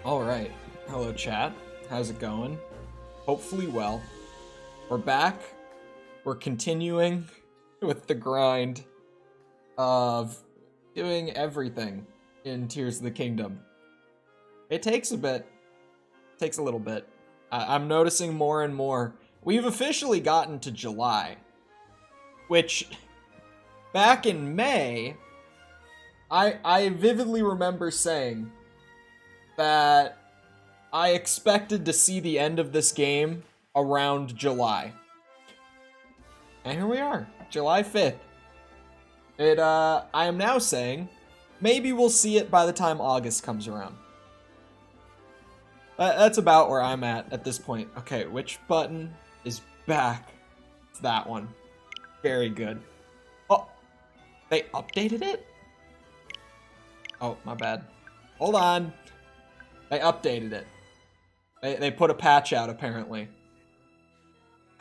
Alright, hello chat, how's it going? Hopefully well. We're back, we're continuing with the grind of doing everything in Tears of the Kingdom. It takes a bit, takes a little bit. I'm noticing more and more. We've officially gotten to July, which back in May, I vividly remember saying that I expected to see the end of this game around July. And here we are, July 5th. I am now saying, maybe we'll see it by the time August comes around. That's about where I'm at this point. Okay, which button is back? It's that one. Very good. Oh, they updated it? Oh, my bad. Hold on. They updated it. They put a patch out, apparently.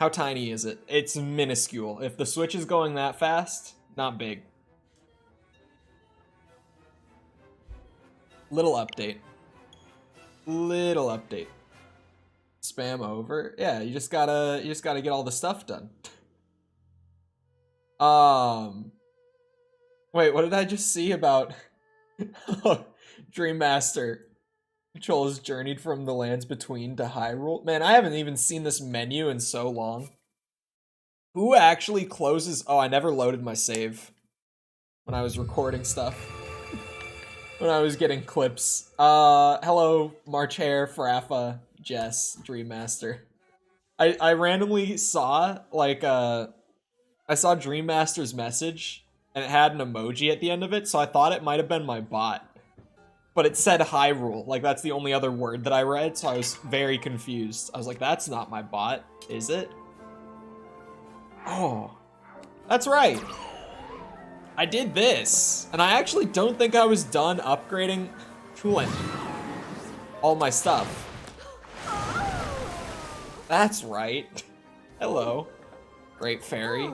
How tiny is it? It's minuscule. If the Switch is going that fast, not big. Little update. Little update. Spam over. Yeah, you just gotta get all the stuff done. Wait, what did I just see about Dream Master? Chole has journeyed from the lands between to Hyrule. Man, I haven't even seen this menu in so long. Who actually closes? Oh, I never loaded my save when I was recording stuff. When I was getting clips. Hello, March Hare, Faraffa, Jess, Dream Master. I randomly saw, like, I saw Dream Master's message, and it had an emoji at the end of it, so I thought it might have been my bot. But it said Hyrule, like that's the only other word that I read, so I was very confused. I was like, that's not my bot, is it? Oh, that's right. I did this, and I actually don't think I was done upgrading Chole. All my stuff. That's right. Hello, Great Fairy.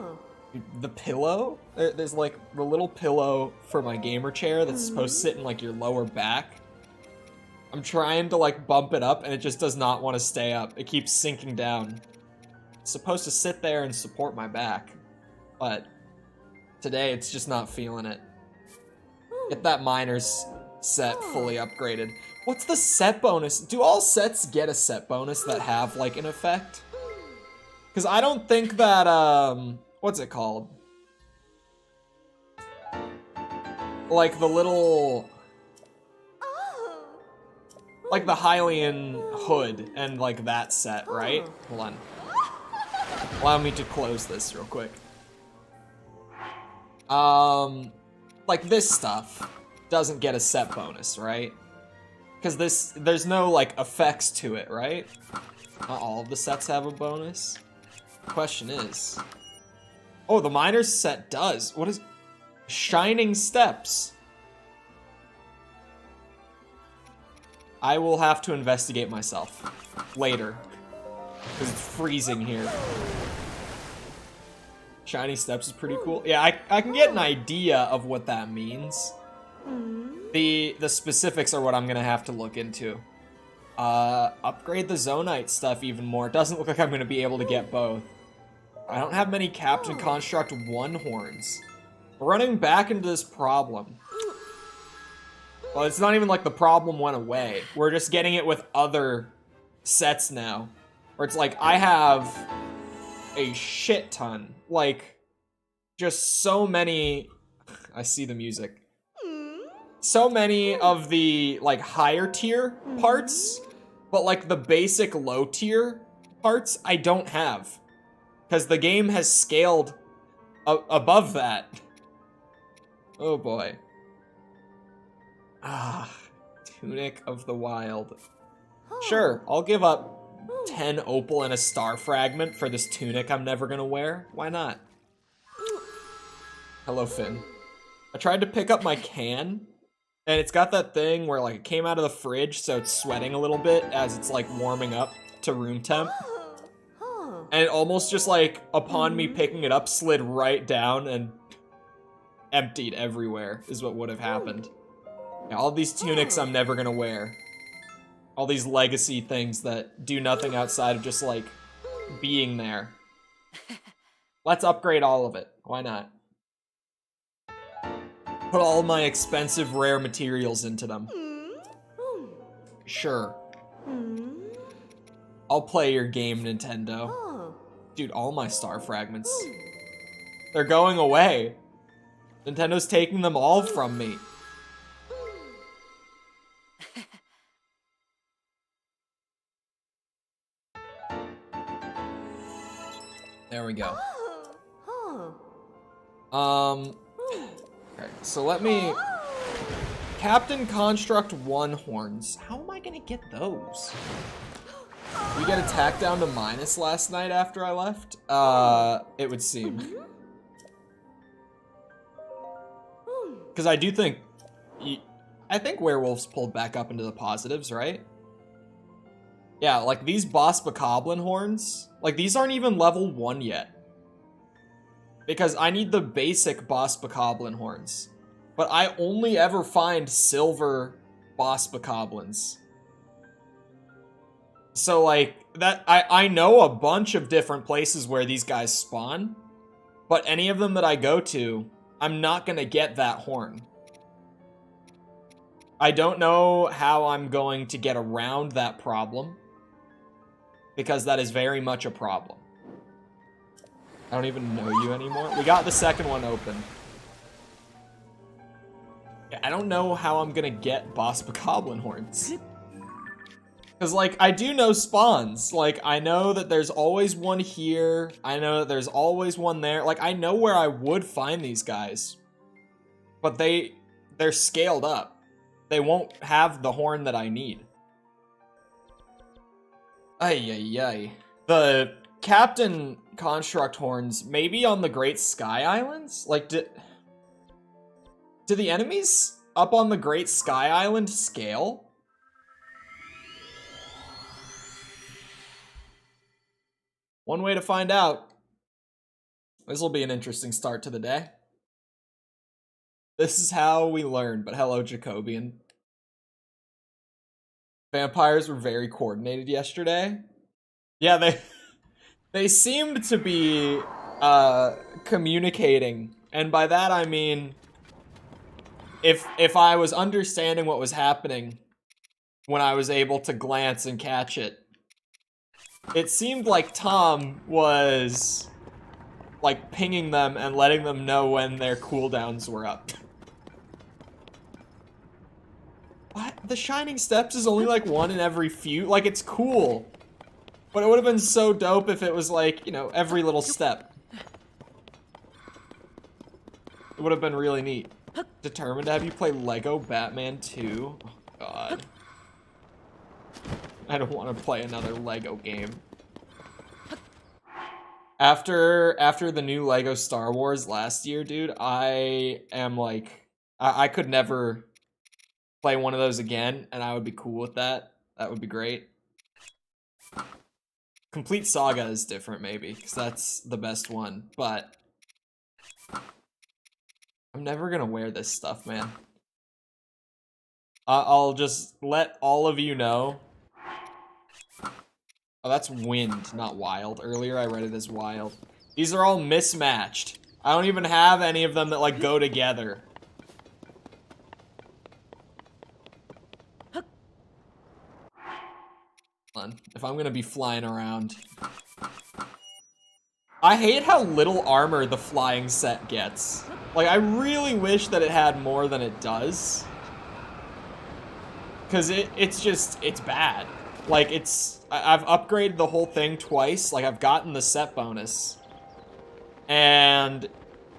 The pillow? There's like the little pillow for my gamer chair that's supposed to sit in like your lower back. I'm trying to like bump it up and it just does not want to stay up. It keeps sinking down. It's supposed to sit there and support my back, but today it's just not feeling it. Get that miner's set fully upgraded. What's the set bonus? Do all sets get a set bonus that have like an effect? Because I don't think that, what's it called? Like the little... Like the Hylian hood and like that set, right? Hold on. Allow me to close this real quick. Like this stuff doesn't get a set bonus, right? Because there's no like effects to it, right? Not all of the sets have a bonus. Question is... Oh, the miner's set does. What is... Shining Steps. I will have to investigate myself later. Because it's freezing here. Shiny Steps is pretty cool. Yeah, I can get an idea of what that means. The specifics are what I'm gonna have to look into. Upgrade the Zonite stuff even more. It doesn't look like I'm gonna be able to get both. I don't have many Captain Construct 1 horns. We're running back into this problem. Well, it's not even like the problem went away. We're just getting it with other sets now. Where it's like, I have a shit ton. Like, just so many... I see the music. So many of the, like, higher tier parts, but, like, the basic low tier parts, I don't have. Because the game has scaled above that. Oh boy. Ah, Tunic of the Wild. Sure, I'll give up 10 opal and a star fragment for this tunic I'm never gonna wear. Why not? Hello, Finn. I tried to pick up my can, and it's got that thing where like it came out of the fridge, so it's sweating a little bit as it's like warming up to room temp. And it almost just like, upon me picking it up, slid right down and emptied everywhere, is what would have happened. Yeah, all these tunics I'm never gonna wear. All these legacy things that do nothing outside of just, like, being there. Let's upgrade all of it. Why not? Put all my expensive rare materials into them. Sure. I'll play your game, Nintendo. Dude, all my star fragments. They're going away. Nintendo's taking them all from me. There we go. Okay, so let me... Captain Construct 1 horns. How am I gonna get those? We get attacked down to minus last night after I left? It would seem. Because I do think... I think werewolves pulled back up into the positives, right? Yeah, like these boss bokoblin horns, like these aren't even level 1 yet. Because I need the basic boss bokoblin horns. But I only ever find silver boss bokoblins. So like, that I know a bunch of different places where these guys spawn. But any of them that I go to, I'm not gonna get that horn. I don't know how I'm going to get around that problem. Because that is very much a problem. I don't even know you anymore. We got the second one open. Yeah, I don't know how I'm gonna get boss bokoblin horns. Because, like, I do know spawns. Like, I know that there's always one here. I know that there's always one there. Like, I know where I would find these guys. But they're scaled up. They won't have the horn that I need. Ay, ay, ay. The Captain Construct horns, maybe on the Great Sky Islands? Like, do the enemies up on the Great Sky Island scale? One way to find out. This will be an interesting start to the day. This is how we learn, but hello, Jacobian. Vampires were very coordinated yesterday. Yeah, they seemed to be communicating, and by that I mean if I was understanding what was happening when I was able to glance and catch it. It seemed like Tom was like pinging them and letting them know when their cooldowns were up. What? The Shining Steps is only like one in every few? Like, it's cool. But it would have been so dope if it was like, you know, every little step. It would have been really neat. Determined to have you play Lego Batman 2? Oh, God. I don't want to play another Lego game. After the new Lego Star Wars last year, dude, I am like... I could never play one of those again, and I would be cool with that. That would be great. Complete Saga is different, maybe, because that's the best one, but I'm never gonna wear this stuff, man. I'll just let all of you know. Oh, that's wind, not wild. Earlier I read it as wild. These are all mismatched. I don't even have any of them that, like, go together. If I'm gonna be flying around. I hate how little armor the flying set gets. Like, I really wish that it had more than it does. Because it's bad. Like, I've upgraded the whole thing twice. Like, I've gotten the set bonus. And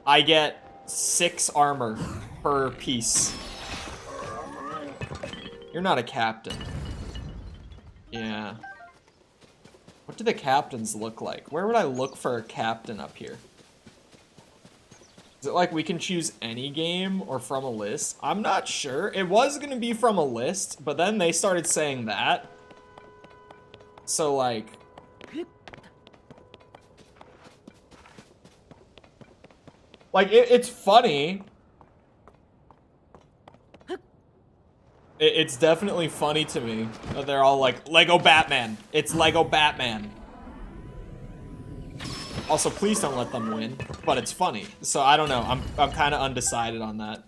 I get 6 armor per piece. You're not a captain. Yeah. What do the captains look like? Where would I look for a captain up here? Is it like we can choose any game or from a list? I'm not sure. It was gonna be from a list, but then they started saying that. So like... Like, it's funny. It's definitely funny to me that they're all like, Lego Batman. It's Lego Batman. Also, please don't let them win, but it's funny. So I don't know. I'm kind of undecided on that.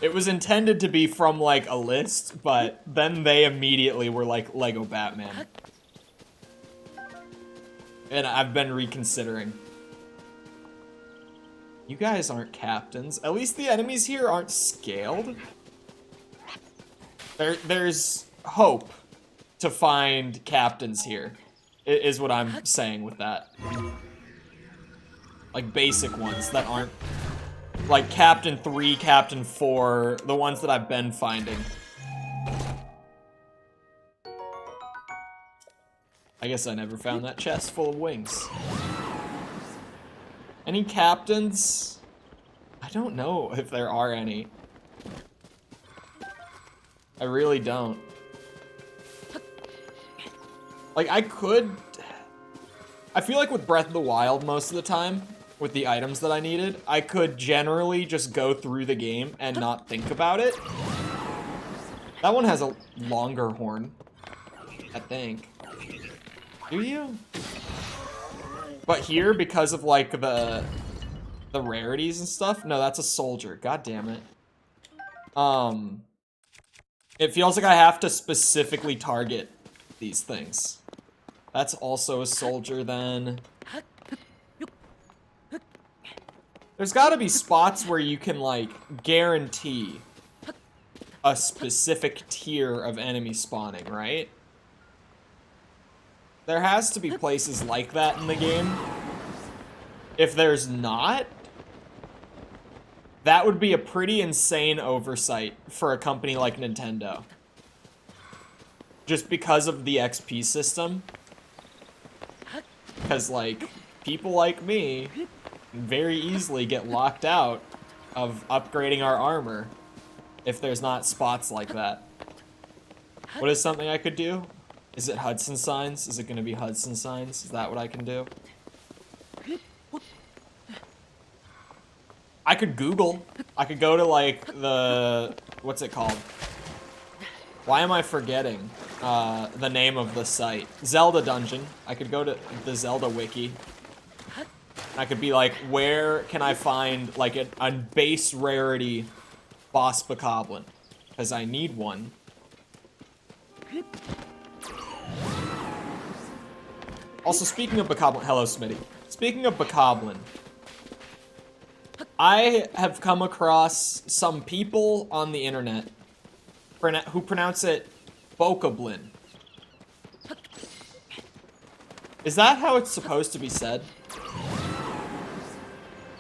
It was intended to be from like a list, but then they immediately were like Lego Batman. And I've been reconsidering. You guys aren't captains. At least the enemies here aren't scaled. There's hope to find captains here, is what I'm saying with that. Like basic ones that aren't like Captain 3, Captain 4, the ones that I've been finding. I guess I never found that chest full of wings. Any captains? I don't know if there are any. I really don't. Like, I feel like with Breath of the Wild most of the time, with the items that I needed, I could generally just go through the game and not think about it. That one has a longer horn, I think. Do you? But here, because of like the rarities and stuff, no, that's a soldier. God damn it. It feels like I have to specifically target these things. That's also a soldier then. There's gotta be spots where you can like guarantee a specific tier of enemy spawning, right? There has to be places like that in the game. If there's not, that would be a pretty insane oversight for a company like Nintendo. Just because of the XP system. Because, like, people like me very easily get locked out of upgrading our armor if there's not spots like that. What is something I could do? Is it Hudson signs? Is it going to be Hudson signs? Is that what I can do? I could Google. I could go to, like, the... What's it called? Why am I forgetting the name of the site? Zelda Dungeon. I could go to the Zelda wiki. I could be like, where can I find, like, a base rarity boss bokoblin? Because I need one. Also, speaking of bokoblin, hello Smitty. Speaking of bokoblin, I have come across some people on the internet who pronounce it bokoblin. Is that how it's supposed to be said?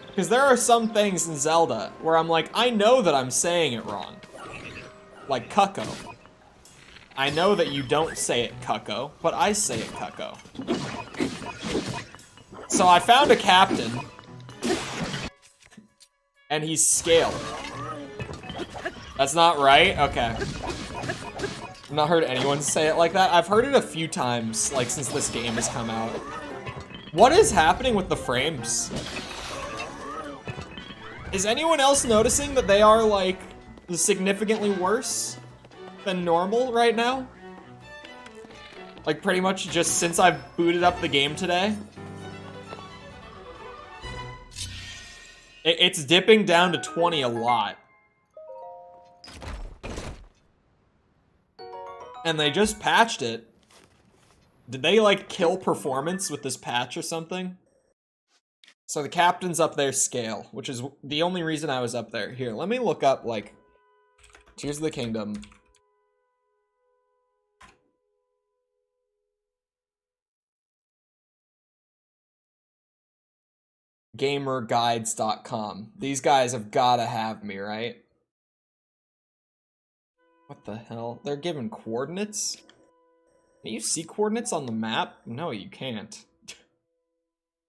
Because there are some things in Zelda where I'm like, I know that I'm saying it wrong. Like Cucko. I know that you don't say it Cucko, but I say it Cucko. So I found a captain, and he's scaled. That's not right? Okay. I've not heard anyone say it like that. I've heard it a few times, like, since this game has come out. What is happening with the frames? Is anyone else noticing that they are, like, significantly worse than normal right now? Like, pretty much just since I've booted up the game today. It's dipping down to 20 a lot. And they just patched it. Did they, like, kill performance with this patch or something? So the captain's up there scale, which is the only reason I was up there. Here, let me look up, like, Tears of the Kingdom. GamerGuides.com. These guys have gotta have me, right? What the hell? They're giving coordinates? Can you see coordinates on the map? No, you can't.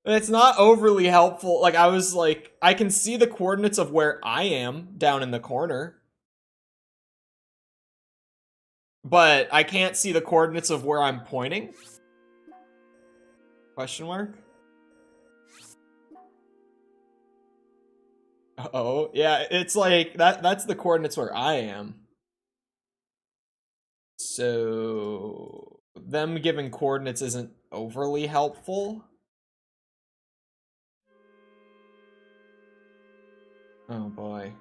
It's not overly helpful. Like, I was like, I can see the coordinates of where I am down in the corner. But I can't see the coordinates of where I'm pointing? Question mark? Oh, yeah, it's like, that's the coordinates where I am. So, them giving coordinates isn't overly helpful. Oh boy.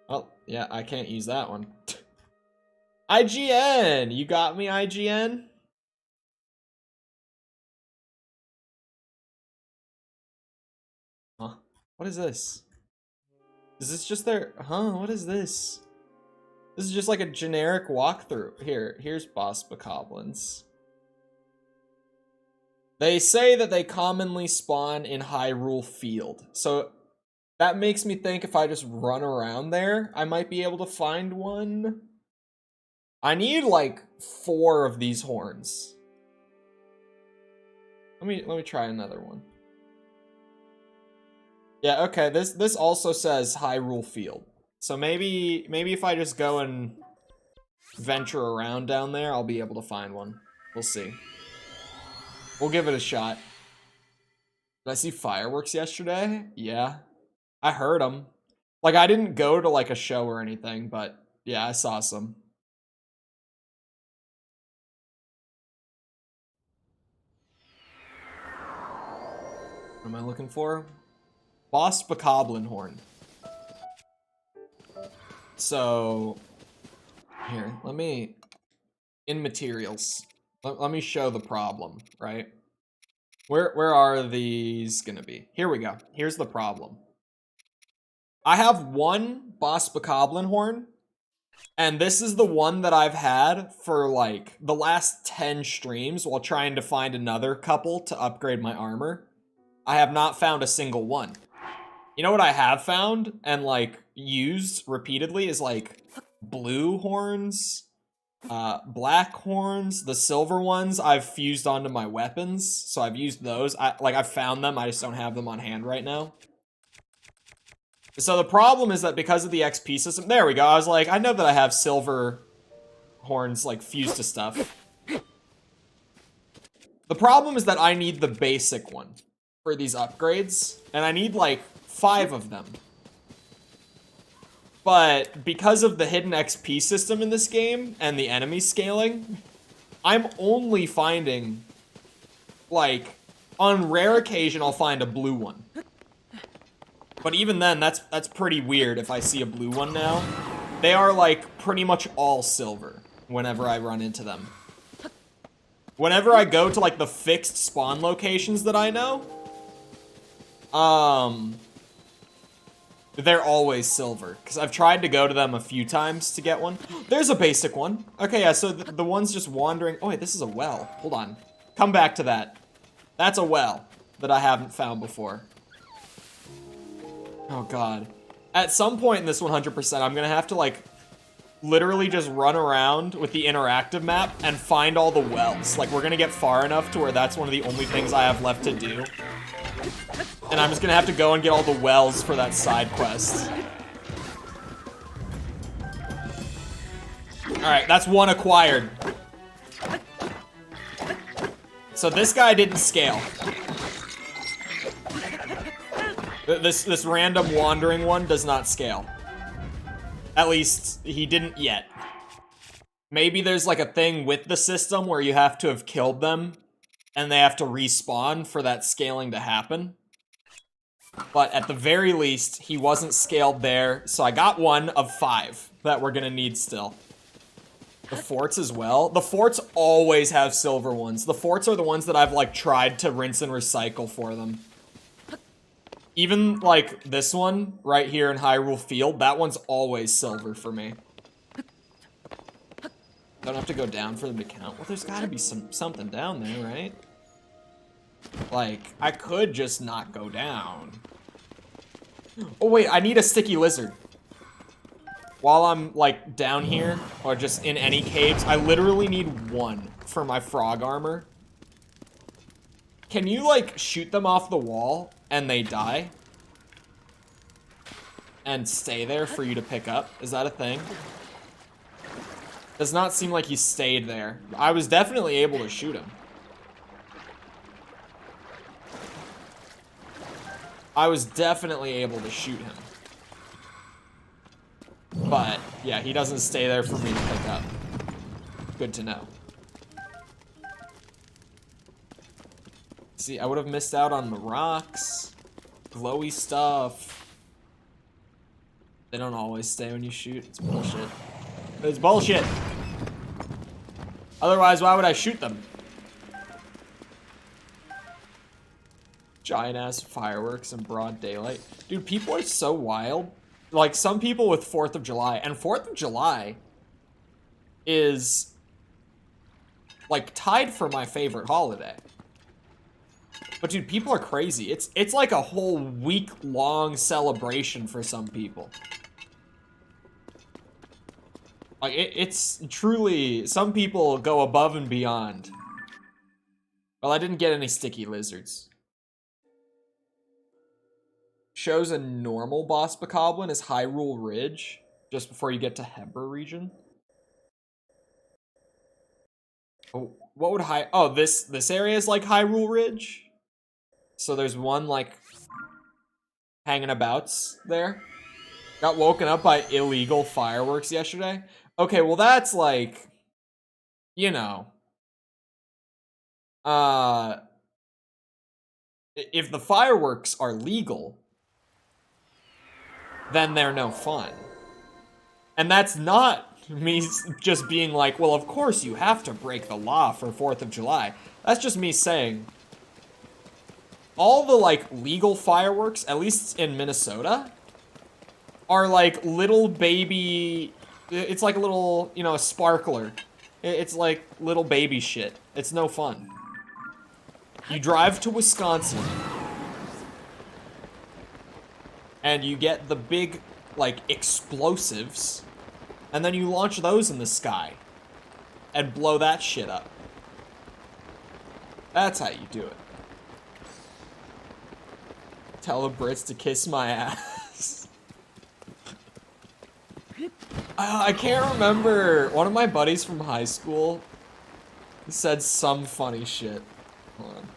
Oh, yeah, I can't use that one. IGN! You got me, IGN? Huh? What is this? Is this just their... Huh? What is this? This is just like a generic walkthrough. Here's Boss Bokoblins. They say that they commonly spawn in Hyrule Field. So that makes me think if I just run around there, I might be able to find one. I need like 4 of these horns. Let me try another one. Yeah, okay, this also says Hyrule Field. So maybe if I just go and venture around down there, I'll be able to find one. We'll see. We'll give it a shot. Did I see fireworks yesterday? Yeah. I heard them. Like, I didn't go to, like, a show or anything, but, yeah, I saw some. What am I looking for? Boss Bokoblin Horn. So, here, let me... In materials. Let me show the problem, right? Where are these gonna be? Here we go. Here's the problem. I have one Boss Bokoblin Horn, and this is the one that I've had for, like, the last 10 streams while trying to find another couple to upgrade my armor. I have not found a single one. You know what I have found and, like, used repeatedly is, like, blue horns, black horns. The silver ones I've fused onto my weapons, so I've used those. I've found them, I just don't have them on hand right now. So the problem is that because of the XP system, there we go, I was like, I know that I have silver horns, like, fused to stuff. The problem is that I need the basic one for these upgrades, and I need, like, 5 of them. But because of the hidden XP system in this game, and the enemy scaling, I'm only finding, like, on rare occasion I'll find a blue one. But even then, that's pretty weird if I see a blue one now. They are, like, pretty much all silver whenever I run into them. Whenever I go to, like, the fixed spawn locations that I know, they're always silver. Because I've tried to go to them a few times to get one. There's a basic one. Okay, yeah, so the one's just wandering. Oh, wait, this is a well. Hold on. Come back to that. That's a well that I haven't found before. Oh, God. At some point in this 100%, I'm gonna have to, like, literally just run around with the interactive map and find all the wells. Like, we're gonna get far enough to where that's one of the only things I have left to do. And I'm just gonna have to go and get all the wells for that side quest. Alright, that's one acquired. So this guy didn't scale. This random wandering one does not scale. At least, he didn't yet. Maybe there's like a thing with the system where you have to have killed them and they have to respawn for that scaling to happen. But at the very least, he wasn't scaled there, so I got one of 5 that we're gonna need still. The forts as well. The forts always have silver ones. The forts are the ones that I've like tried to rinse and recycle for them. Even, like, this one, right here in Hyrule Field, that one's always silver for me. Don't have to go down for them to count. Well, there's gotta be something down there, right? Like, I could just not go down. Oh, wait, I need a sticky lizard. While I'm, like, down here, or just in any caves, I literally need 1 for my frog armor. Can you, like, shoot them off the wall and they die? And stay there for you to pick up? Is that a thing? Does not seem like he stayed there. I was definitely able to shoot him. I was definitely able to shoot him. But, yeah, he doesn't stay there for me to pick up. Good to know. See, I would have missed out on the rocks. Glowy stuff. They don't always stay when you shoot. It's bullshit. It's bullshit. Otherwise, why would I shoot them? Giant-ass fireworks in broad daylight. Dude, people are so wild. Like, some people with 4th of July. And 4th of July is, like, tied for my favorite holiday. But, dude, people are crazy. It's like a whole week-long celebration for some people. Like, it's truly... Some people go above and beyond. Well, I didn't get any sticky lizards. Shows a normal boss bokoblin is Hyrule Ridge, just before you get to Heber region. Oh, what would Oh, this area is like Hyrule Ridge? So there's one, like, hanging abouts there. Got woken up by illegal fireworks yesterday. Okay, well that's like, you know. If the fireworks are legal, then they're no fun. And that's not me just being like, well, of course you have to break the law for 4th of July. That's just me saying, all the, like, legal fireworks, at least in Minnesota, are like little baby... It's like a little, you know, a sparkler. It's like little baby shit. It's no fun. You drive to Wisconsin, and you get the big, like, explosives, and then you launch those in the sky and blow that shit up. That's how you do it. Tell the Brits to kiss my ass. I can't remember. One of my buddies from high school said some funny shit. Hold on.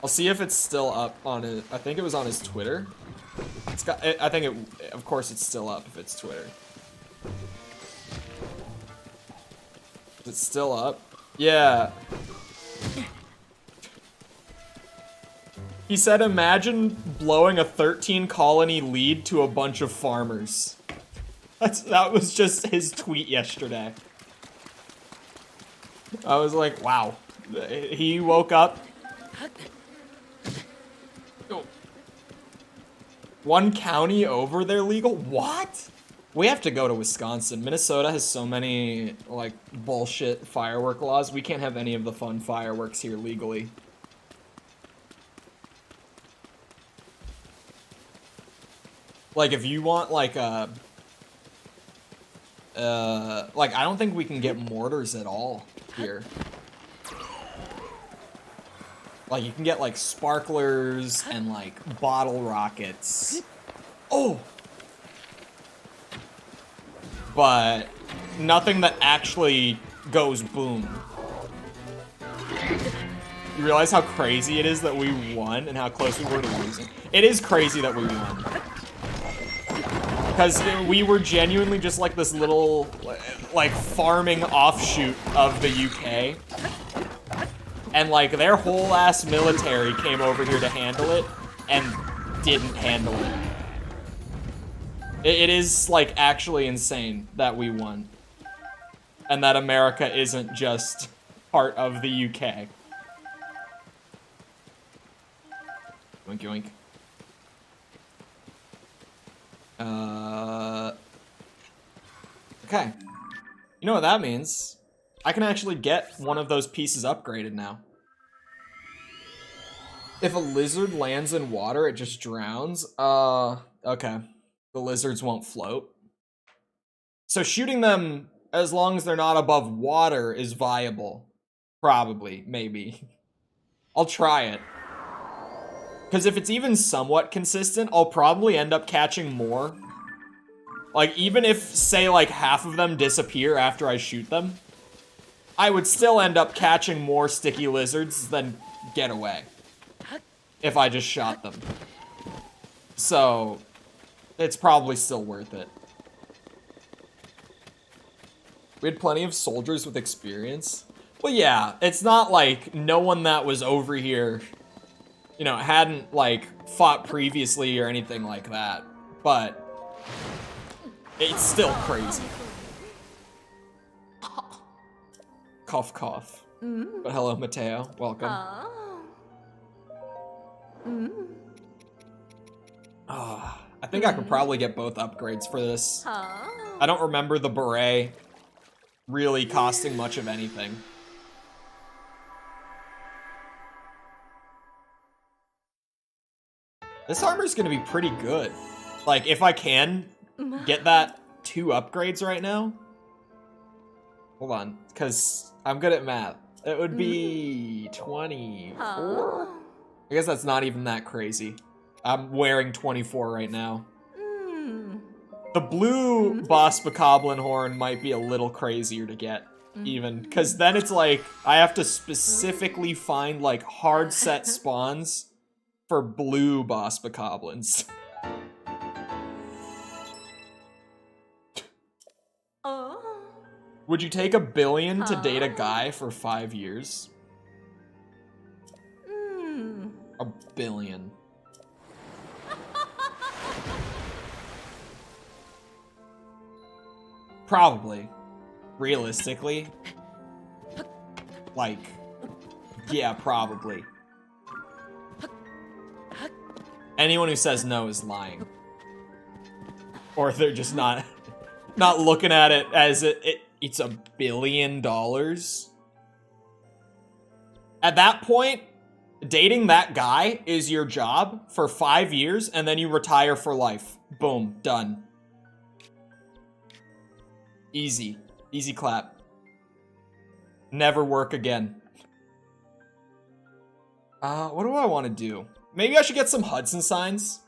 I'll see if it's still up on it. I think it was on his Twitter. It's got. I think it. Of course, it's still up if it's Twitter. Is it still up? Yeah. He said, imagine blowing a 13 colony lead to a bunch of farmers. That was just his tweet yesterday. I was like, wow. He woke up. Oh. One county over they're legal? What? We have to go to Wisconsin. Minnesota has so many, like, bullshit firework laws. We can't have any of the fun fireworks here legally. Like, if you want, like, like, I don't think we can get mortars at all here. Like, you can get, like, sparklers and, like, bottle rockets. Oh! But nothing that actually goes boom. You realize how crazy it is that we won and how close we were to losing? It is crazy that we won. Because we were genuinely just like this little, like, farming offshoot of the UK. And, like, their whole ass military came over here to handle it and didn't handle it. It is, like, actually insane that we won. And that America isn't just part of the UK. Yoink, yoink. Okay. You know what that means? I can actually get one of those pieces upgraded now. If a lizard lands in water, it just drowns? Okay. The lizards won't float. So shooting them, as long as they're not above water, is viable. Probably. Maybe. I'll try it. Because if it's even somewhat consistent, I'll probably end up catching more. Like, even if, say, like, half of them disappear after I shoot them, I would still end up catching more sticky lizards than get away. If I just shot them. So, it's probably still worth it. We had plenty of soldiers with experience. Well, yeah, it's not like no one that was over here, you know, hadn't, like, fought previously or anything like that. But it's still crazy. Cough, cough. But hello, Mateo. Welcome. I think I could probably get both upgrades for this. I don't remember the beret really costing much of anything. This armor's gonna be pretty good. Like, if I can get that 2 upgrades right now. Hold on, because I'm good at math. It would be 24? I guess that's not even that crazy. I'm wearing 24 right now. The blue boss bokoblin horn might be a little crazier to get, even. Because then it's like, I have to specifically find, like, hard set spawns for blue boss bokoblins. Would you take $1 billion to date a guy for 5 years? $1 billion. Probably. Realistically. Like, yeah, probably. Anyone who says no is lying. Or they're just not looking at it as it's $1 billion. At that point, dating that guy is your job for 5 years, and then you retire for life. Boom, done. Easy. Easy clap. Never work again. What do I want to do? Maybe I should get some Hudson signs.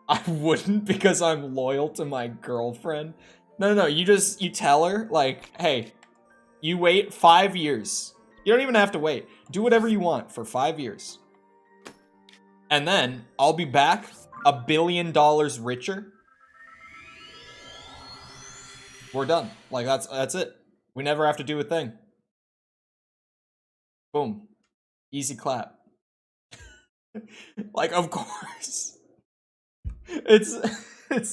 I wouldn't because I'm loyal to my girlfriend. No, you tell her, like, hey, you wait 5 years. You don't even have to wait. Do whatever you want for 5 years. And then I'll be back $1 billion richer. We're done. Like, that's it. We never have to do a thing. Boom. Easy clap. Like, of course. It's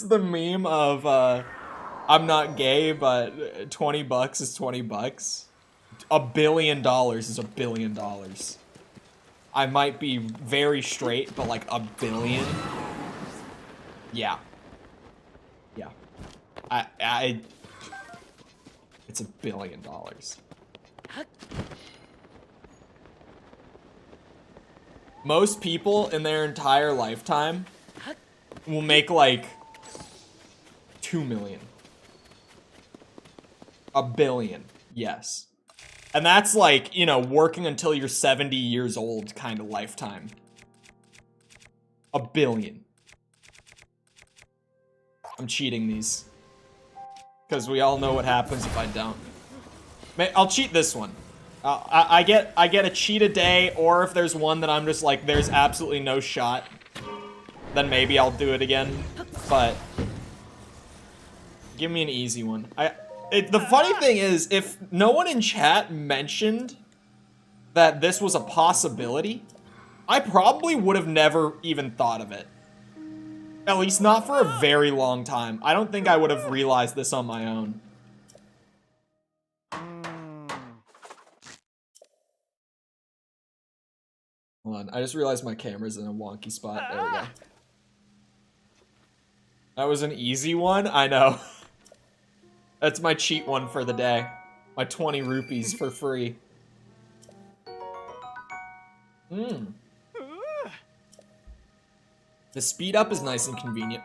the meme of, I'm not gay, but $20 is $20. $1 billion is $1 billion. I might be very straight, but like $1 billion? Yeah. Yeah. It's $1 billion. Most people in their entire lifetime will make like 2 million. $1 billion, yes. And that's like, you know, working until you're 70 years old kind of lifetime. $1 billion. I'm cheating these. Because we all know what happens if I don't. I'll cheat this one. I get a cheat a day, or if there's one that I'm just like, there's absolutely no shot, then maybe I'll do it again. But give me an easy one. The funny thing is, if no one in chat mentioned that this was a possibility, I probably would have never even thought of it. At least not for a very long time. I don't think I would have realized this on my own. Hold on, I just realized my camera's in a wonky spot. There we go. That was an easy one? I know. That's my cheat one for the day. My 20 rupees for free. The speed up is nice and convenient.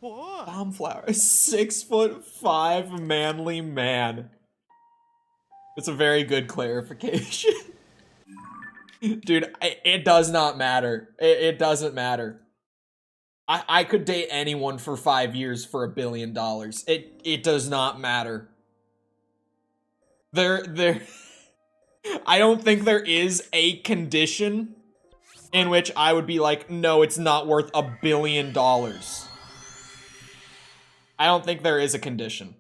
Bomb flower. 6'5" manly man. It's a very good clarification. Dude, it does not matter. It doesn't matter. I could date anyone for 5 years for $1 billion. It does not matter. I don't think there is a condition in which I would be like, no, it's not worth $1 billion. I don't think there is a condition.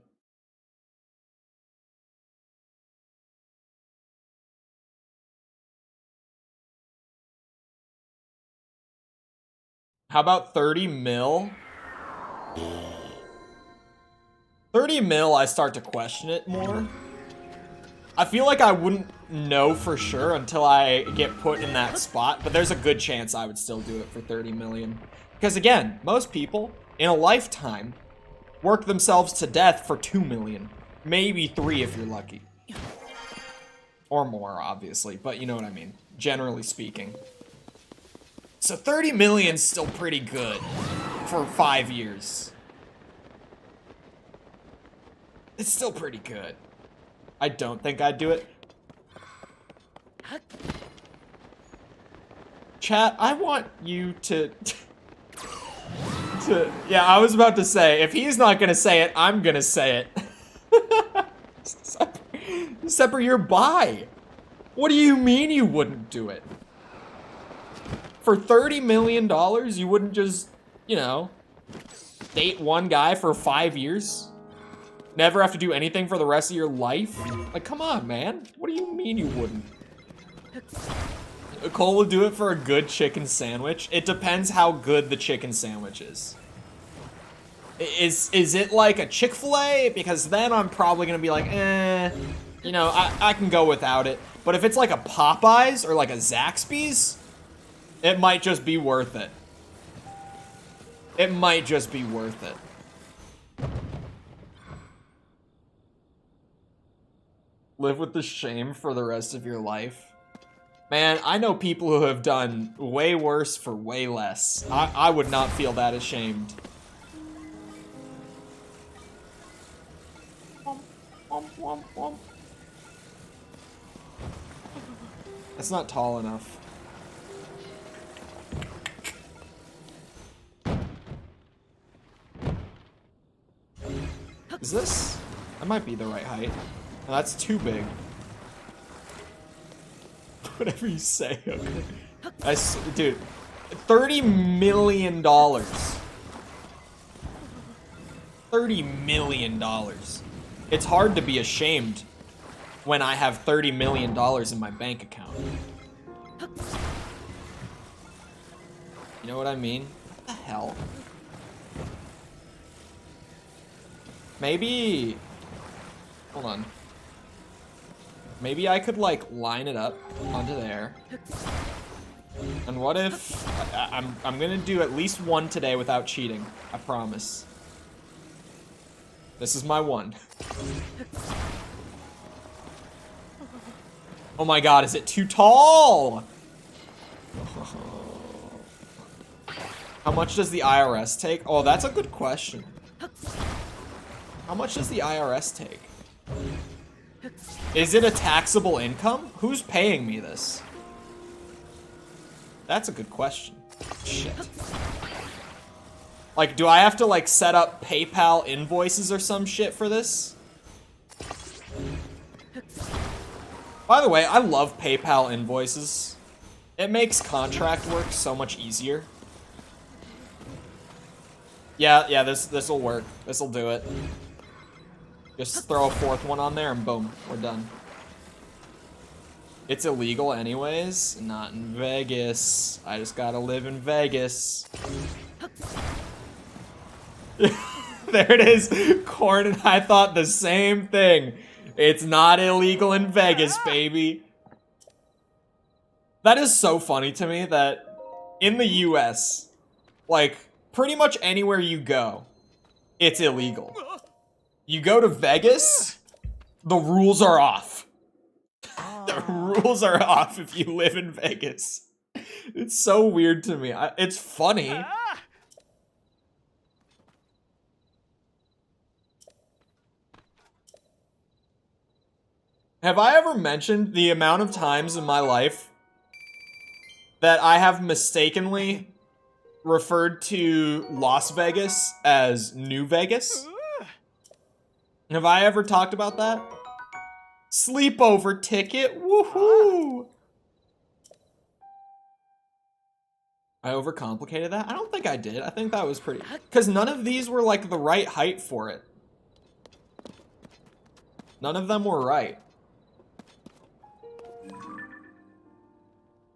How about 30 mil? 30 mil, I start to question it more. I feel like I wouldn't know for sure until I get put in that spot, but there's a good chance I would still do it for 30 million. Because again, most people in a lifetime work themselves to death for 2 million. Maybe 3 if you're lucky. Or more, obviously, but you know what I mean. Generally speaking. So 30 million's still pretty good for 5 years. It's still pretty good. I don't think I'd do it. Chat, I want you to... yeah, I was about to say, if he's not gonna say it, I'm gonna say it. Sepper, you're bi. What do you mean you wouldn't do it? For $30 million, you wouldn't just, you know, date one guy for 5 years? Never have to do anything for the rest of your life? Like, come on, man. What do you mean you wouldn't? Cole will do it for a good chicken sandwich. It depends how good the chicken sandwich is. Is it like a Chick-fil-A? Because then I'm probably gonna be like, you know, I can go without it. But if it's like a Popeyes or like a Zaxby's, it might just be worth it. It might just be worth it. Live with the shame for the rest of your life. Man, I know people who have done way worse for way less. I would not feel that ashamed. That's not tall enough. Is this? That might be the right height. No, that's too big. Whatever you say, okay. Dude, $30 million. $30 million. It's hard to be ashamed when I have $30 million in my bank account. You know what I mean? What the hell? Maybe... Hold on. Maybe I could, like, line it up onto there. And what if... I'm gonna do at least one today without cheating. I promise. This is my one. Oh my god, is it too tall? How much does the IRS take? Oh, that's a good question. How much does the IRS take? Is it a taxable income? Who's paying me this? That's a good question. Shit. Like, do I have to, like, set up PayPal invoices or some shit for this? By the way, I love PayPal invoices. It makes contract work so much easier. Yeah, this'll work. This'll do it. Just throw a fourth one on there and boom, we're done. It's illegal anyways. Not in Vegas. I just gotta live in Vegas. There it is. Corn and I thought the same thing. It's not illegal in Vegas, baby. That is so funny to me that in the US, like, pretty much anywhere you go, it's illegal. You go to Vegas, the rules are off. The rules are off if you live in Vegas. It's so weird to me. It's funny. Have I ever mentioned the amount of times in my life that I have mistakenly referred to Las Vegas as New Vegas? Have I ever talked about that? Sleepover ticket. Woohoo! I overcomplicated that? I don't think I did. I think that was pretty... Because none of these were, like, the right height for it. None of them were right.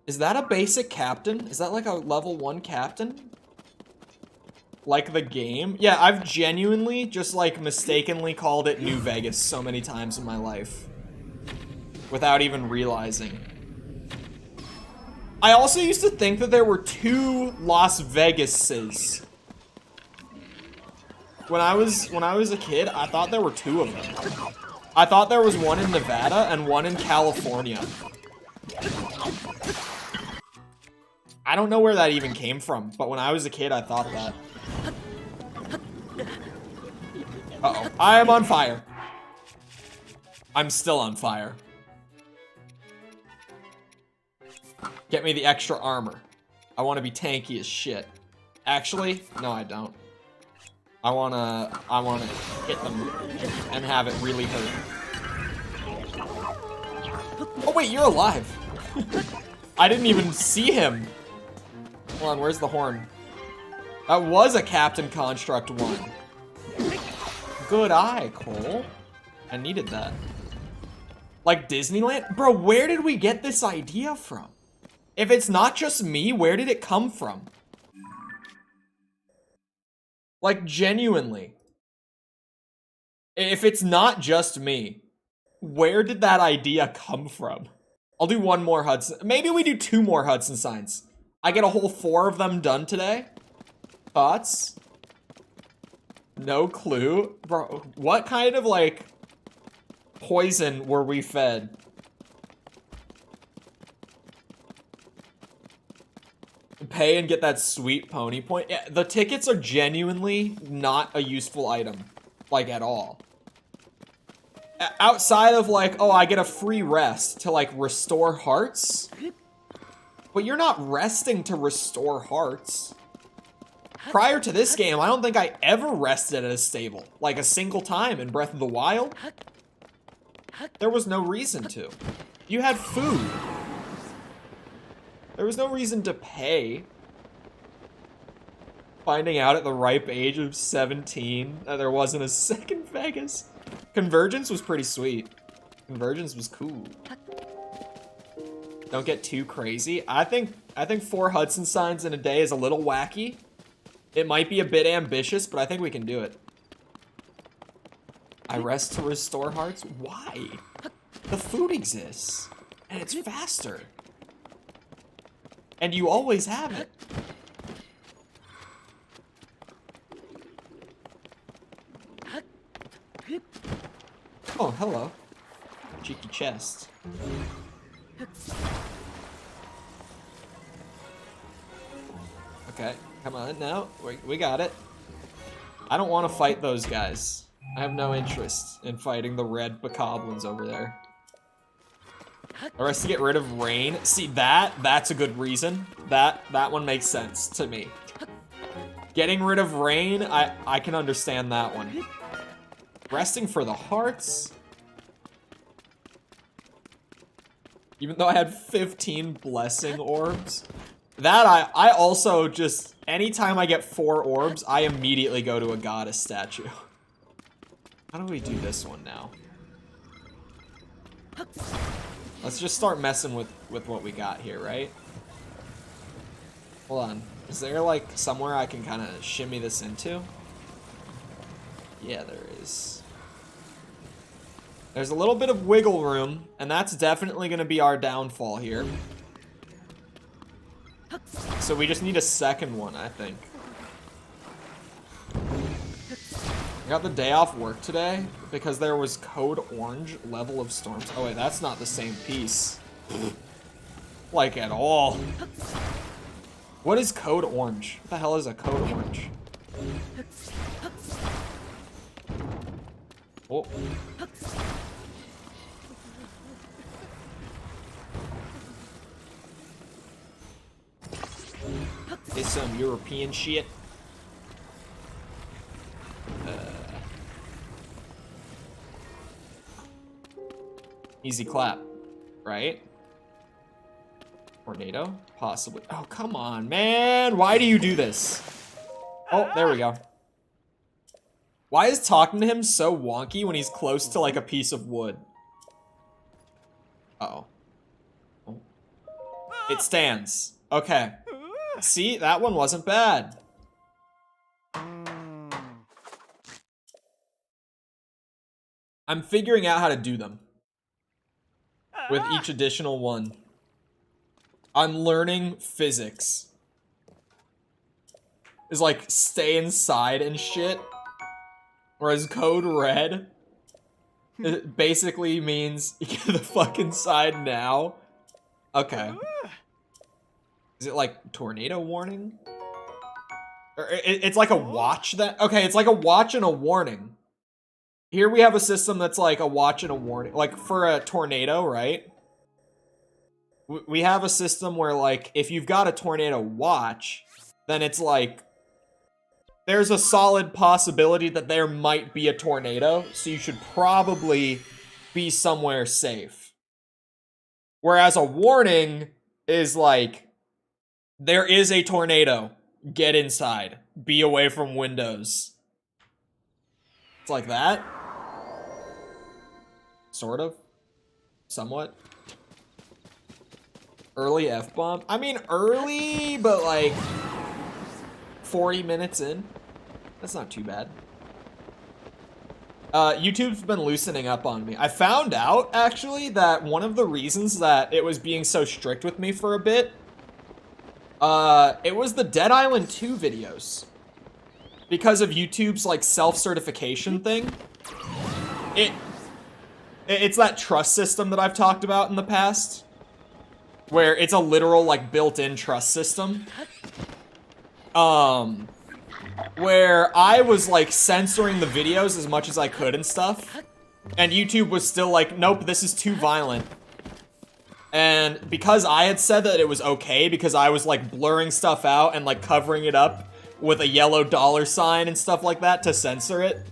Is that a basic captain? Is that, like, a level 1 captain? Like the game? Yeah, I've genuinely just, like, mistakenly called it New Vegas so many times in my life. Without even realizing. I also used to think that there were 2 Las Vegases. When I was a kid, I thought there were 2 of them. I thought there was one in Nevada and one in California. I don't know where that even came from, but when I was a kid, I thought that. Uh-oh. I am on fire. I'm still on fire. Get me the extra armor. I want to be tanky as shit. Actually, no, I don't. I wanna hit them and have it really hurt. Oh wait, you're alive. I didn't even see him. Hold on, where's the horn? That was a Captain Construct 1. Good eye, Cole. I needed that. Like Disneyland? Bro, where did we get this idea from? If it's not just me, where did it come from? Like, genuinely. If it's not just me, where did that idea come from? I'll do one more Hudson. Maybe we do 2 more Hudson signs. I get a whole 4 of them done today. Thoughts? No clue. Bro, what kind of, like, poison were we fed? Pay and get that sweet pony point. Yeah, the tickets are genuinely not a useful item. Like, at all. Outside of, like, oh, I get a free rest to, like, restore hearts. But you're not resting to restore hearts. Prior to this game, I don't think I ever rested at a stable. Like, a single time in Breath of the Wild. There was no reason to. You had food. There was no reason to pay. Finding out at the ripe age of 17 that there wasn't a second Vegas. Convergence was pretty sweet. Convergence was cool. Don't get too crazy. I think 4 Hudson signs in a day is a little wacky. It might be a bit ambitious, but I think we can do it. I rest to restore hearts? Why? The food exists. And it's faster. And you always have it. Oh, hello. Cheeky chest. Okay, come on, now. We got it. I don't want to fight those guys. I have no interest in fighting the red bokoblins over there. The rest to get rid of rain. See, that's a good reason. That one makes sense to me. Getting rid of rain, I can understand that one. Resting for the hearts. Even though I had 15 blessing orbs. That I also just, anytime I get 4 orbs, I immediately go to a goddess statue. How do we do this one now? Let's just start messing with what we got here, right? Hold on. Is there, like, somewhere I can kind of shimmy this into? Yeah, there is. There's a little bit of wiggle room, and that's definitely going to be our downfall here. So we just need a second one, I think. I got the day off work today because there was code orange level of storms. Oh wait, that's not the same piece. Like at all. What is code orange? What the hell is a code orange? Oh. It's some European shit. Easy clap, right? Tornado? Possibly. Oh, come on, man. Why do you do this? Oh, there we go. Why is talking to him so wonky when he's close to, like, a piece of wood? Uh-oh. Oh. It stands. Okay. See, that one wasn't bad. I'm figuring out how to do them. With each additional one. I'm learning physics. Is like, stay inside and shit. Whereas code red, it basically means you get the fuck inside now. Okay. Is it like tornado warning? Or it's like a watch that, okay, it's like a watch and a warning. Here we have a system that's like a watch and a warning. Like for a tornado, right? We have a system where like, if you've got a tornado watch, then it's like, there's a solid possibility that there might be a tornado, so you should probably be somewhere safe. Whereas a warning is like, there is a tornado, get inside, be away from windows. It's like that. Sort of. Somewhat. Early F-bomb. I mean, early, but like 40 minutes in. That's not too bad. YouTube's been loosening up on me. I found out, actually, that one of the reasons that it was being so strict with me for a bit, it was the Dead Island 2 videos. Because of YouTube's, like, self-certification thing. It's that trust system that I've talked about in the past. Where it's a literal, like, built-in trust system. Where I was, like, censoring the videos as much as I could and stuff. And YouTube was still like, nope, this is too violent. And because I had said that it was okay, because I was, like, blurring stuff out and, like, covering it up with a yellow $ and stuff like that to censor it,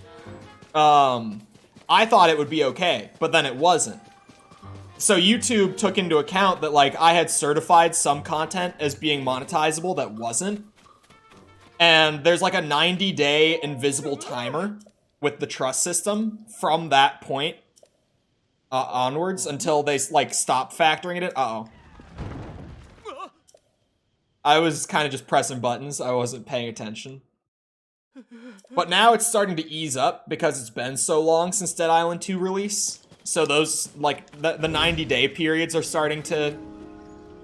I thought it would be okay, but then it wasn't. So YouTube took into account that, like, I had certified some content as being monetizable that wasn't. And there's like a 90-day invisible timer with the trust system from that point onwards until they, like, stop factoring it in. Uh-oh. I was kind of just pressing buttons. I wasn't paying attention. But now it's starting to ease up because it's been so long since Dead Island 2 release. So those, like, the 90-day periods are starting to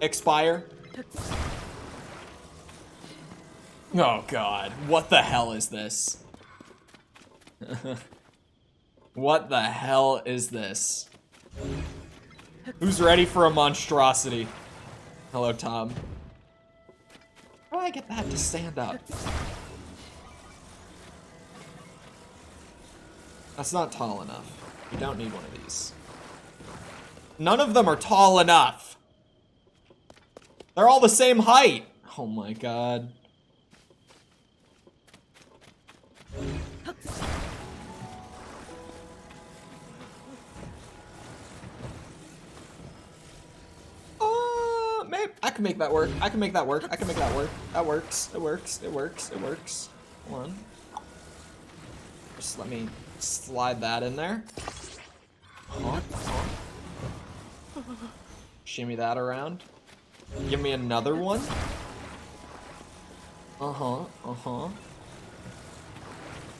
expire. Oh god, what the hell is this? What the hell is this? Who's ready for a monstrosity? Hello, Tom. How do I get that to stand up? That's not tall enough. You don't need one of these. None of them are tall enough. They're all the same height. Oh my god. Maybe I can make that work. I can make that work. I can make that work. That works. It works. It works. It works. Hold on. Just let me slide that in there. Shimmy that around. Give me another one.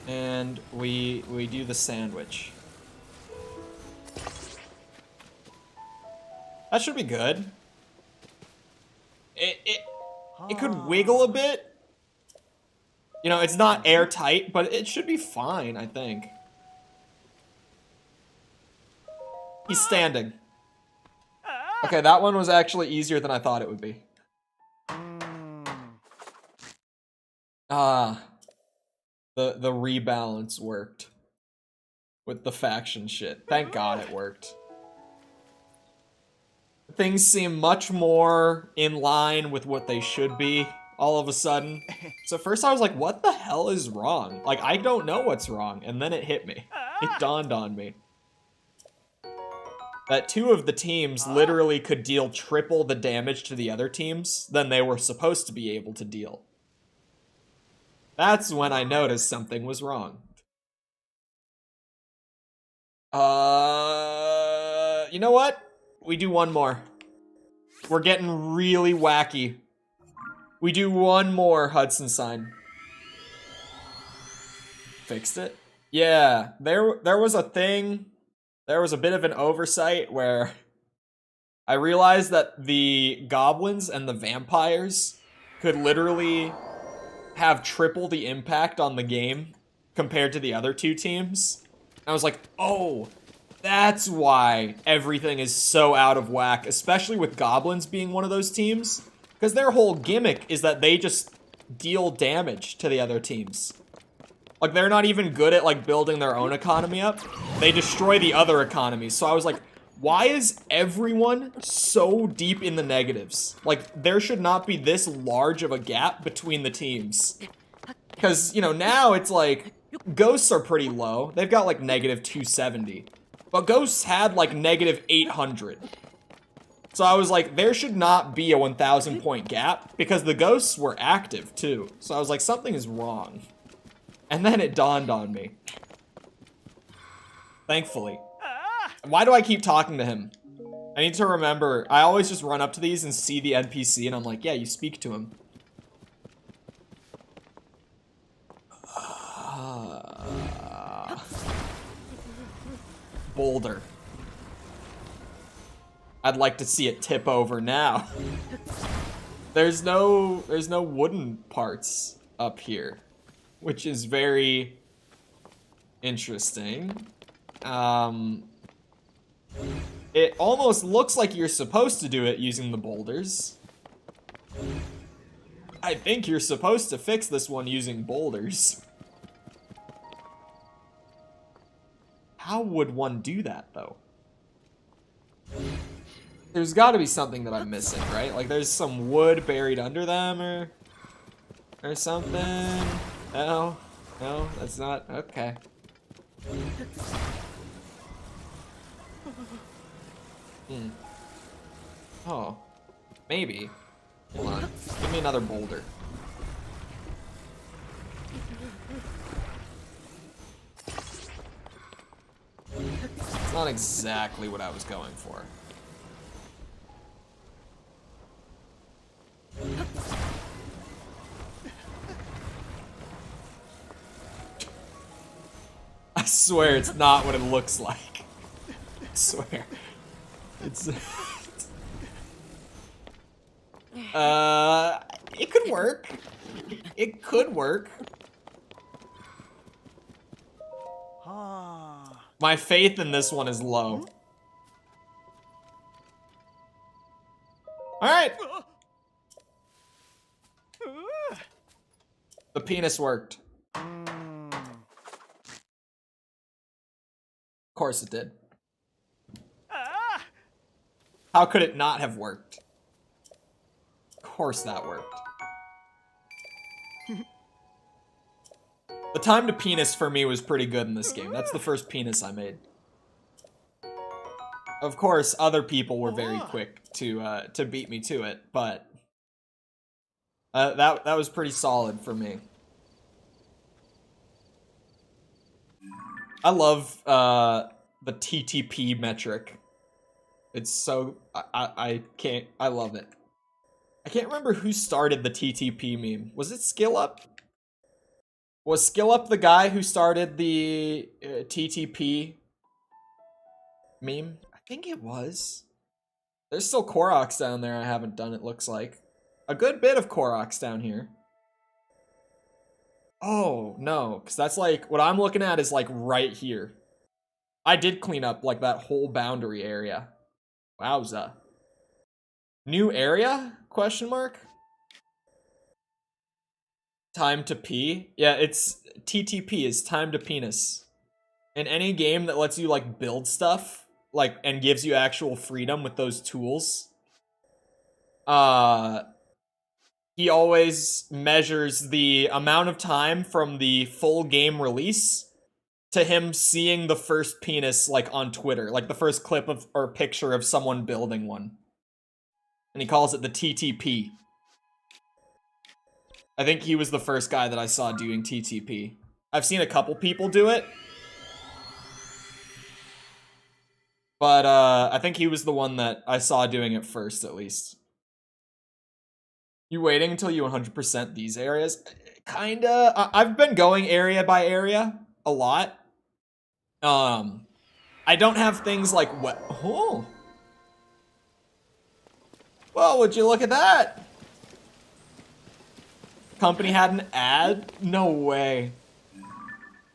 And we do the sandwich. That should be good. It could wiggle a bit. You know, it's not airtight, but it should be fine, I think. He's standing. Okay, that one was actually easier than I thought it would be. Ah. The rebalance worked. With the faction shit. Thank God it worked. Things seem much more in line with what they should be all of a sudden. So first I was like, what the hell is wrong? Like, I don't know what's wrong. And then it hit me. It dawned on me. that 2 of the teams literally could deal triple the damage to the other teams than they were supposed to be able to deal. That's when I noticed something was wrong. You know what? We do one more. We're getting really wacky. We do one more Hudson sign. Fixed it? Yeah, there was a thing. There was a bit of an oversight where I realized that the goblins and the vampires could literally have triple the impact on the game compared to the other 2 teams. I was like, oh, that's why everything is so out of whack, especially with goblins being one of those teams. Because their whole gimmick is that they just deal damage to the other teams. Like, they're not even good at, like, building their own economy up. They destroy the other economies. So I was like, why is everyone so deep in the negatives? Like, there should not be this large of a gap between the teams. Because, you know, now it's like, ghosts are pretty low. They've got, like, negative 270. But ghosts had, like, negative 800. So I was like, there should not be a 1,000 point gap, because the ghosts were active, too. So I was like, something is wrong. And then it dawned on me. Thankfully. Why do I keep talking to him? I need to remember. I always just run up to these and see the NPC, and I'm like, yeah, you speak to him. Boulder. I'd like to see it tip over now. There's no wooden parts up here, which is very interesting. It almost looks like you're supposed to do it using the boulders. I think you're supposed to fix this one using boulders. How would one do that, though? There's got to be something that I'm missing, right? Like, there's some wood buried under them, or something. No, that's not. Okay. Oh, maybe. Hold on. Give me another boulder. It's not exactly what I was going for. I swear it's not what it looks like. I swear. It's... it could work. It could work. My faith in this one is low. Alright. The penis worked. Of course it did. How could it not have worked? Of course that worked. The time to penis for me was pretty good in this game. That's the first penis I made. Of course, other people were very quick to beat me to it, but that was pretty solid for me. I love the TTP metric. It's so I love it. I can't remember who started the TTP meme. Was it Skill Up? Was Skill Up the guy who started the TTP meme? I think it was. There's still Koroks down there I haven't done, it looks like. A good bit of Koroks down here. Oh, no, because that's like, what I'm looking at is like right here. I did clean up like that whole boundary area. Wowza. New area? Question mark? Time to pee? Yeah, it's TTP is time to penis. In any game that lets you like build stuff, like, and gives you actual freedom with those tools, he always measures the amount of time from the full game release to him seeing the first penis, like, on Twitter. Like, the first clip of, or picture of someone building one. And he calls it the TTP. I think he was the first guy that I saw doing TTP. I've seen a couple people do it. But, I think he was the one that I saw doing it first, at least. You waiting until you 100% these areas? Kinda. I've been going area by area a lot. I don't have things like what. Oh. Well, would you look at that? Company had an ad? No way.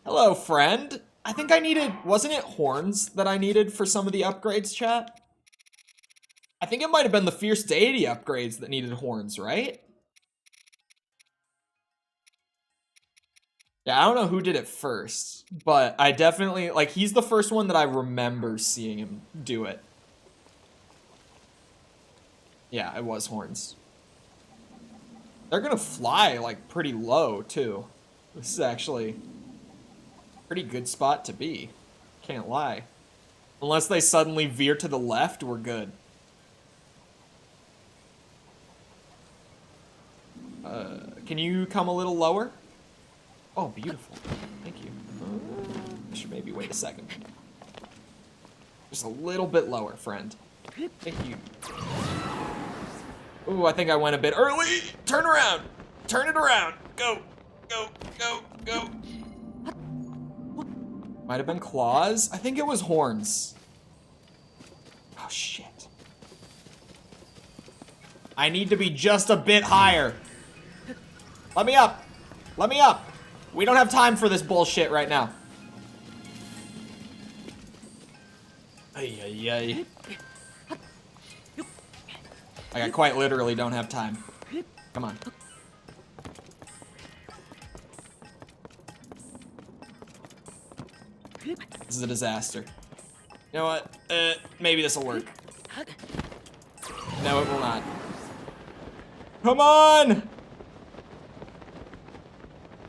Hello, friend. I think I needed, wasn't it horns that I needed for some of the upgrades, chat? I think it might have been the Fierce Deity upgrades that needed horns, right? Yeah, I don't know who did it first, but I definitely, like, he's the first one that I remember seeing him do it. Yeah, it was horns. They're gonna fly, like, pretty low, too. This is actually a pretty good spot to be. Can't lie. Unless they suddenly veer to the left, we're good. Can you come a little lower? Oh, beautiful. Thank you. I should maybe wait a second. Just a little bit lower, friend. Thank you. Ooh, I think I went a bit early. Turn around. Turn it around. Go. Go. Go. Go. Might have been claws. I think it was horns. Oh, shit. I need to be just a bit higher. Let me up. Let me up. We don't have time for this bullshit right now. Ay, ay, ay. I quite literally don't have time. Come on. This is a disaster. You know what? Maybe this will work. No, it will not. Come on!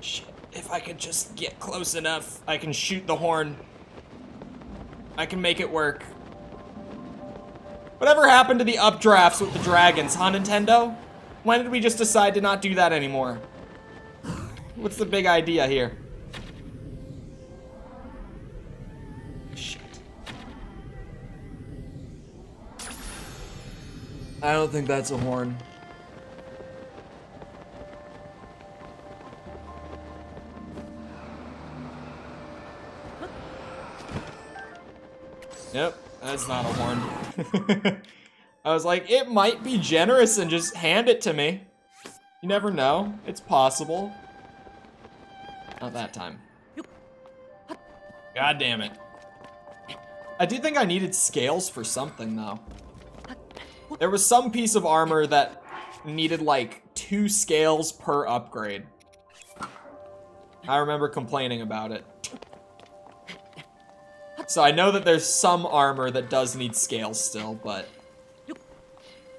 Shit. If I could just get close enough, I can shoot the horn. I can make it work. Whatever happened to the updrafts with the dragons, huh, Nintendo? When did we just decide to not do that anymore? What's the big idea here? Shit. I don't think that's a horn. Yep, that's not a horn. I was like, it might be generous and just hand it to me. You never know. It's possible. Not that time. God damn it. I do think I needed scales for something, though. There was some piece of armor that needed, like, 2 scales per upgrade. I remember complaining about it. So I know that there's some armor that does need scales still, but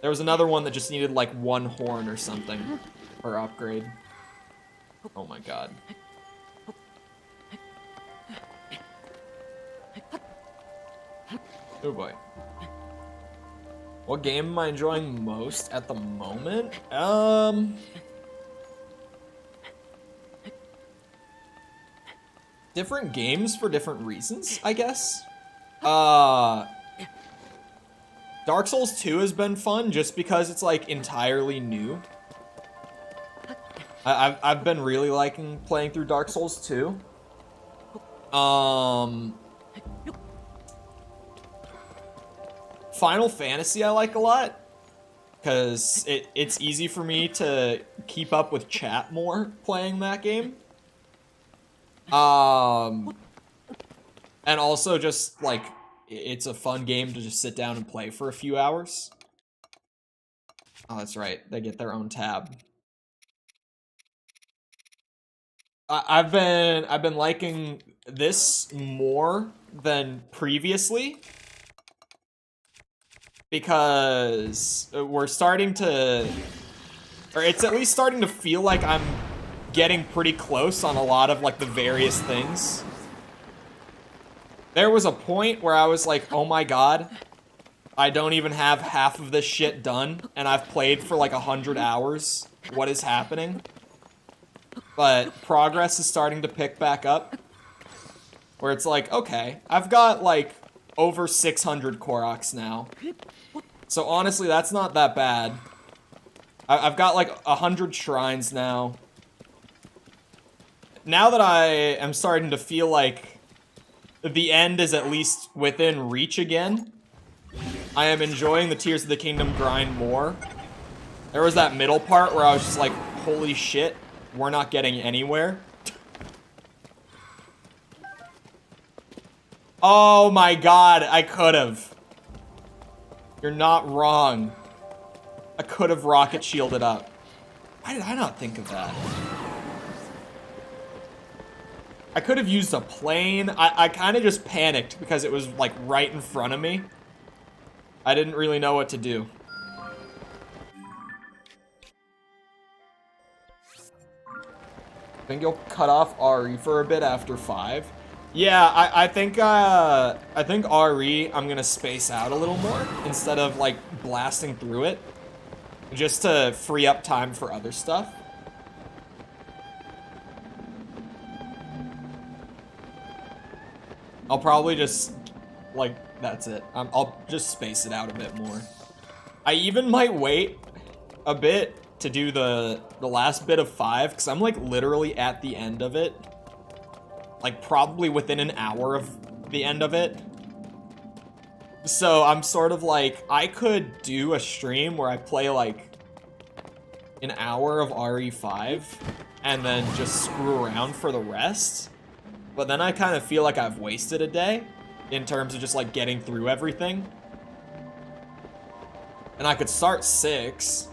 there was another one that just needed like 1 horn or something per upgrade. Oh my god. Oh boy. What game am I enjoying most at the moment? Different games for different reasons, I guess. Dark Souls 2 has been fun just because it's like entirely new. I've been really liking playing through Dark Souls 2. Final Fantasy I like a lot because it's easy for me to keep up with chat more playing that game. And also just, like, it's a fun game to just sit down and play for a few hours. Oh, that's right. They get their own tab. I've been liking this more than previously because we're starting to, or it's at least starting to feel like I'm getting pretty close on a lot of like the various things. There was a point where I was like, oh my god, I don't even have half of this shit done, and I've played for like 100 hours. What is happening? But progress is starting to pick back up, where it's like, okay, I've got like over 600 Koroks now. So honestly, that's not that bad. I've got like 100 shrines now. Now that I am starting to feel like the end is at least within reach again, I am enjoying the Tears of the Kingdom grind more. There was that middle part where I was just like, holy shit, we're not getting anywhere. Oh my god, I could've. You're not wrong. I could've rocket shielded up. Why did I not think of that? I could have used a plane. I kind of just panicked because it was like right in front of me. I didn't really know what to do. I think you'll cut off RE for a bit after 5. Yeah, I think RE I'm gonna space out a little more instead of like blasting through it, just to free up time for other stuff. I'll probably just, like, that's it. I'll just space it out a bit more. I even might wait a bit to do the last bit of 5, because I'm, like, literally at the end of it. Like, probably within an hour of the end of it. So I'm sort of like, I could do a stream where I play, like, an hour of RE5, and then just screw around for the rest. But then I kind of feel like I've wasted a day in terms of just like getting through everything. And I could start 6,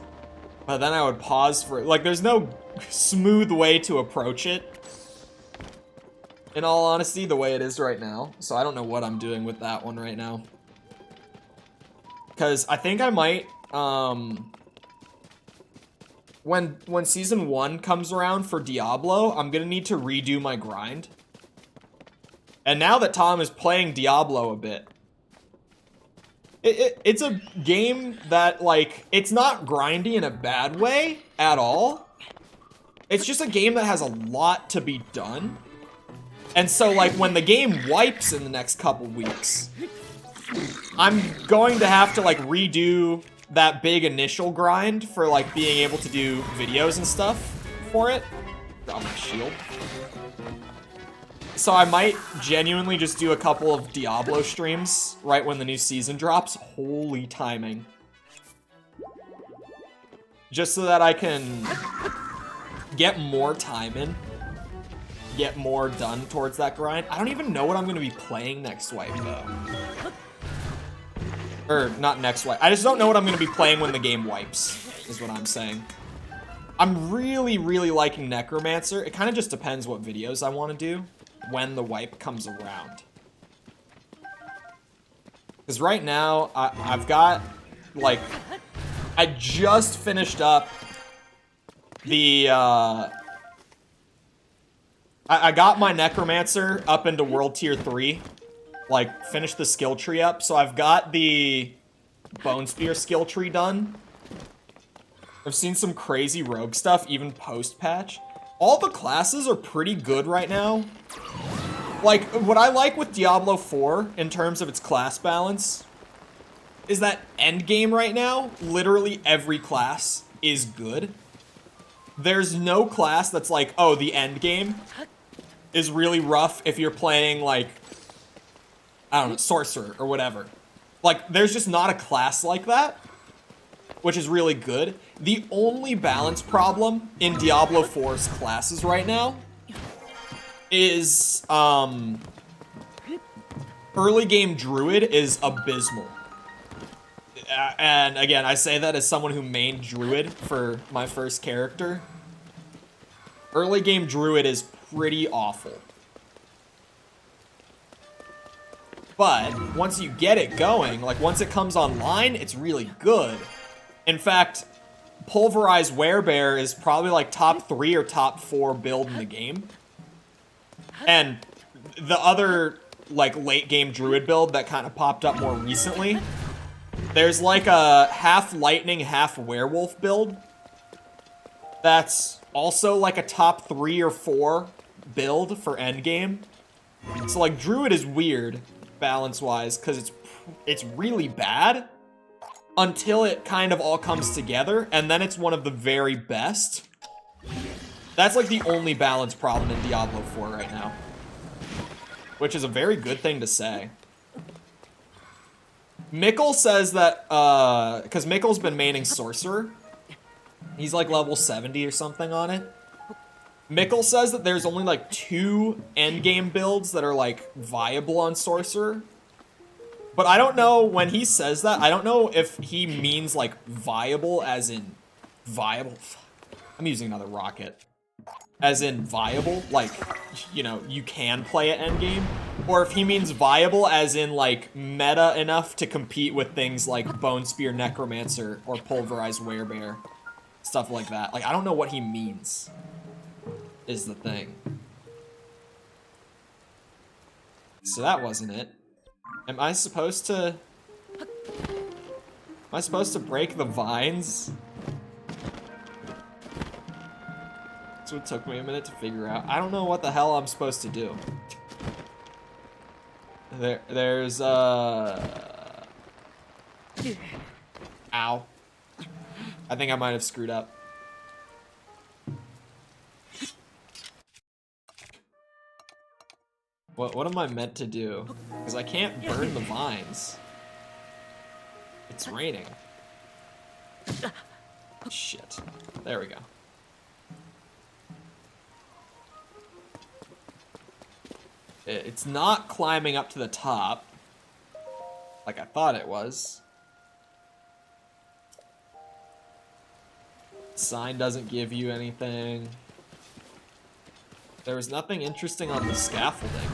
but then I would pause for, like, there's no smooth way to approach it. In all honesty, the way it is right now. So I don't know what I'm doing with that one right now. Because I think I might, when Season 1 comes around for Diablo, I'm gonna need to redo my grind. And now that Tom is playing Diablo a bit, it's a game that, like, it's not grindy in a bad way at all. It's just a game that has a lot to be done. And so, like, when the game wipes in the next couple weeks, I'm going to have to, like, redo that big initial grind for, like, being able to do videos and stuff for it. Drop my shield. So I might genuinely just do a couple of Diablo streams right when the new season drops. Holy timing. Just so that I can get more time in. Get more done towards that grind. I don't even know what I'm going to be playing next wipe, though. Or, not next wipe. I just don't know what I'm going to be playing when the game wipes, is what I'm saying. I'm really, really liking Necromancer. It kind of just depends what videos I want to do when the wipe comes around. Because right now, I've got, like, I just finished up the, I got my Necromancer up into World Tier 3. Like, finished the skill tree up, so I've got the Bone Spear skill tree done. I've seen some crazy rogue stuff, even post-patch. All the classes are pretty good right now. Like, what I like with Diablo 4, in terms of its class balance, is that endgame right now, literally every class is good. There's no class that's like, oh, the endgame is really rough if you're playing, like, I don't know, Sorcerer or whatever. Like, there's just not a class like that, which is really good. The only balance problem in Diablo 4's classes right now is, early game Druid is abysmal. And again, I say that as someone who mained Druid for my first character. Early game Druid is pretty awful. But once you get it going, like once it comes online, it's really good. In fact, Pulverized Werebear is probably like top 3 or top 4 build in the game. And the other like late game druid build that kind of popped up more recently. There's like a half lightning, half werewolf build. That's also like a top 3 or 4 build for endgame. So like druid is weird balance-wise because it's really bad until it kind of all comes together, and then it's one of the very best. That's like the only balance problem in Diablo 4 right now, which is a very good thing to say. Mikkel says that, because Mikkel's been maining Sorcerer. He's like level 70 or something on it. Mikkel says that there's only like 2 endgame builds that are like viable on Sorcerer. But I don't know, when he says that, I don't know if he means like viable as in viable. I'm using another rocket. As in viable, like, you know, you can play at endgame. Or if he means viable as in like meta enough to compete with things like Bone Spear Necromancer or Pulverized Werebear. Stuff like that. Like, I don't know what he means, is the thing. So that wasn't it. Am I supposed to break the vines? That's what took me a minute to figure out. I don't know what the hell I'm supposed to do. There's Ow. I think I might have screwed up. What am I meant to do? Because I can't burn the vines. It's raining. Shit. There we go. It's not climbing up to the top like I thought it was. Sign doesn't give you anything. There was nothing interesting on the scaffolding.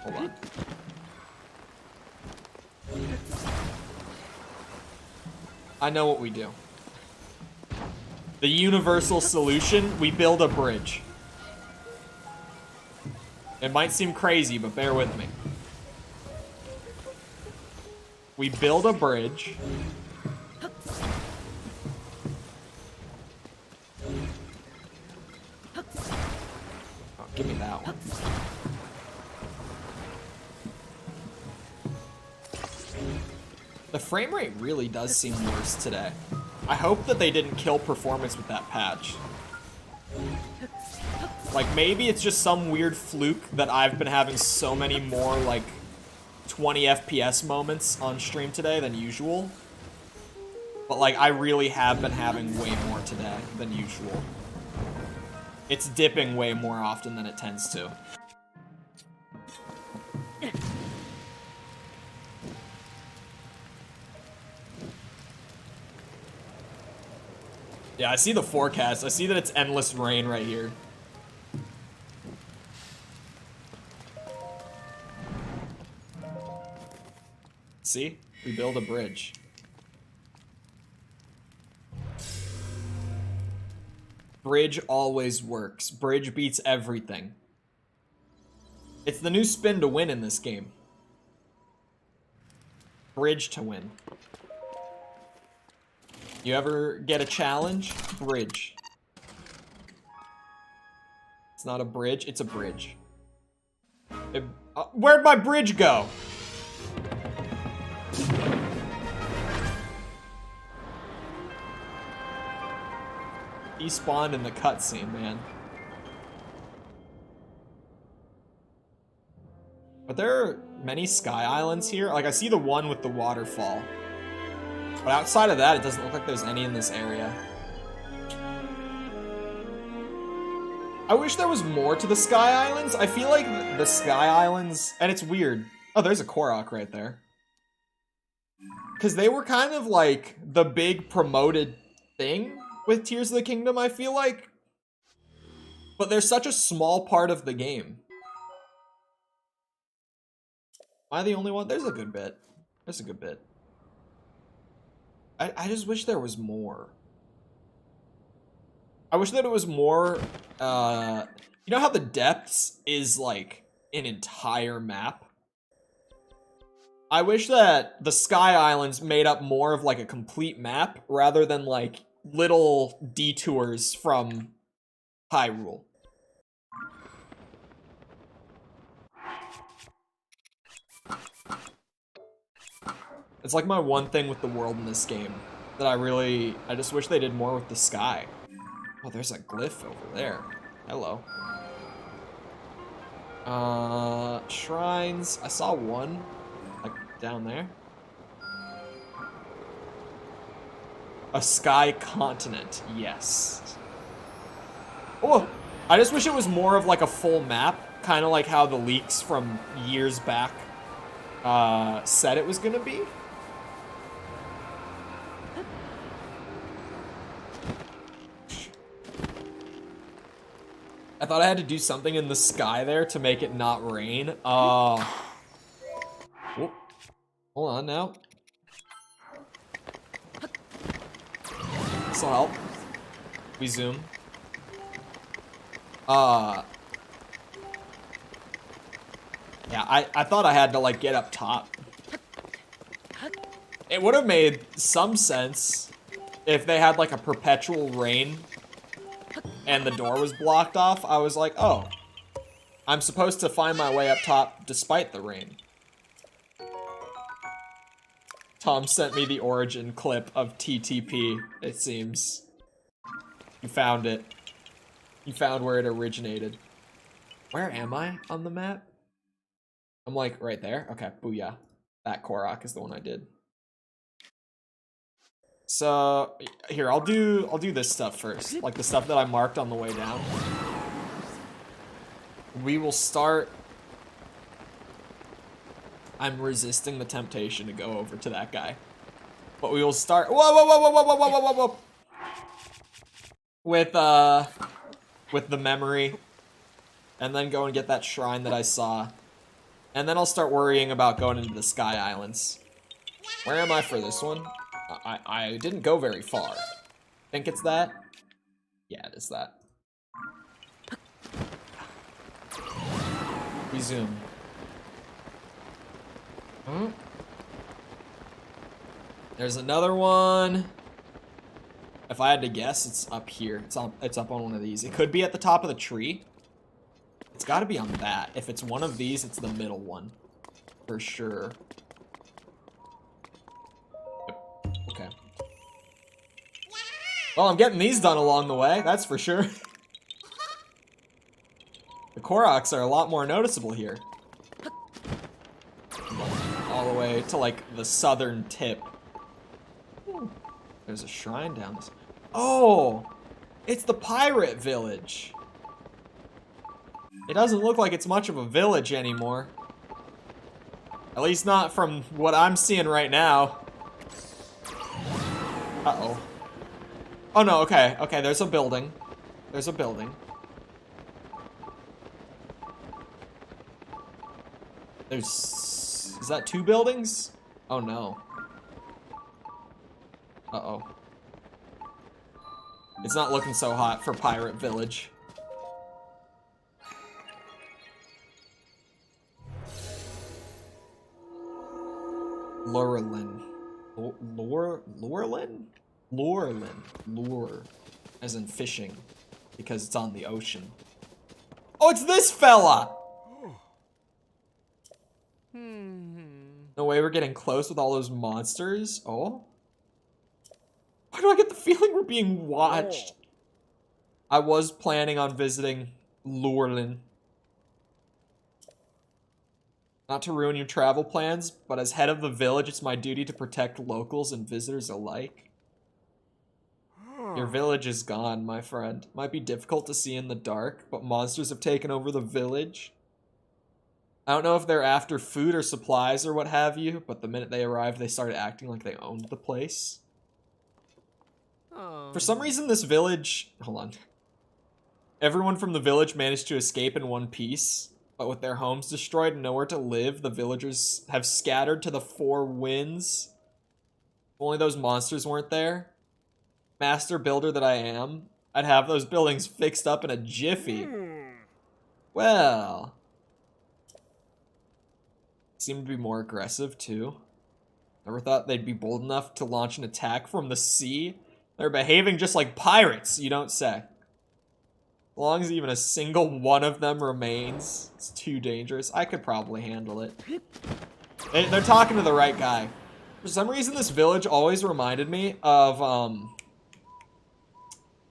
Hold on. I know what we do. The universal solution, we build a bridge. It might seem crazy, but bear with me. We build a bridge. Oh, give me that one. The frame rate really does seem worse today. I hope that they didn't kill performance with that patch. Like, maybe it's just some weird fluke that I've been having so many more, like, 20 FPS moments on stream today than usual. But, like, I really have been having way more today than usual. It's dipping way more often than it tends to. Yeah, I see the forecast. I see that it's endless rain right here. See? We build a bridge. Bridge always works. Bridge beats everything. It's the new spin to win in this game. Bridge to win. You ever get a challenge? Bridge. It's not a bridge, it's a bridge. Where'd my bridge go? He spawned in the cutscene, man. But there are many sky islands here. Like, I see the one with the waterfall. But outside of that, it doesn't look like there's any in this area. I wish there was more to the Sky Islands. I feel like the Sky Islands, and it's weird. Oh, there's a Korok right there. Because they were kind of like the big promoted thing with Tears of the Kingdom, I feel like. But they're such a small part of the game. Am I the only one? There's a good bit. There's a good bit. I just wish there was more. I wish that it was more, you know how the depths is like an entire map? I wish that the Sky Islands made up more of like a complete map rather than like little detours from Hyrule. It's like my one thing with the world in this game that I just wish they did more with the sky. Oh, there's a glyph over there. Hello. Shrines. I saw one, like, down there. A sky continent, yes. Oh, I just wish it was more of like a full map, kind of like how the leaks from years back said it was gonna be. I thought I had to do something in the sky there to make it not rain. Whoop. Hold on now. This'll help. We zoom. Yeah, I thought I had to like get up top. It would have made some sense if they had like a perpetual rain and the door was blocked off. I was like, oh, I'm supposed to find my way up top despite the rain. Tom sent me the origin clip of TTP, it seems. You found it. You found where it originated. Where am I on the map? I'm like right there. Okay, booyah. That Korok is the one I did. So here, I'll do this stuff first, like the stuff that I marked on the way down. We will start. I'm resisting the temptation to go over to that guy, but we will start. Whoa, whoa, whoa, whoa, whoa, whoa, whoa, whoa, whoa. With the memory, and then go and get that shrine that I saw, and then I'll start worrying about going into the Sky Islands. Where am I for this one? I didn't go very far. Think it's that? Yeah, it is that. Resume. Hmm? There's another one. If I had to guess, it's up here. It's up on one of these. It could be at the top of the tree. It's got to be on that. If it's one of these, it's the middle one. For sure. Yep. Okay. Well, I'm getting these done along the way, that's for sure. The Koroks are a lot more noticeable here. All the way to, like, the southern tip. Ooh, there's a shrine down this. Oh! It's the pirate village. It doesn't look like it's much of a village anymore. At least not from what I'm seeing right now. Uh-oh. Oh no, okay, okay, there's a building. There's a building. Is that 2 buildings? Oh no. Uh-oh. It's not looking so hot for Pirate Village. Lurelin. Lurelin? Lurelin. Lure. As in fishing. Because it's on the ocean. Oh, it's this fella! No way we're getting close with all those monsters. Oh? Why do I get the feeling we're being watched? I was planning on visiting Lurelin. Not to ruin your travel plans, but as head of the village, it's my duty to protect locals and visitors alike. Your village is gone, my friend. Might be difficult to see in the dark, but monsters have taken over the village. I don't know if they're after food or supplies or what have you, but the minute they arrived, they started acting like they owned the place. For some reason, this village... Hold on. Everyone from the village managed to escape in one piece, but with their homes destroyed and nowhere to live, the villagers have scattered to the 4 winds. only those monsters weren't there. Master builder that I am, I'd have those buildings fixed up in a jiffy. Well, seemed to be more aggressive too. Never thought they'd be bold enough to launch an attack from the sea. They're behaving just like pirates, you don't say. As long as even a single one of them remains, it's too dangerous. I could probably handle it. They're talking to the right guy. For some reason, this village always reminded me of,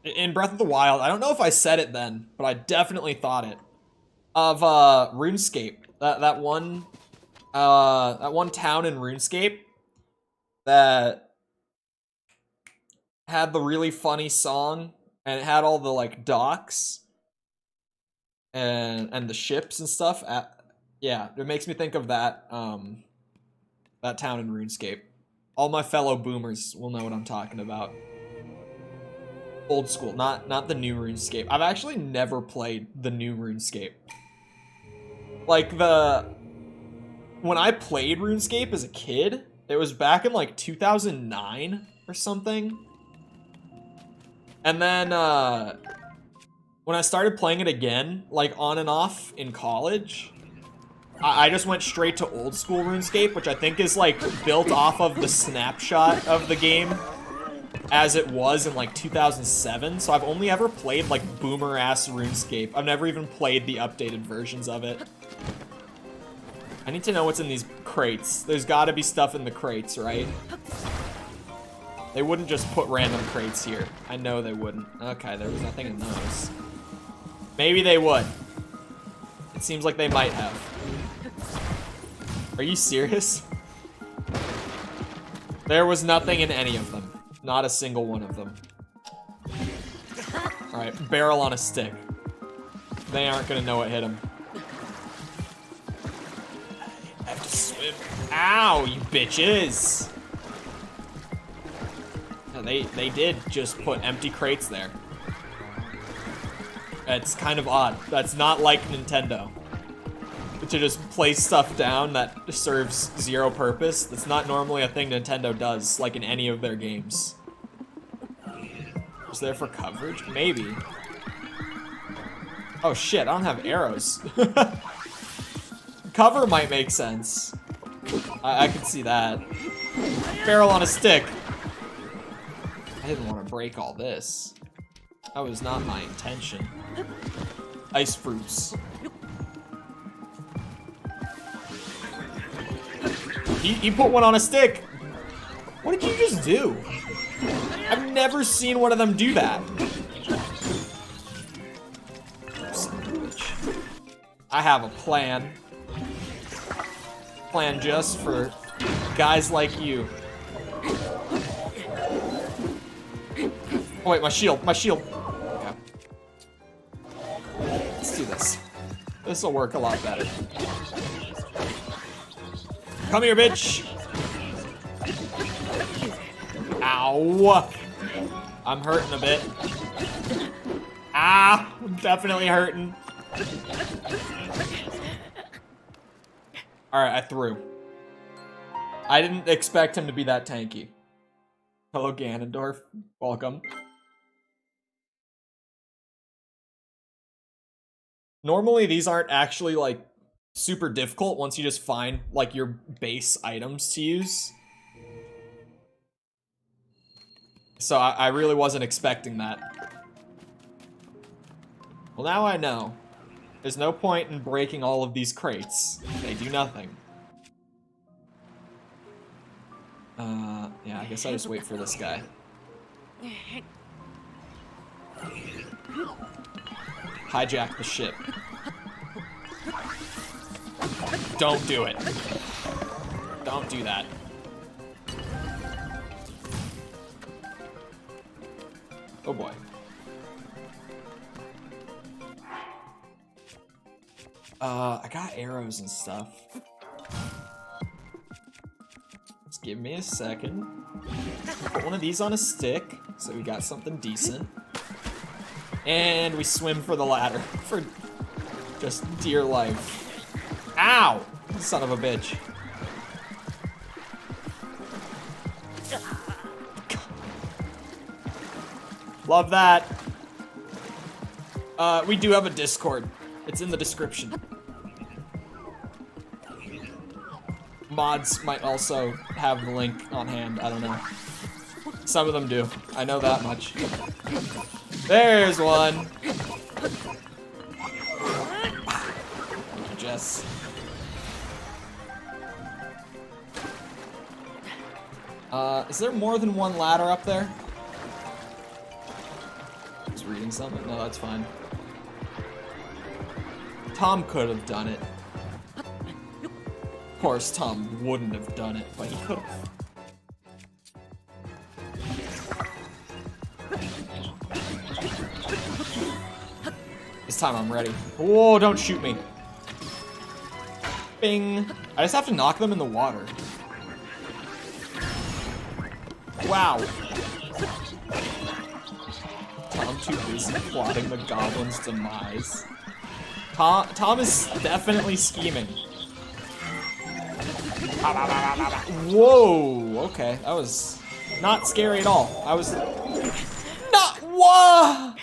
in Breath of the Wild. I don't know if I said it then, but I definitely thought it. Of, RuneScape. That one town in RuneScape that had the really funny song, and it had all the, like, docks and the ships and stuff. Yeah, it makes me think of that, that town in RuneScape. All my fellow boomers will know what I'm talking about. Old school, not the new RuneScape. I've actually never played the new RuneScape. Like, when I played RuneScape as a kid, it was back in, like, 2009 or something. And then, when I started playing it again, like, on and off in college, I just went straight to old school RuneScape, which I think is, like, built off of the snapshot of the game as it was in, like, 2007. So I've only ever played, like, boomer-ass RuneScape. I've never even played the updated versions of it. I need to know what's in these crates. There's gotta be stuff in the crates, right? They wouldn't just put random crates here. I know they wouldn't. Okay, there was nothing in those. Maybe they would. It seems like they might have. Are you serious? There was nothing in any of them. Not a single one of them. Alright, barrel on a stick. They aren't gonna know what hit them. I have to swim. Ow, you bitches! They did just put empty crates there. It's kind of odd. That's not like Nintendo. To just place stuff down that serves zero purpose. That's not normally a thing Nintendo does, like in any of their games. Is there for coverage? Maybe. Oh shit, I don't have arrows. Cover might make sense. I could see that. Barrel on a stick. I didn't want to break all this. That was not my intention. Ice fruits. He put one on a stick. What did you just do? I've never seen one of them do that. I have a plan. Plan just for guys like you. Oh wait, my shield, my shield. Okay. Let's do this. This'll work a lot better. Come here, bitch. Ow. I'm hurting a bit. Ah, I'm definitely hurting. Alright, I threw. I didn't expect him to be that tanky. Hello, Ganondorf. Welcome. Normally, these aren't actually, like, super difficult once you just find, like, your base items to use. So I really wasn't expecting that. Well, now I know. There's no point in breaking all of these crates. They do nothing. Yeah, I guess I just wait for this guy. Hijack the ship. Don't do it. Don't do that. Oh boy. I got arrows and stuff. Just give me a second. Put one of these on a stick, so we got something decent. And we swim for the ladder, for just dear life. Ow! Son of a bitch. Love that. We do have a Discord. It's in the description. Mods might also have the link on hand. I don't know. Some of them do. I know that much. There's one. Jess. Is there more than one ladder up there? Just reading something? No, that's fine. Tom could have done it. Of course, Tom wouldn't have done it, but he could have. This time I'm ready. Whoa, don't shoot me. Bing. I just have to knock them in the water. Wow. Tom too busy plotting the goblin's demise. Tom is definitely scheming. Whoa, okay. That was not scary at all. I was not. Whoa!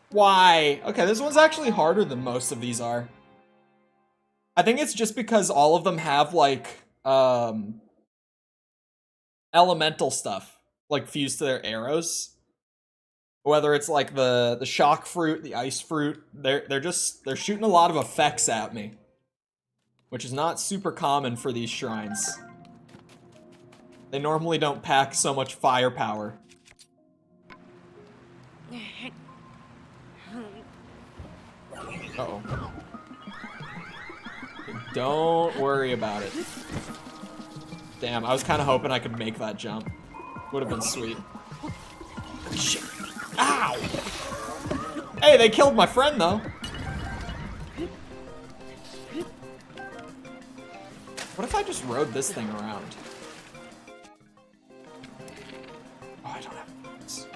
Why? Okay, this one's actually harder than most of these are. I think it's just because all of them have like elemental stuff like fused to their arrows. Whether it's like the shock fruit, the ice fruit, they're shooting a lot of effects at me, which is not super common for these shrines. They normally don't pack so much firepower. Uh-oh. Don't worry about it. Damn, I was kind of hoping I could make that jump. Would have been sweet. Shit. Ow! Hey, they killed my friend, though. What if I just rode this thing around? Oh, I don't have this.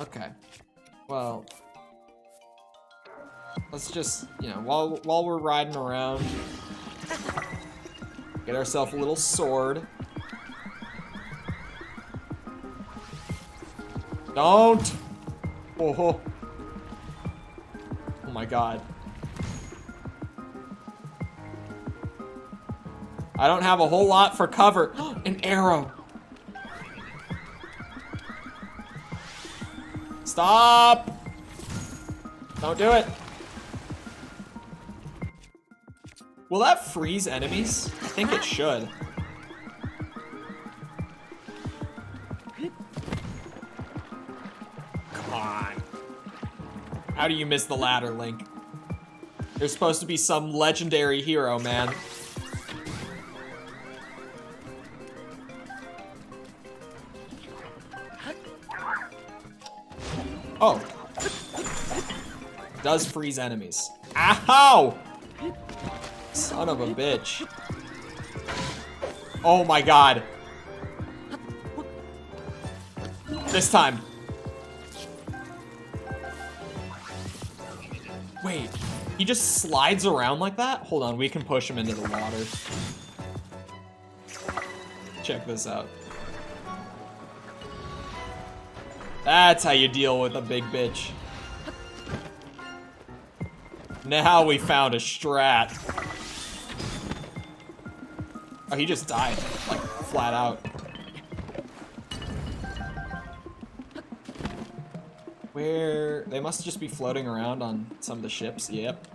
Okay. Well, let's just, you know, while we're riding around, get ourselves a little sword. Don't! Oh, oh my god. I don't have a whole lot for cover. An arrow. Stop! Don't do it. Will that freeze enemies? I think it should. Come on. How do you miss the ladder, Link? There's supposed to be some legendary hero, man. Oh. Does freeze enemies. Ow! Son of a bitch. Oh my god. This time. Wait, he just slides around like that? Hold on, we can push him into the water. Check this out. That's how you deal with a big bitch. Now we found a strat. Oh, he just died, like, flat out. Where? They must just be floating around on some of the ships. Yep.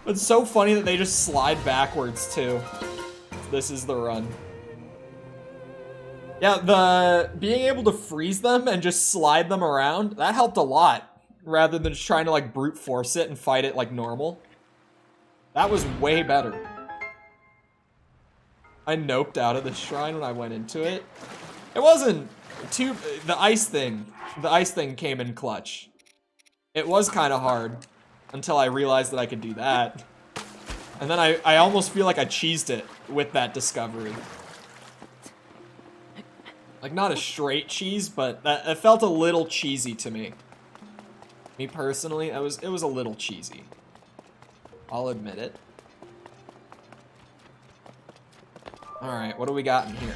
It's so funny that they just slide backwards, too. This is the run. Yeah, the being able to freeze them and just slide them around, that helped a lot. Rather than just trying to, like, brute force it and fight it like normal. That was way better. I noped out of the shrine when I went into it. It wasn't too... The ice thing came in clutch. It was kind of hard until I realized that I could do that. And then I almost feel like I cheesed it with that discovery. Like, not a straight cheese, but it felt a little cheesy to me. Me personally, it was a little cheesy. I'll admit it. Alright, what do we got in here?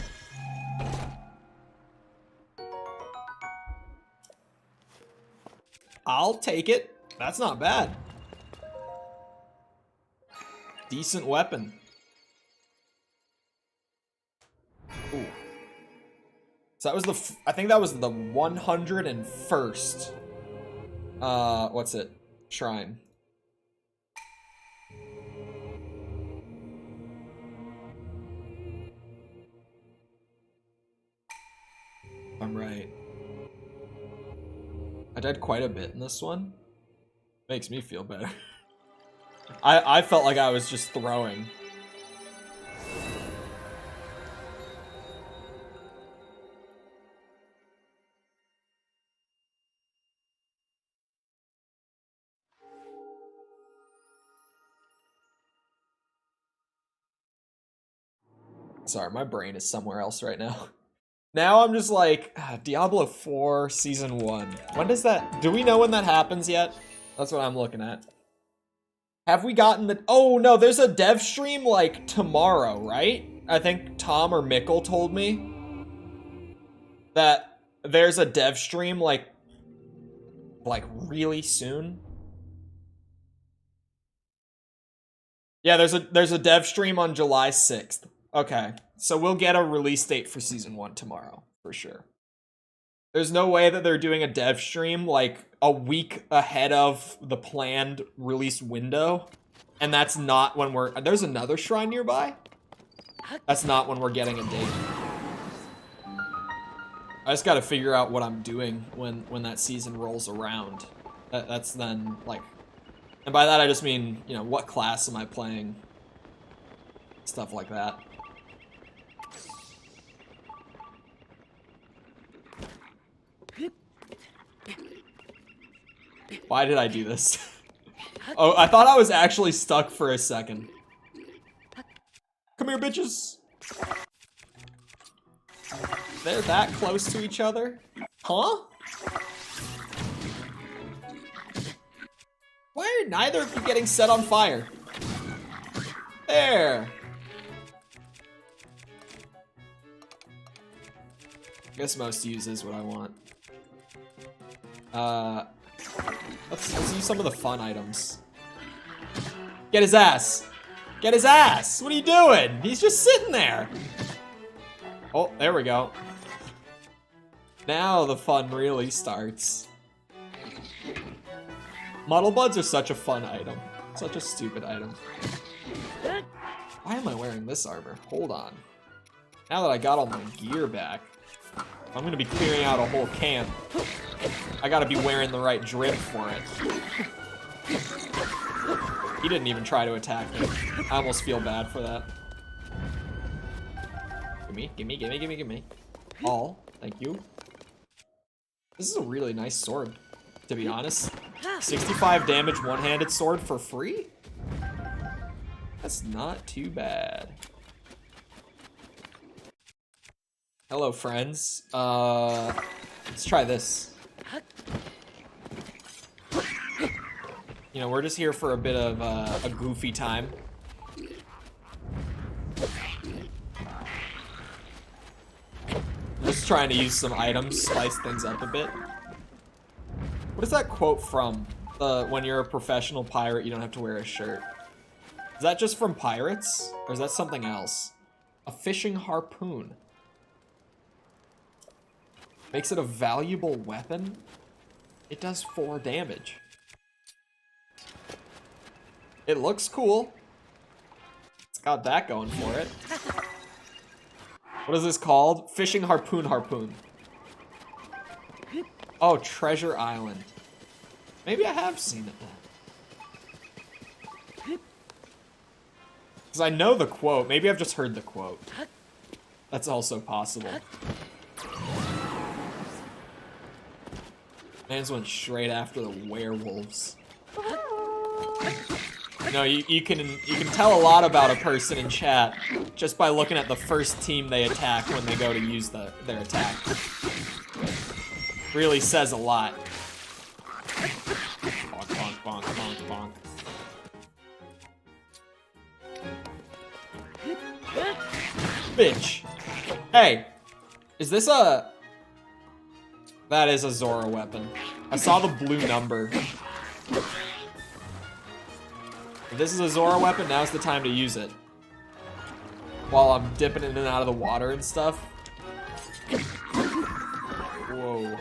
I'll take it. That's not bad. Decent weapon. Ooh. So that was the, I think that was the 101st, what's it? Shrine. I'm right. I died quite a bit in this one. Makes me feel better. I felt like I was just throwing. Sorry, my brain is somewhere else right now. Now I'm just like, Diablo 4 Season 1. When does that, do we know when that happens yet? That's what I'm looking at. Have we gotten the, oh no, there's a dev stream like tomorrow, right? I think Tom or Mickle told me that there's a dev stream like really soon. Yeah, there's a dev stream on July 6th. Okay, so we'll get a release date for Season 1 tomorrow, for sure. There's no way that they're doing a dev stream, like, a week ahead of the planned release window, and that's not when we're... There's another shrine nearby? That's not when we're getting a date. I just gotta figure out what I'm doing when that season rolls around. That's then, like... And by that I just mean, you know, what class am I playing? Stuff like that. Why did I do this? Oh, I thought I was actually stuck for a second. Come here, bitches. They're that close to each other? Huh? Why are neither of you getting set on fire? There. I guess most use is what I want. Let's use some of the fun items. Get his ass! Get his ass! What are you doing? He's just sitting there! Oh, there we go. Now the fun really starts. Model buds are such a fun item. Such a stupid item. Why am I wearing this armor? Hold on. Now that I got all my gear back, I'm gonna be clearing out a whole camp. I gotta be wearing the right drip for it. He didn't even try to attack me. I almost feel bad for that. Gimme, gimme, gimme, gimme, gimme. All, thank you. This is a really nice sword, to be honest. 65 damage one-handed sword for free? That's not too bad. Hello, friends. Let's try this. You know, we're just here for a bit of a goofy time. Just trying to use some items, spice things up a bit. What is that quote from? When you're a professional pirate, you don't have to wear a shirt. Is that just from Pirates? Or is that something else? A fishing harpoon. Makes it a valuable weapon? It does 4 damage. It looks cool. It's got that going for it. What is this called? Fishing harpoon harpoon. Oh, Treasure Island. Maybe I have seen it then. Because I know the quote. Maybe I've just heard the quote. That's also possible. Man's went straight after the werewolves. No, you can tell a lot about a person in chat just by looking at the first team they attack when they go to use their attack. Really says a lot. Bonk, bonk, bonk, bonk, bonk. bitch. Hey, is this a... That is a Zora weapon. I saw the blue number. If this is a Zora weapon, now's the time to use it. While I'm dipping in and out of the water and stuff. Whoa.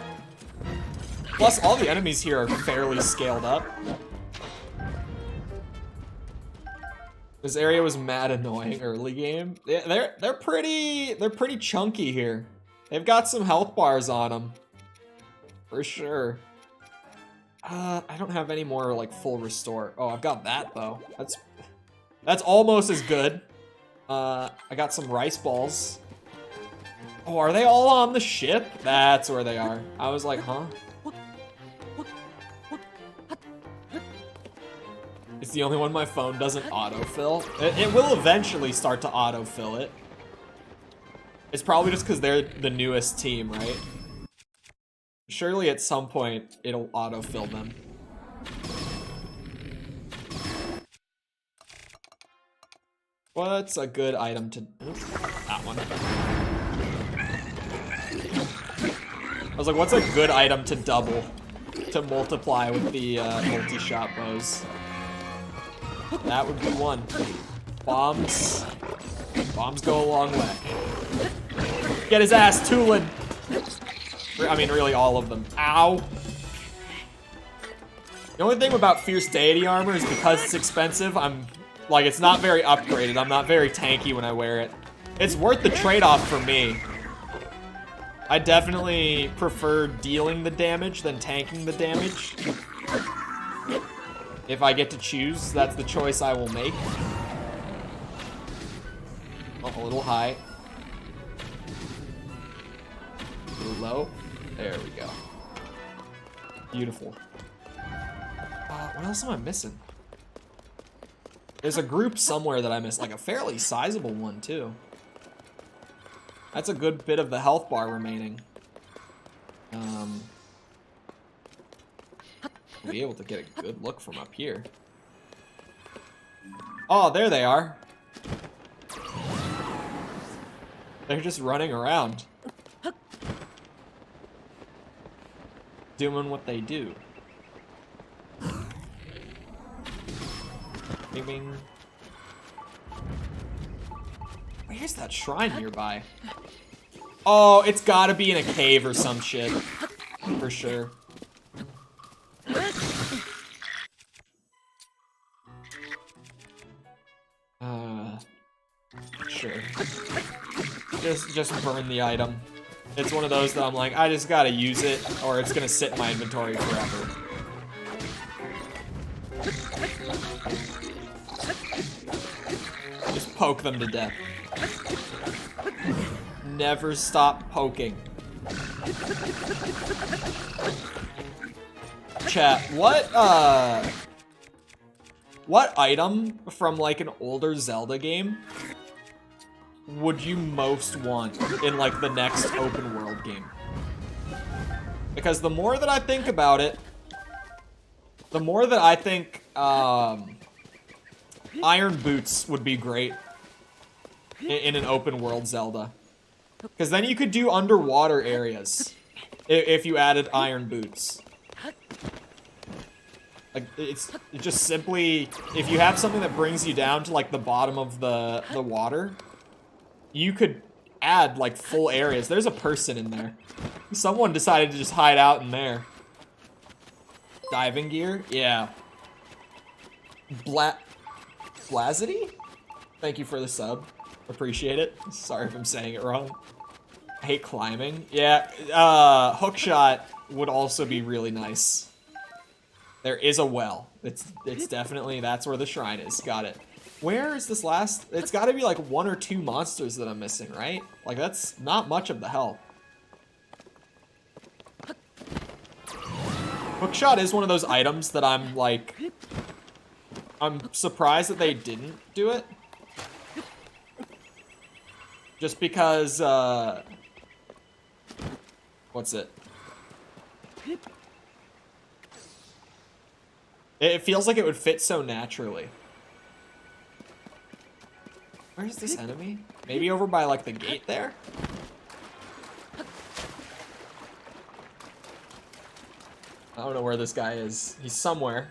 Plus, all the enemies here are fairly scaled up. This area was mad annoying early game. They're pretty chunky here. They've got some health bars on them. For sure. I don't have any more like full restore. Oh, I've got that though. That's almost as good. I got some rice balls. Oh, are they all on the ship? That's where they are. I was like, huh? It's the only one my phone doesn't autofill. It will eventually start to autofill it. It's probably just because they're the newest team, right? Surely at some point it'll autofill them. What's a good item to... Oops, that one. I was like, what's a good item to double? To multiply with the multi-shot bows? That would be one. Bombs. Bombs go a long way. Get his ass, Tulin! I mean, really all of them. Ow! The only thing about Fierce Deity armor is because it's expensive, like, it's not very upgraded. I'm not very tanky when I wear it. It's worth the trade-off for me. I definitely prefer dealing the damage than tanking the damage. If I get to choose, that's the choice I will make. Oh, a little high. A little low. There we go. Beautiful. What else am I missing? There's a group somewhere that I missed, like a fairly sizable one too. That's a good bit of the health bar remaining. Be able to get a good look from up here. Oh, there they are. They're just running around. Doing what they do. Bing bing. Where's that shrine nearby? Oh, it's gotta be in a cave or some shit. For sure. Sure. Just burn the item. It's one of those that I'm like, I just gotta use it, or it's gonna sit in my inventory forever. Just poke them to death. Never stop poking. Chat, what item from like an older Zelda game would you most want in like the next open world game? Because the more that I think about it, the more that I think Iron Boots would be great in an open world Zelda. Because then you could do underwater areas if you added Iron Boots. Like, it's just simply, if you have something that brings you down to like the bottom of the water, you could add like full areas. There's a person in there. Someone decided to just hide out in there. Diving gear? Yeah. Blazity? Thank you for the sub. Appreciate it. Sorry if I'm saying it wrong. I hate climbing. Yeah, hookshot would also be really nice. There is a well. It's definitely, that's where the shrine is. Got it. Where is this last? It's got to be like 1 or 2 monsters that I'm missing, right? Like, that's not much of the health. Hookshot is one of those items that I'm like, I'm surprised that they didn't do it. Just because, what's it? It feels like it would fit so naturally. Where's this enemy? Maybe over by, like, the gate there? I don't know where this guy is. He's somewhere.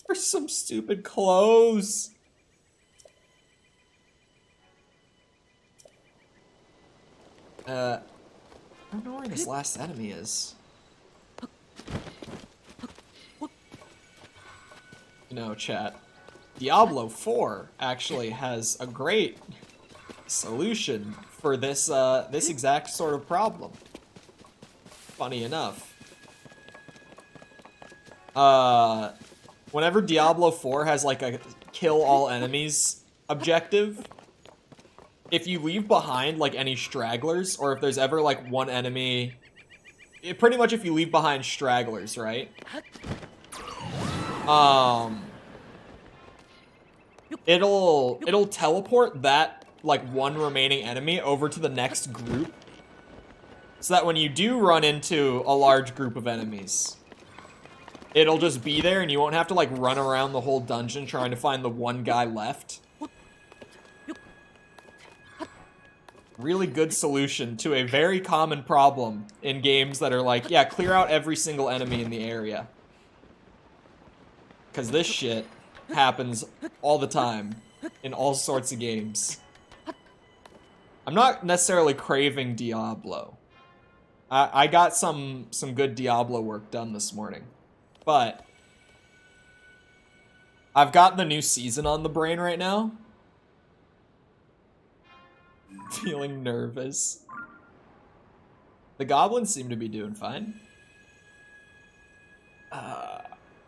For some stupid clothes. I don't know where this last enemy is. No, chat. Diablo 4 actually has a great solution for this this exact sort of problem. Funny enough. Whenever Diablo 4 has like a kill all enemies objective, if you leave behind like any stragglers, or if there's ever like one enemy, pretty much if you leave behind stragglers, right? It'll teleport that like one remaining enemy over to the next group, so that when you do run into a large group of enemies, it'll just be there and you won't have to like run around the whole dungeon trying to find the one guy left. Really good solution to a very common problem in games that are like, yeah, clear out every single enemy in the area. Because this shit happens all the time in all sorts of games. I'm not necessarily craving Diablo. I got some good Diablo work done this morning. But I've got the new season on the brain right now. Feeling nervous. The goblins seem to be doing fine.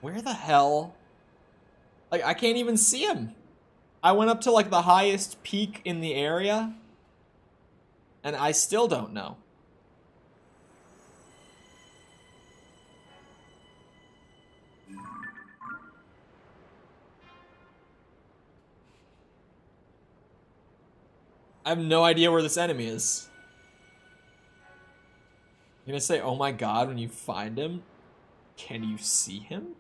Where the hell? Like, I can't even see him. I went up to like the highest peak in the area, and I still don't know. I have no idea where this enemy is. You're gonna say, oh my god, when you find him? Can you see him?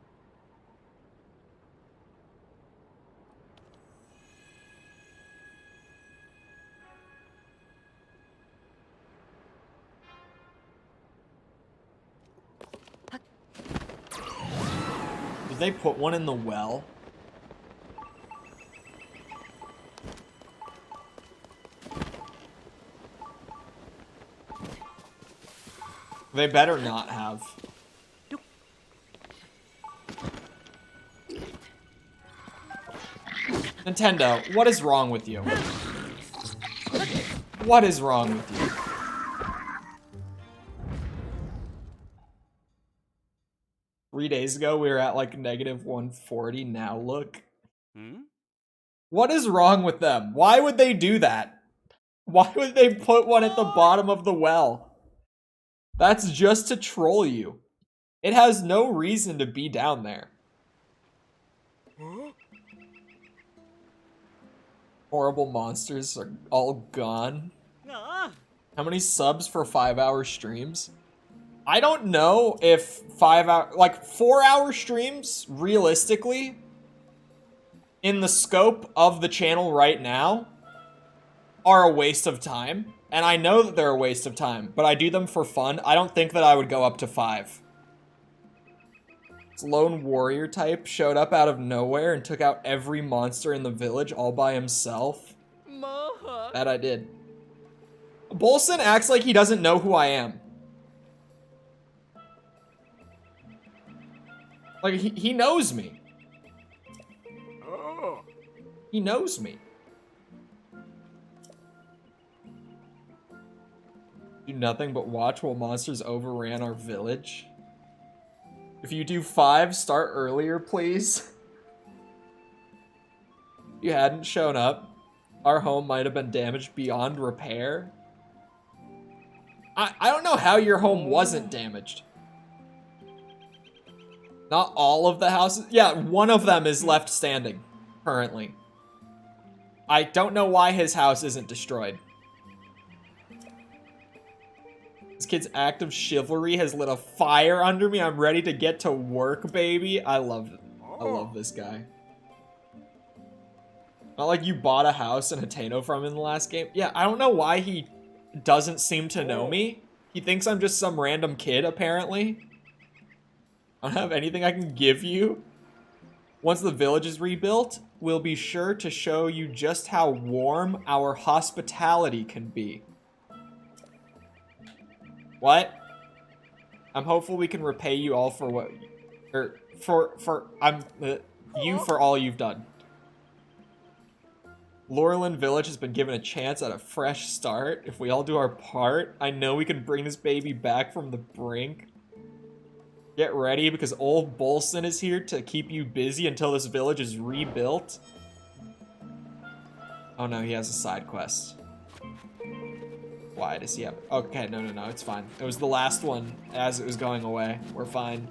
Did they put one in the well? They better not have. Nintendo, what is wrong with you? What is wrong with you? Three days ago, we were at like negative 140. Now look. What is wrong with them? Why would they do that? Why would they put one at the bottom of the well? That's just to troll you. It has no reason to be down there. Horrible monsters are all gone. How many subs for 5-hour streams? I don't know if 4-hour streams, realistically, in the scope of the channel right now, are a waste of time. And I know that they're a waste of time, but I do them for fun. I don't think that I would go up to 5. This lone warrior type showed up out of nowhere and took out every monster in the village all by himself. That I did. Bolson acts like he doesn't know who I am. Like, he knows me. He knows me. Do nothing but watch while monsters overran our village. If you do 5, start earlier, please. If you hadn't shown up, our home might have been damaged beyond repair. I don't know how your home wasn't damaged. Not all of the houses. Yeah, one of them is left standing, currently. I don't know why his house isn't destroyed. This kid's act of chivalry has lit a fire under me. I'm ready to get to work, baby. I love this guy. Not like you bought a house in Hateno from in the last game. Yeah, I don't know why he doesn't seem to know me. He thinks I'm just some random kid, apparently. I don't have anything I can give you. Once the village is rebuilt, we'll be sure to show you just how warm our hospitality can be. What? I'm hopeful we can repay you all for what, or you for all you've done. Laurelin Village has been given a chance at a fresh start. If we all do our part, I know we can bring this baby back from the brink. Get ready, because old Bolson is here to keep you busy until this village is rebuilt. Oh no, he has a side quest. Why does he have... Okay, no, it's fine. It was the last one as it was going away. We're fine.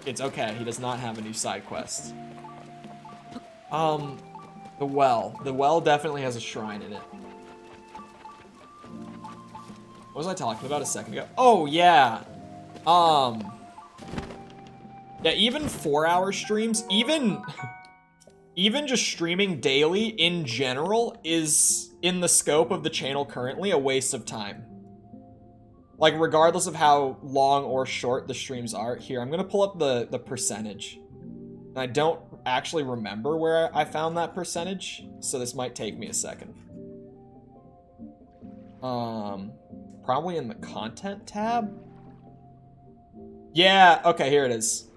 It's okay, he does not have a new side quest. The well. The well definitely has a shrine in it. What was I talking about a second ago? Oh, yeah. Yeah, even 4-hour streams, even just streaming daily in general is, in the scope of the channel currently, a waste of time. Like, regardless of how long or short the streams are. Here, I'm gonna pull up the percentage. And I don't actually remember where I found that percentage, so this might take me a second. Probably in the content tab? Yeah, okay, here it is.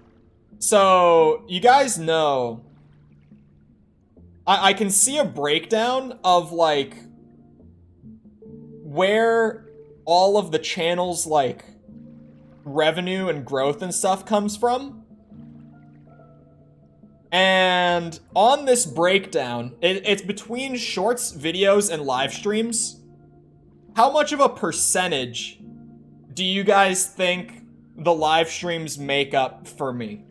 So, you guys know, I can see a breakdown of, like, where all of the channel's, like, revenue and growth and stuff comes from. And on this breakdown, it's between shorts, videos, and live streams. How much of a percentage do you guys think the live streams make up for me?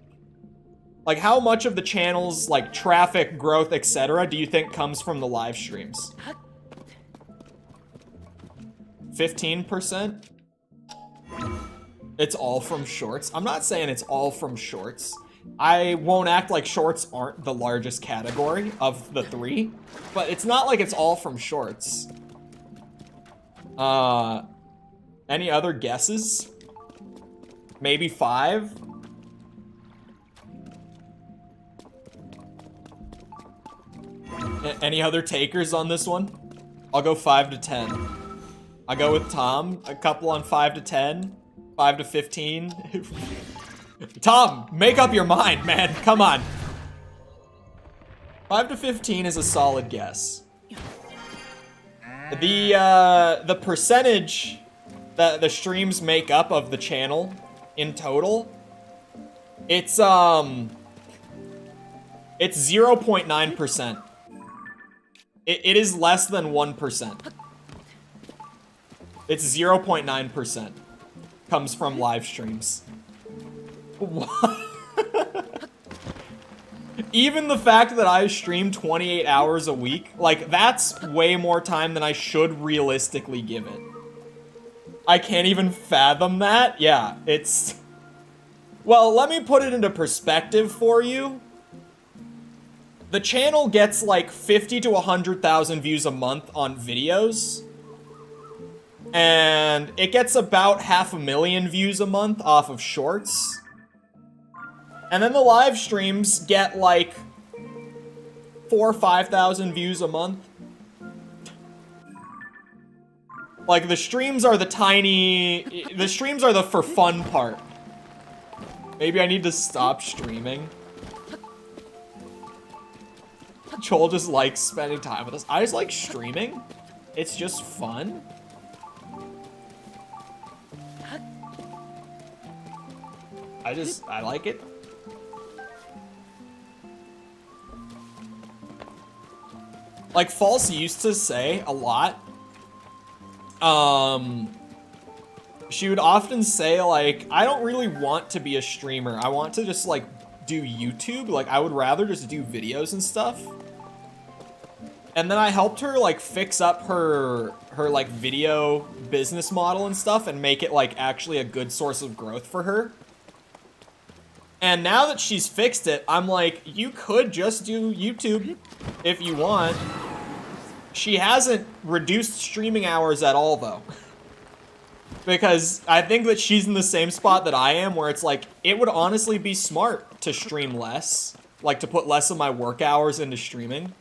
Like, how much of the channel's, like, traffic, growth, etc. do you think comes from the live streams? 15%? It's all from shorts? I'm not saying it's all from shorts. I won't act like shorts aren't the largest category of the three, but it's not like it's all from shorts. Any other guesses? Maybe 5? Any other takers on this one? I'll go 5 to 10. I'll go with Tom. A couple on 5 to 10. 5 to 15. Tom, make up your mind, man. Come on. 5 to 15 is a solid guess. The percentage that the streams make up of the channel in total, it's 0.9%. It is less than 1%. It's 0.9% comes from live streams. What? Even the fact that I stream 28 hours a week, like, that's way more time than I should realistically give it. I can't even fathom that. Yeah, it's... Well, let me put it into perspective for you. The channel gets like 50 to 100,000 views a month on videos. And it gets about 500,000 views a month off of shorts. And then the live streams get like 4,000 or 5,000 views a month. Like, the streams are the streams are the for fun part. Maybe I need to stop streaming. Chole just likes spending time with us. I just like streaming. It's just fun. I like it. Like, False used to say a lot. She would often say, like, I don't really want to be a streamer. I want to just, like, do YouTube. Like, I would rather just do videos and stuff. And then I helped her like fix up her like video business model and stuff and make it like actually a good source of growth for her. And now that she's fixed it, I'm like, you could just do YouTube if you want. She hasn't reduced streaming hours at all though. Because I think that she's in the same spot that I am, where it's like, it would honestly be smart to stream less. Like, to put less of my work hours into streaming.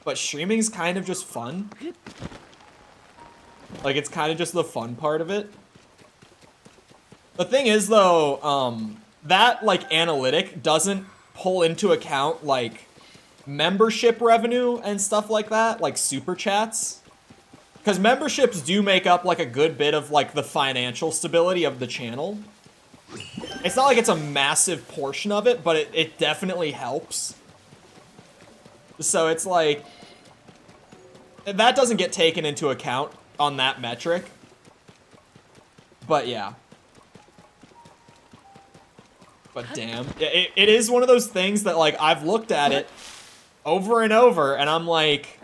But streaming's kind of just fun. Like, it's kind of just the fun part of it. The thing is, though, that, like, analytic doesn't pull into account, like, membership revenue and stuff like that. Like, super chats. Because memberships do make up, like, a good bit of, like, the financial stability of the channel. It's not like it's a massive portion of it, but it definitely helps. So it's like, that doesn't get taken into account on that metric. But yeah. But damn, it is one of those things that, like, I've looked at it over and over, and I'm like,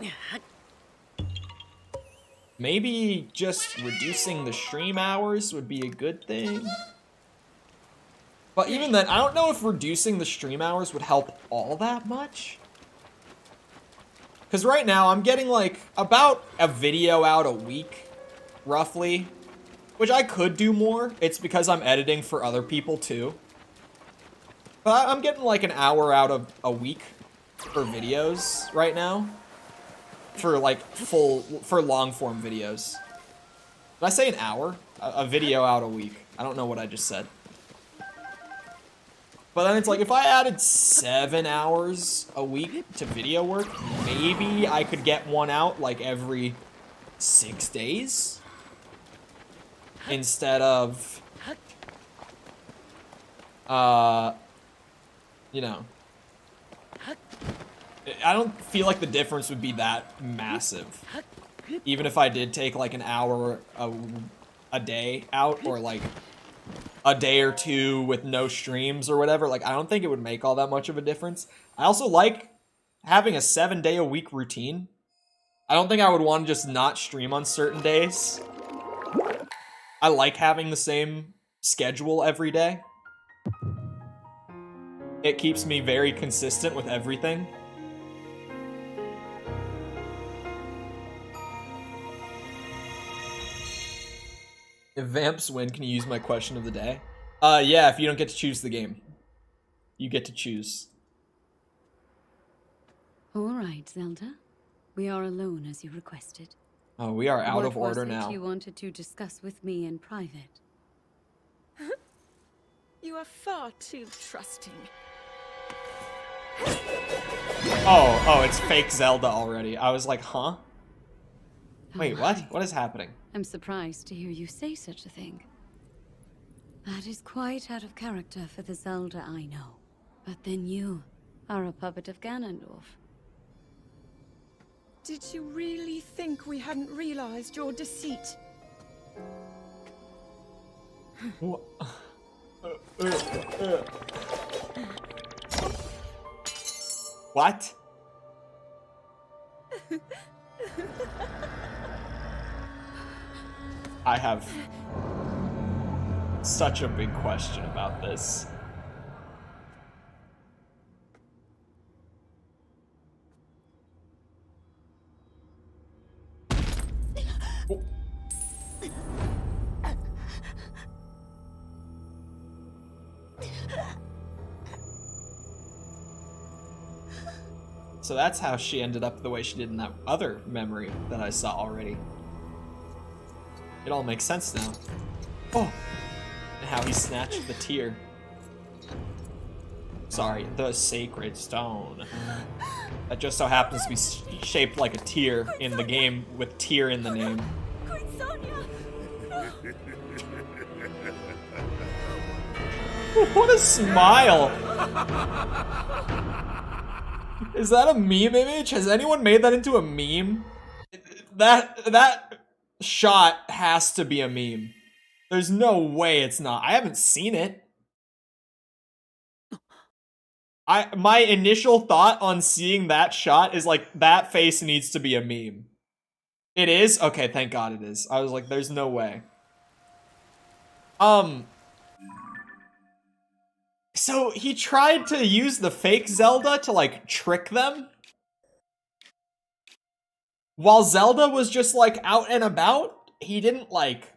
maybe just reducing the stream hours would be a good thing. But even then, I don't know if reducing the stream hours would help all that much. Because right now, I'm getting, like, about a video out a week, roughly. Which I could do more. It's because I'm editing for other people, too. But I'm getting, like, an hour out of a week for videos right now. For, like, for long-form videos. Did I say an hour? A video out a week. I don't know what I just said. But then it's like, if I added 7 hours a week to video work, maybe I could get one out, like, every 6 days? Instead of, you know. I don't feel like the difference would be that massive. Even if I did take, like, an hour a day out, or, like, a day or two with no streams or whatever, like, I don't think it would make all that much of a difference. I also like having a 7-day-a-week routine. I don't think I would want to just not stream on certain days. I like having the same schedule every day. It keeps me very consistent with everything. If Vamps win, can you use my question of the day? Yeah, if you don't get to choose the game. You get to choose. All right, Zelda. We are alone as you requested. Oh, we are out of order now. What was it you wanted to discuss with me in private? You are far too trusting. Oh, it's fake Zelda already. I was like, huh? Wait, what? What is happening? I'm surprised to hear you say such a thing. That is quite out of character for the Zelda I know. But then you are a puppet of Ganondorf. Did you really think we hadn't realized your deceit? What? I have such a big question about this. So that's how she ended up the way she did in that other memory that I saw already. It all makes sense now. Oh! And how he snatched the tear. Sorry, the sacred stone. That just so happens to be shaped like a tear in the game with tear in the name. Queen Sonia! What a smile! Is that a meme image? Has anyone made that into a meme? That shot has to be a meme. There's no way it's not. I haven't seen it. My initial thought on seeing that shot is like, that face needs to be a meme. It is? Okay, thank God it is. I was like, there's no way. So he tried to use the fake Zelda to like trick them? While Zelda was just like out and about? He didn't like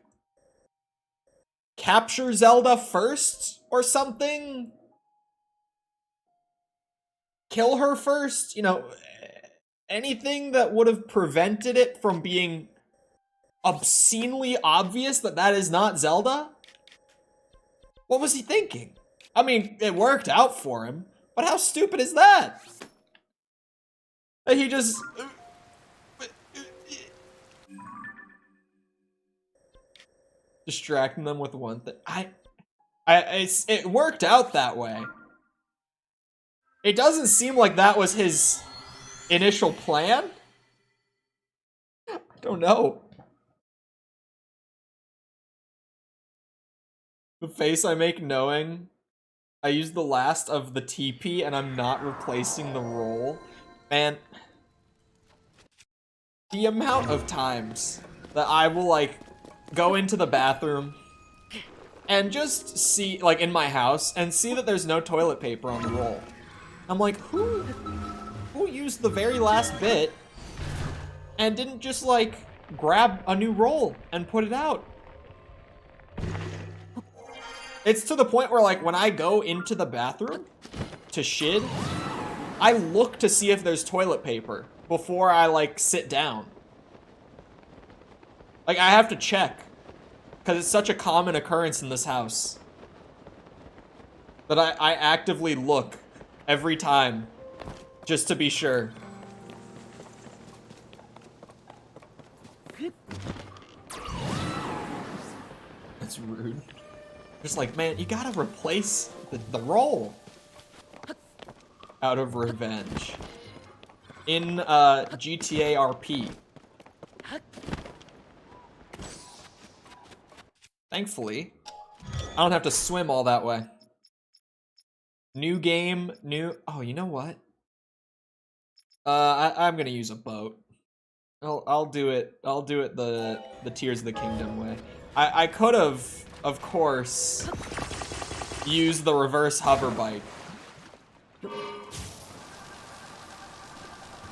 capture Zelda first or something? Kill her first? You know, anything that would have prevented it from being obscenely obvious that that is not Zelda? What was he thinking? I mean, it worked out for him, but how stupid is that? That he just... distracting them with one thing. It worked out that way. It doesn't seem like that was his initial plan. I don't know. The face I make knowing I used the last of the TP and I'm not replacing the roll. Man, the amount of times that I will like go into the bathroom and just see, like in my house, and see that there's no toilet paper on the roll. I'm like, who used the very last bit and didn't just like grab a new roll and put it out? It's to the point where like when I go into the bathroom to shit, I look to see if there's toilet paper before I like sit down. Like I have to check because it's such a common occurrence in this house that I actively look every time just to be sure. That's rude. Just like, man, you gotta replace the roll. Out of revenge. In GTA RP. Thankfully, I don't have to swim all that way. New game, new... Oh, you know what? I'm gonna use a boat. I'll do it the Tears of the Kingdom way. I could have, of course, used the reverse hover bike. I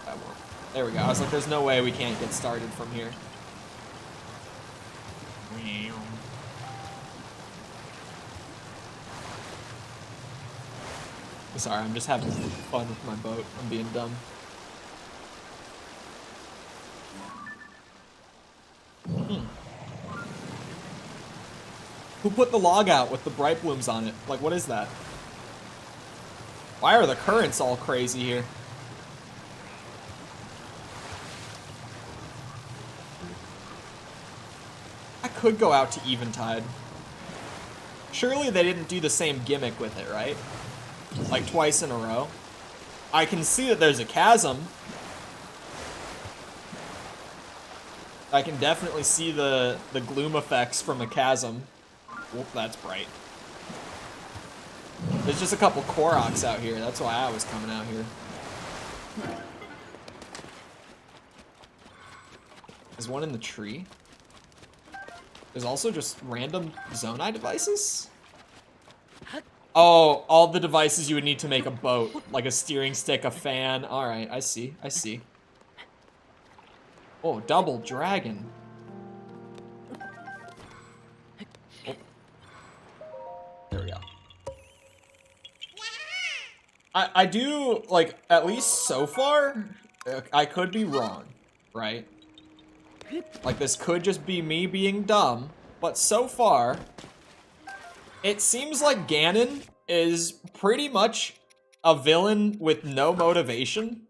won't. There we go. I was like, there's no way we can't get started from here. Sorry, I'm just having fun with my boat. I'm being dumb. Who put the log out with the bright blooms on it? Like, what is that? Why are the currents all crazy here? I could go out to Eventide. Surely they didn't do the same gimmick with it, right? Like twice in a row. I can see that there's a chasm. I can definitely see the gloom effects from a chasm. Whoop, that's bright. There's just a couple Koroks out here. That's why I was coming out here. There's one in the tree. There's also just random Zonai devices. Oh, all the devices you would need to make a boat. Like a steering stick, a fan. Alright, I see, I see. Oh, double dragon. Oh. There we go. I do, like, at least so far, I could be wrong, right? Like, this could just be me being dumb, but so far, it seems like Ganon is pretty much a villain with no motivation.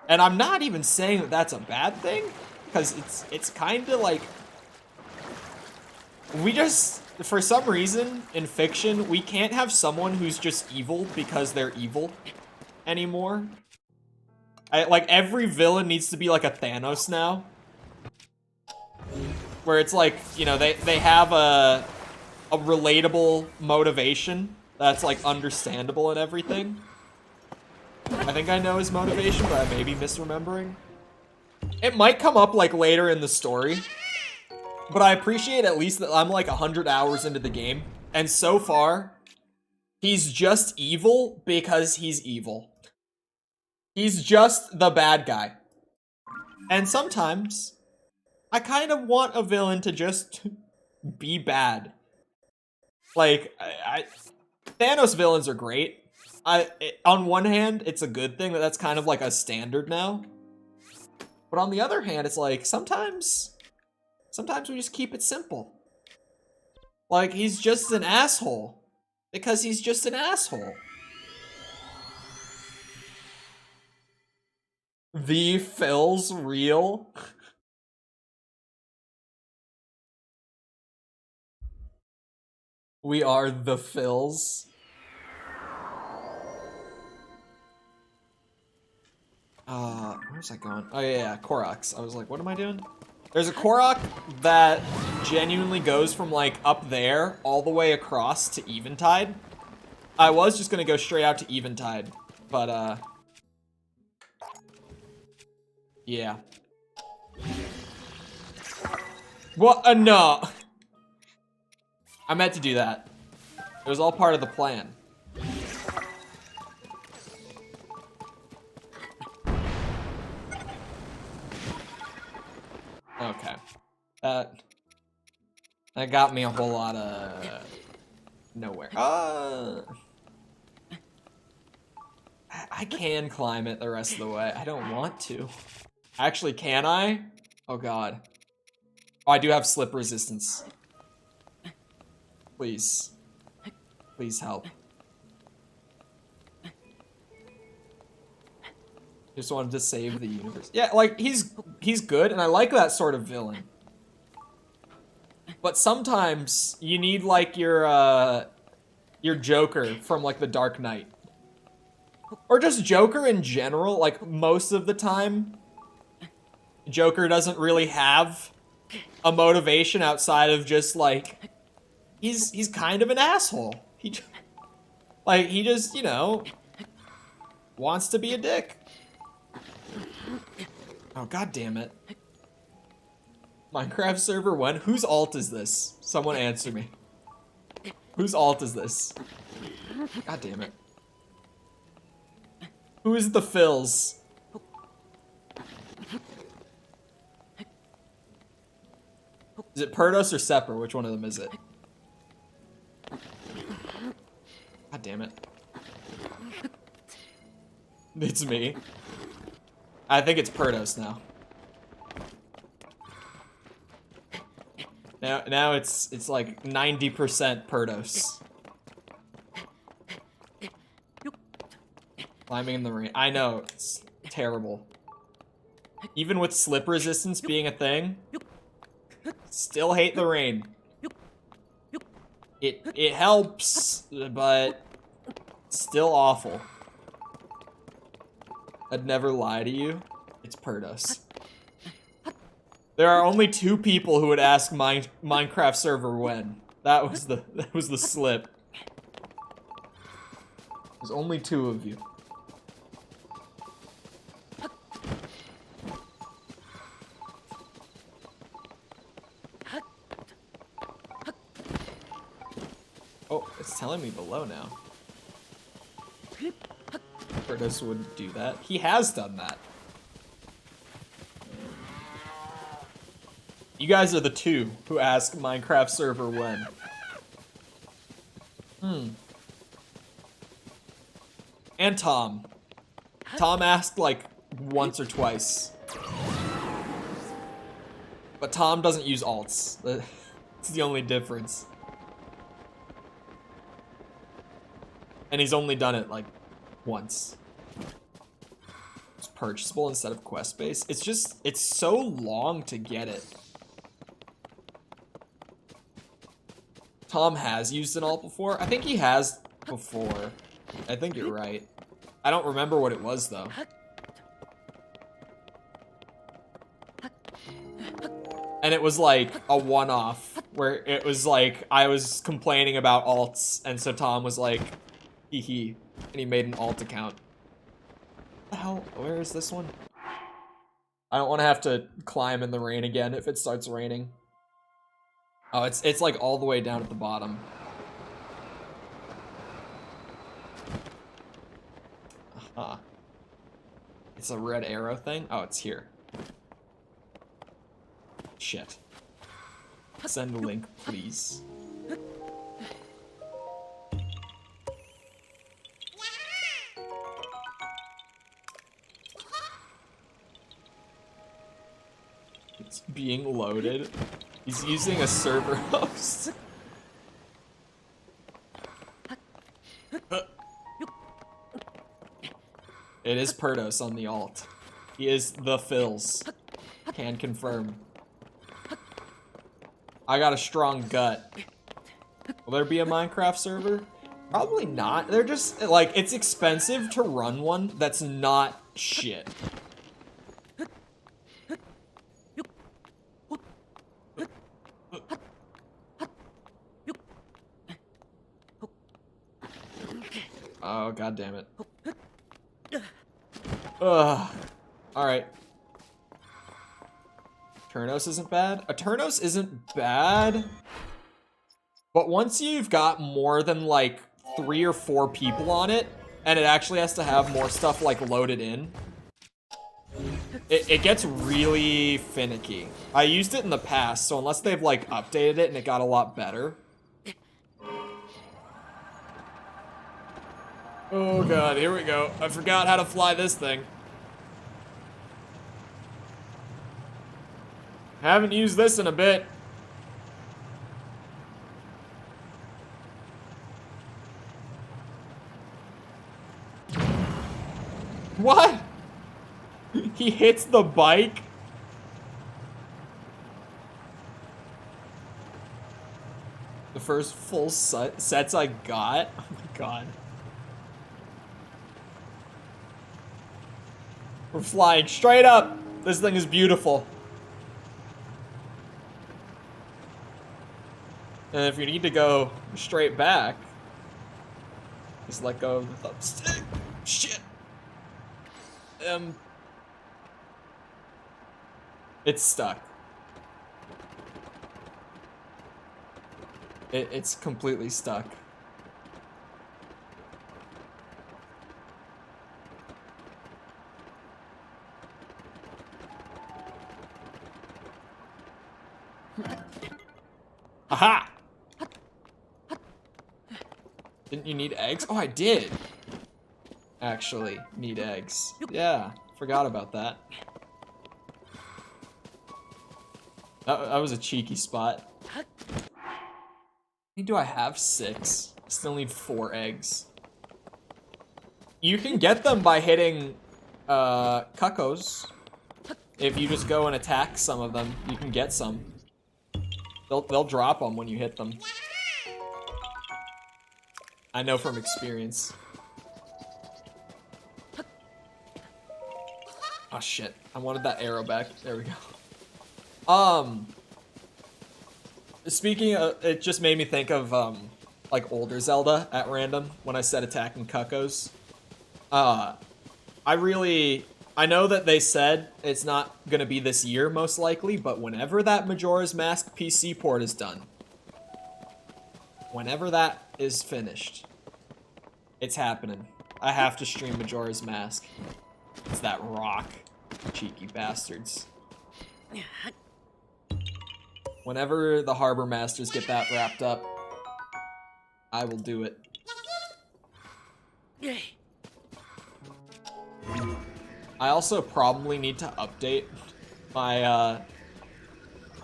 And I'm not even saying that that's a bad thing, because it's kind of like... We just, for some reason, in fiction, we can't have someone who's just evil because they're evil anymore. Like, every villain needs to be like a Thanos now. Where it's like, you know, they have a relatable motivation that's like understandable and everything. I think I know his motivation, but I may be misremembering. It might come up like later in the story, but I appreciate at least that I'm like 100 hours into the game, and so far, he's just evil because he's evil. He's just the bad guy. And sometimes, I kind of want a villain to just be bad. Like, Thanos villains are great. On one hand, it's a good thing that that's kind of like a standard now. But on the other hand, it's like, sometimes we just keep it simple. Like, he's just an asshole. Because he's just an asshole. The Phil's real? We are the Phils. Where was I going? Oh yeah, Koroks. I was like, what am I doing? There's a Korok that genuinely goes from like up there all the way across to Eventide. I was just gonna go straight out to Eventide, but yeah. What? No. I meant to do that. It was all part of the plan. Okay. That got me a whole lot of nowhere. I can climb it the rest of the way. I don't want to. Actually, can I? Oh god. Oh, I do have slip resistance. Please. Please help. Just wanted to save the universe. Yeah, like, he's good, and I like that sort of villain. But sometimes, you need, like, your Joker from, like, The Dark Knight. Or just Joker in general, like, most of the time, Joker doesn't really have a motivation outside of just, like, he's kind of an asshole. He just, you know, wants to be a dick. Oh, god damn it. Minecraft server 1? Whose alt is this? Someone answer me. Whose alt is this? God damn it. Who is the Phils? Is it Perdos or Sepper? Which one of them is it? God damn it. It's me. I think it's Perdos now. Now it's like 90% Perdos. Climbing in the rain. I know, it's terrible. Even with slip resistance being a thing, still hate the rain. It helps, but still awful. I'd never lie to you. It's Perdos. There are only 2 people who would ask Minecraft server when. That was the slip. There's only 2 of you. Oh, it's telling me below now. Perdos wouldn't do that. He has done that. You guys are the 2 who ask Minecraft server when. And Tom. Tom asked like once or twice. But Tom doesn't use alts. That's the only difference. And he's only done it like once. It's purchasable instead of quest-based. It's so long to get it. Tom has used an alt before. I think he has before. I think you're right. I don't remember what it was though. And it was like a one-off where it was like, I was complaining about alts, and so Tom was like, hee hee, and he made an alt account. What the hell? Where is this one? I don't want to have to climb in the rain again if it starts raining. Oh, it's like all the way down at the bottom. Aha. It's a red arrow thing? Oh, it's here. Shit. Send a link, please. It's being loaded. He's using a server host. It is Perdos on the alt. He is the Phils. Can confirm. I got a strong gut. Will there be a Minecraft server? Probably not. They're just, like, it's expensive to run one that's not shit. Oh, god damn it. Ugh. Alright. Turnos isn't bad? A Turnos isn't bad. But once you've got more than like 3 or 4 people on it, and it actually has to have more stuff like loaded in, it gets really finicky. I used it in the past, so unless they've like updated it and it got a lot better. Oh god, here we go. I forgot how to fly this thing. Haven't used this in a bit. What? He hits the bike? The first full sets I got? Oh my god. We're flying straight up. This thing is beautiful. And if you need to go straight back, just let go of the thumbstick. Shit. It's stuck. It's completely stuck. Aha! Didn't you need eggs? Oh, I did. Actually, need eggs. Yeah, forgot about that. That was a cheeky spot. How many do I have? 6. I still need 4 eggs. You can get them by hitting cuckoos. If you just go and attack some of them, you can get some. They'll drop them when you hit them. I know from experience. Oh shit, I wanted that arrow back. There we go. Speaking of, it just made me think of, like, older Zelda at random when I said attacking cuckoos. I know that they said it's not gonna be this year, most likely, but whenever that Majora's Mask PC port is done, whenever that is finished, it's happening. I have to stream Majora's Mask. It's that rock. Cheeky bastards. Whenever the Harbor Masters get that wrapped up, I will do it. I also probably need to update my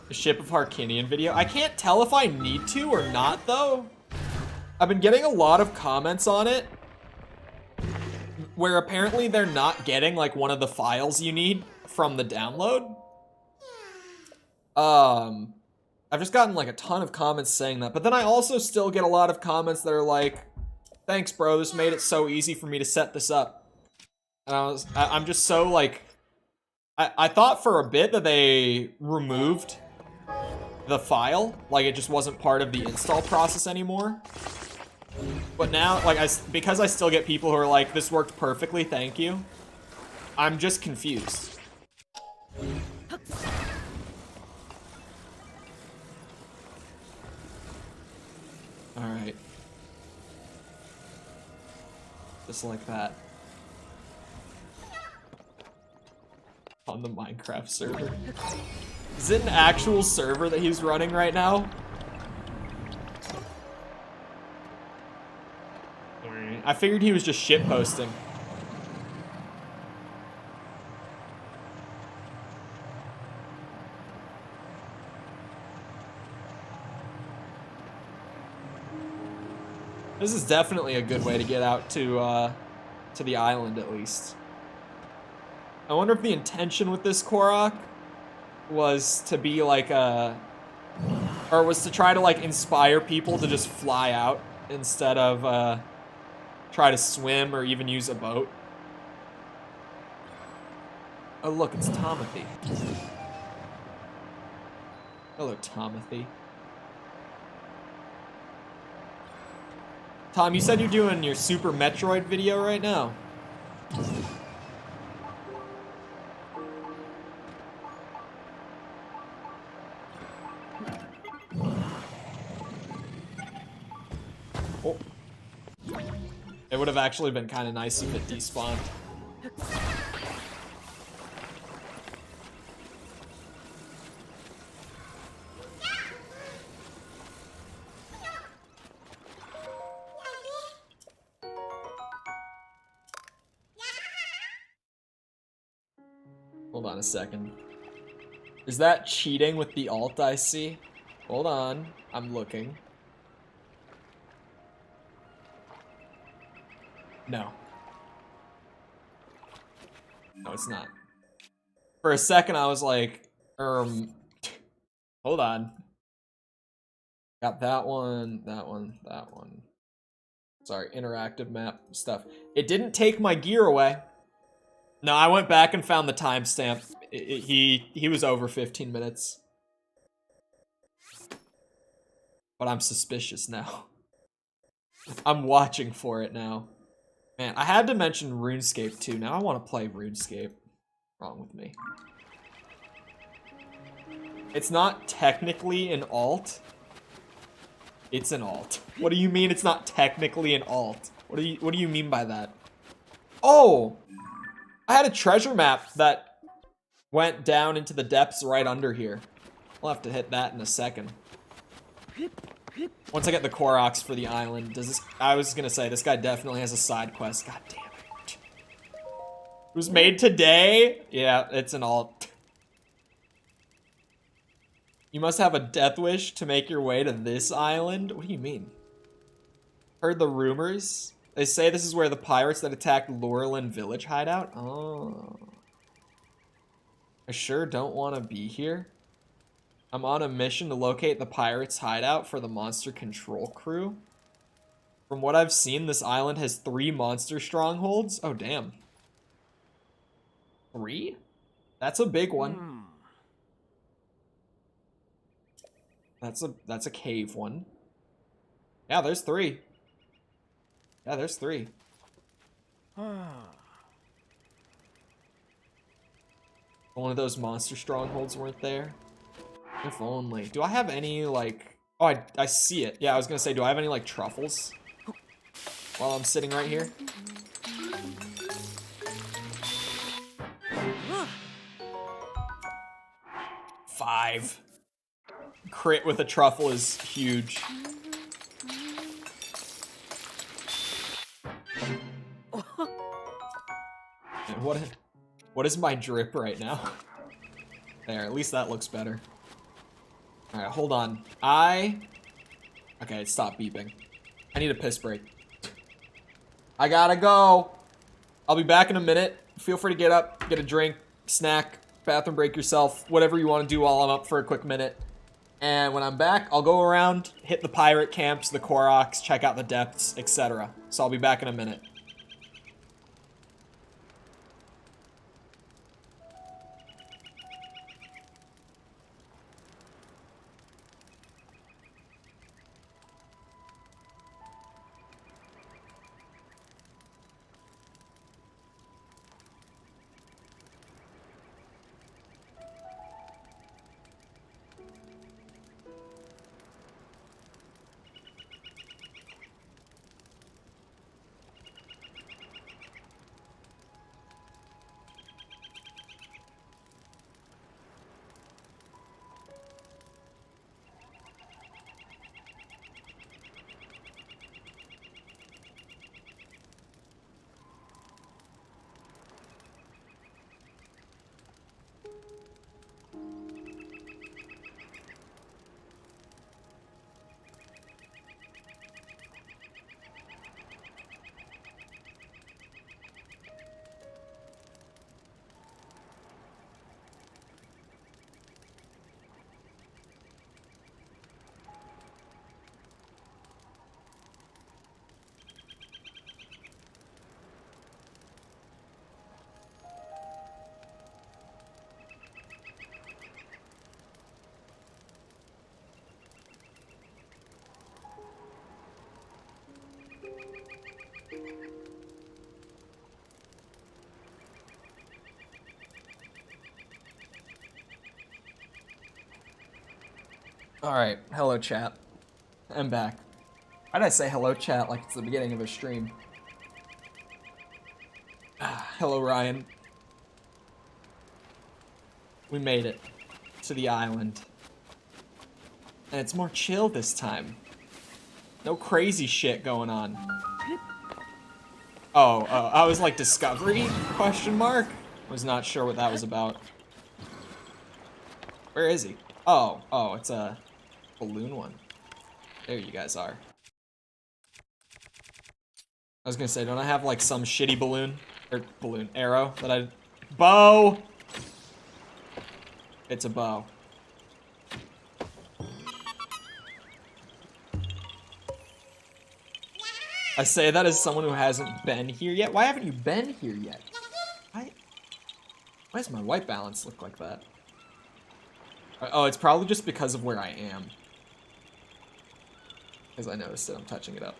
Ship of Harkinian video. I can't tell if I need to or not, though. I've been getting a lot of comments on it where apparently they're not getting like one of the files you need from the download. I've just gotten like a ton of comments saying that, but then I also still get a lot of comments that are like, thanks bro, this made it so easy for me to set this up. And I'm just so like, I thought for a bit that they removed the file. Like, it just wasn't part of the install process anymore. But now, like, because I still get people who are like, this worked perfectly, thank you. I'm just confused. Alright. Just like that. On the Minecraft server. Is it an actual server that he's running right now? I figured he was just shitposting. This is definitely a good way to get out to the island, at least. I wonder if the intention with this Korok was to be like or was to try to like inspire people to just fly out instead of try to swim or even use a boat. Oh look, it's Tomothy. Hello, Tomothy. Tom, you said you're doing your Super Metroid video right now. Oh. It would have actually been kind of nice if it despawned. Hold on a second. Is that cheating with the alt I see? Hold on, I'm looking. No. No, it's not. For a second, I was like, hold on. Got that one, that one, that one. Sorry, interactive map stuff. It didn't take my gear away. No, I went back and found the timestamp. He was over 15 minutes. But I'm suspicious now. I'm watching for it now. Man, I had to mention RuneScape too. Now I want to play RuneScape. Wrong with me. It's not technically an alt. It's an alt. What do you mean it's not technically an alt? What do you mean by that? Oh! I had a treasure map that went down into the depths right under here. I'll have to hit that in a second. Once I get the Koroks for the island, I was gonna say, this guy definitely has a side quest. God damn it. It was made today? Yeah, it's an alt. You must have a death wish to make your way to this island? What do you mean? Heard the rumors? They say this is where the pirates that attacked Laurelin Village hide out? Oh. I sure don't want to be here. I'm on a mission to locate the pirates' hideout for the monster control crew. From what I've seen, this island has 3 monster strongholds. Oh, damn. 3? That's a big one. That's a cave one. Yeah, there's 3. Yeah, there's 3. One of those monster strongholds weren't there. If only. Do I have any, like... Oh, I see it. Yeah, I was gonna say, do I have any, like, truffles? While I'm sitting right here? Five. Crit with a truffle is huge. And what is my drip right now? There, at least that looks better. Alright, hold on. Okay, it stopped beeping. I need a piss break. I gotta go. I'll be back in a minute. Feel free to get up, get a drink, snack, bathroom break yourself, whatever you want to do while I'm up for a quick minute. And when I'm back, I'll go around, hit the pirate camps, the Koroks, check out the depths, etc. So I'll be back in a minute. Alright, hello chat. I'm back. Why did I say hello chat like it's the beginning of a stream? Hello Ryan. We made it to the island. And it's more chill this time. No crazy shit going on. Oh, I was like, Discovery? Question mark? Was not sure what that was about. Where is he? Oh, it's a balloon one. There you guys are. I was gonna say, don't I have like some shitty balloon? Or balloon, arrow that I... Bow! It's a bow. I say that as someone who hasn't been here yet. Why haven't you been here yet? Why does my white balance look like that? Oh, it's probably just because of where I am. Because I noticed that I'm touching it up.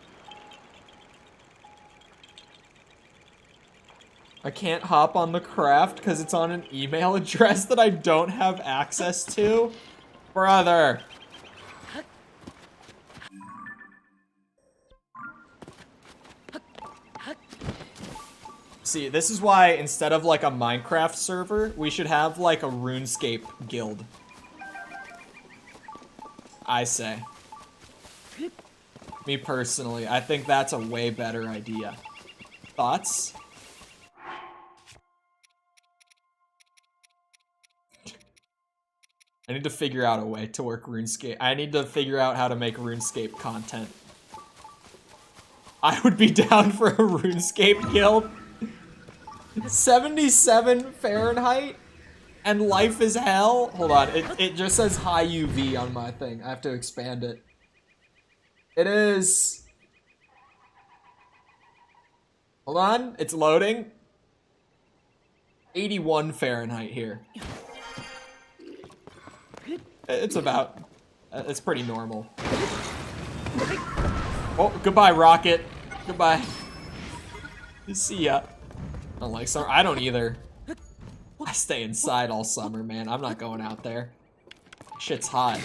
I can't hop on the craft because it's on an email address that I don't have access to. Brother. See, this is why instead of like a Minecraft server, we should have like a RuneScape guild. I say. Me personally, I think that's a way better idea. Thoughts? I need to figure out a way to work RuneScape. I need to figure out how to make RuneScape content. I would be down for a RuneScape guild. 77 Fahrenheit? And life is hell? Hold on, it just says high UV on my thing. I have to expand it. It is... Hold on, it's loading. 81 Fahrenheit here. It's about... it's pretty normal. Oh, goodbye, Rocket. Goodbye. See ya. I don't like summer. I don't either. I stay inside all summer, man. I'm not going out there. Shit's hot.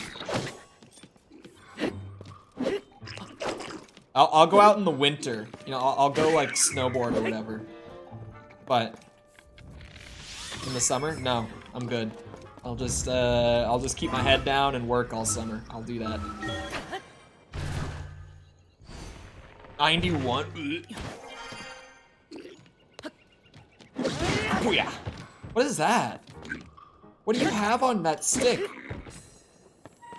I'll go out in the winter. You know, I'll go like snowboard or whatever. But in the summer, no, I'm good. I'll just keep my head down and work all summer. I'll do that. 91. Oh yeah. What is that? What do you have on that stick?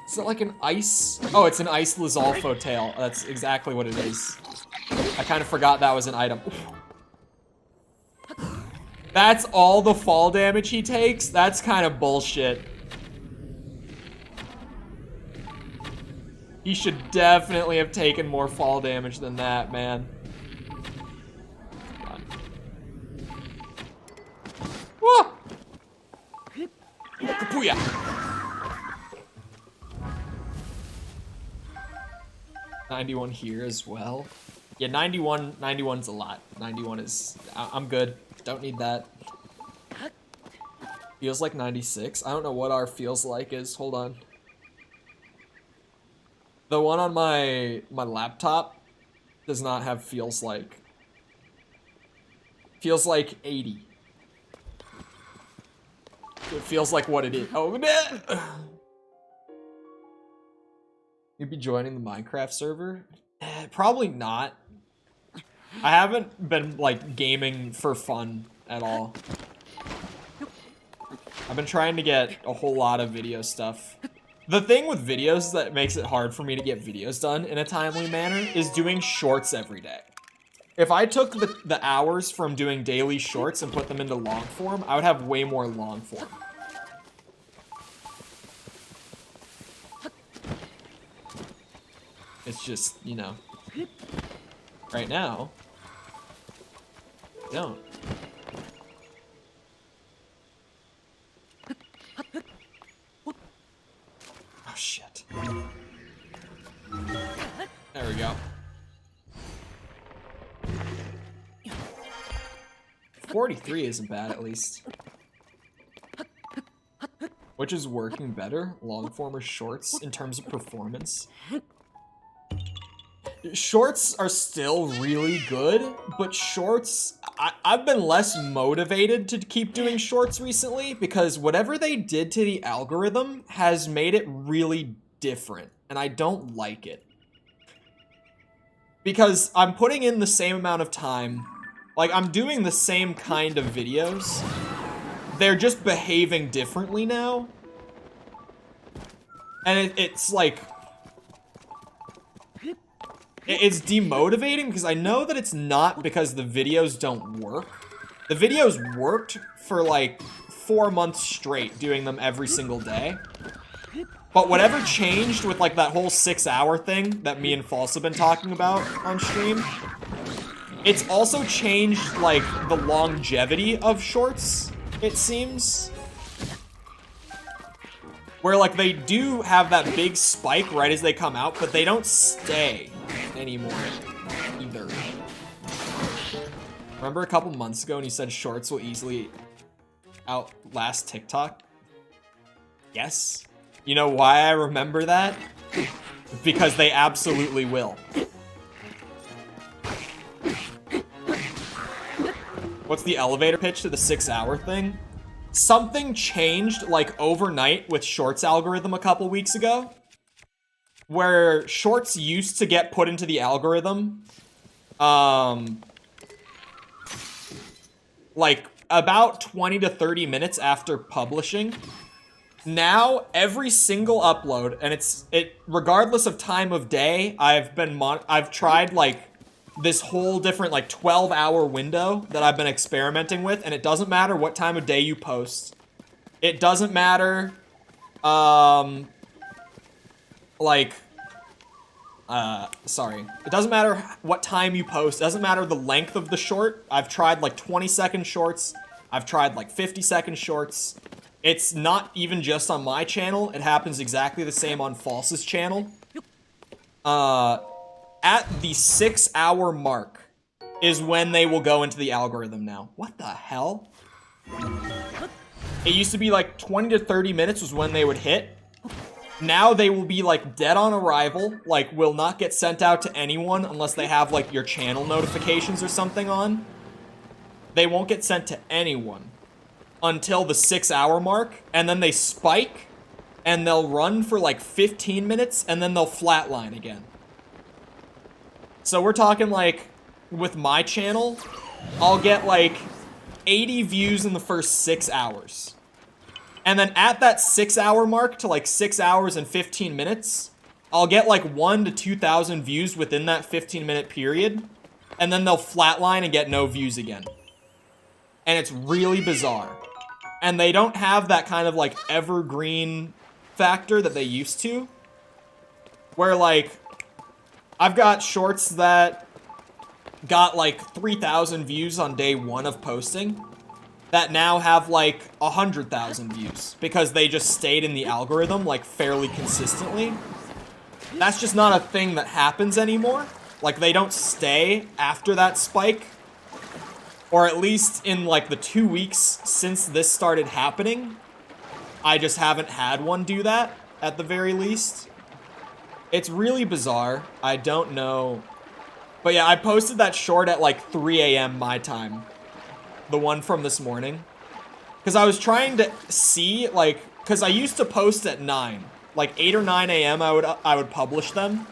Is it like an ice? Oh, it's an ice Lizalfo tail. That's exactly what it is. I kind of forgot that was an item. That's all the fall damage he takes? That's kind of bullshit. He should definitely have taken more fall damage than that, man. Whoa! Kapooyah! 91 here as well. Yeah, 91's a lot. 91 is... I'm good. Don't need that. Feels like 96. I don't know what our feels like is. Hold on. The one on my laptop does not have feels like. Feels like 80. It feels like what it is. Oh, you'd be joining the Minecraft server? Probably not. I haven't been like gaming for fun at all. I've been trying to get a whole lot of video stuff. The thing with videos that makes it hard for me to get videos done in a timely manner is doing shorts every day. If I took the hours from doing daily shorts and put them into long form, I would have way more long form. It's just, you know, right now, don't. Oh, shit. There we go. 43 isn't bad, at least. Which is working better, long form or shorts, in terms of performance? Shorts are still really good, but shorts, I've been less motivated to keep doing shorts recently because whatever they did to the algorithm has made it really different, and I don't like it. Because I'm putting in the same amount of time, like I'm doing the same kind of videos, they're just behaving differently now, and it's like, it's demotivating because I know that it's not because the videos don't work. The videos worked for like 4 months straight, doing them every single day. But whatever changed with like that whole 6-hour thing that me and False have been talking about on stream, it's also changed like the longevity of shorts, it seems. Where like they do have that big spike right as they come out, but they don't stay anymore either. Remember a couple months ago when you said shorts will easily outlast TikTok? Yes. You know why I remember that? Because they absolutely will. What's the elevator pitch to the 6-hour thing? Something changed like overnight with Shorts algorithm a couple weeks ago, where Shorts used to get put into the algorithm, like about 20 to 30 minutes after publishing. Now every single upload, and it regardless of time of day, I've tried like this whole different like 12-hour window that I've been experimenting with, and it doesn't matter what time of day you post. It doesn't matter, it doesn't matter what time you post. It doesn't matter the length of the short. I've tried like 20-second shorts. I've tried like 50-second shorts. It's not even just on my channel. It happens exactly the same on False's channel. At the 6-hour mark is when they will go into the algorithm now. What the hell? It used to be like 20 to 30 minutes was when they would hit. Now they will be like dead on arrival, like will not get sent out to anyone unless they have like your channel notifications or something on. They won't get sent to anyone until the 6-hour mark, and then they spike and they'll run for like 15 minutes and then they'll flatline again. So we're talking like with my channel, I'll get like 80 views in the first 6 hours. And then at that 6-hour mark to like 6 hours and 15 minutes, I'll get like 1,000 to 2,000 views within that 15-minute period. And then they'll flatline and get no views again. And it's really bizarre. And they don't have that kind of like evergreen factor that they used to. Where like, I've got shorts that got like 3,000 views on day 1 of posting that now have like 100,000 views because they just stayed in the algorithm like fairly consistently. That's just not a thing that happens anymore. Like they don't stay after that spike. Or at least in like the 2 weeks since this started happening, I just haven't had one do that at the very least. It's really bizarre. I don't know. But yeah, I posted that short at like 3 a.m. my time. The one from this morning. Because I was trying to see, like, because I used to post at 9. Like 8 or 9 a.m. I would publish them.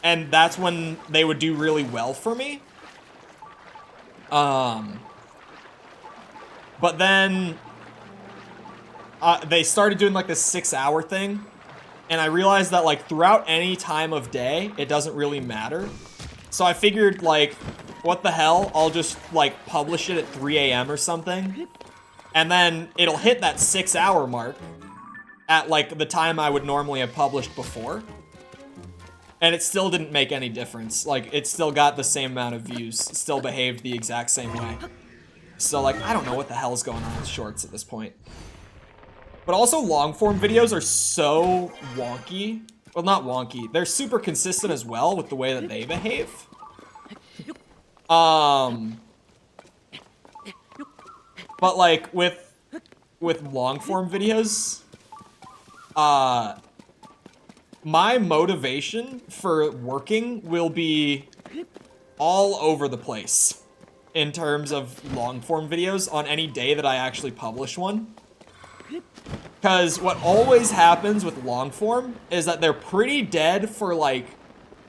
And that's when they would do really well for me. But then they started doing like this 6-hour thing. And I realized that like throughout any time of day, it doesn't really matter. So I figured like, what the hell? I'll just like publish it at 3 a.m. or something. And then it'll hit that 6-hour mark at like the time I would normally have published before. And it still didn't make any difference. Like, it still got the same amount of views. It still behaved the exact same way. So, like, I don't know what the hell's going on with shorts at this point. But also, long-form videos are so wonky. Well, not wonky. They're super consistent as well with the way that they behave. But, like, with with long form videos, my motivation for working will be all over the place in terms of long form videos on any day that I actually publish one. Because what always happens with long form is that they're pretty dead for like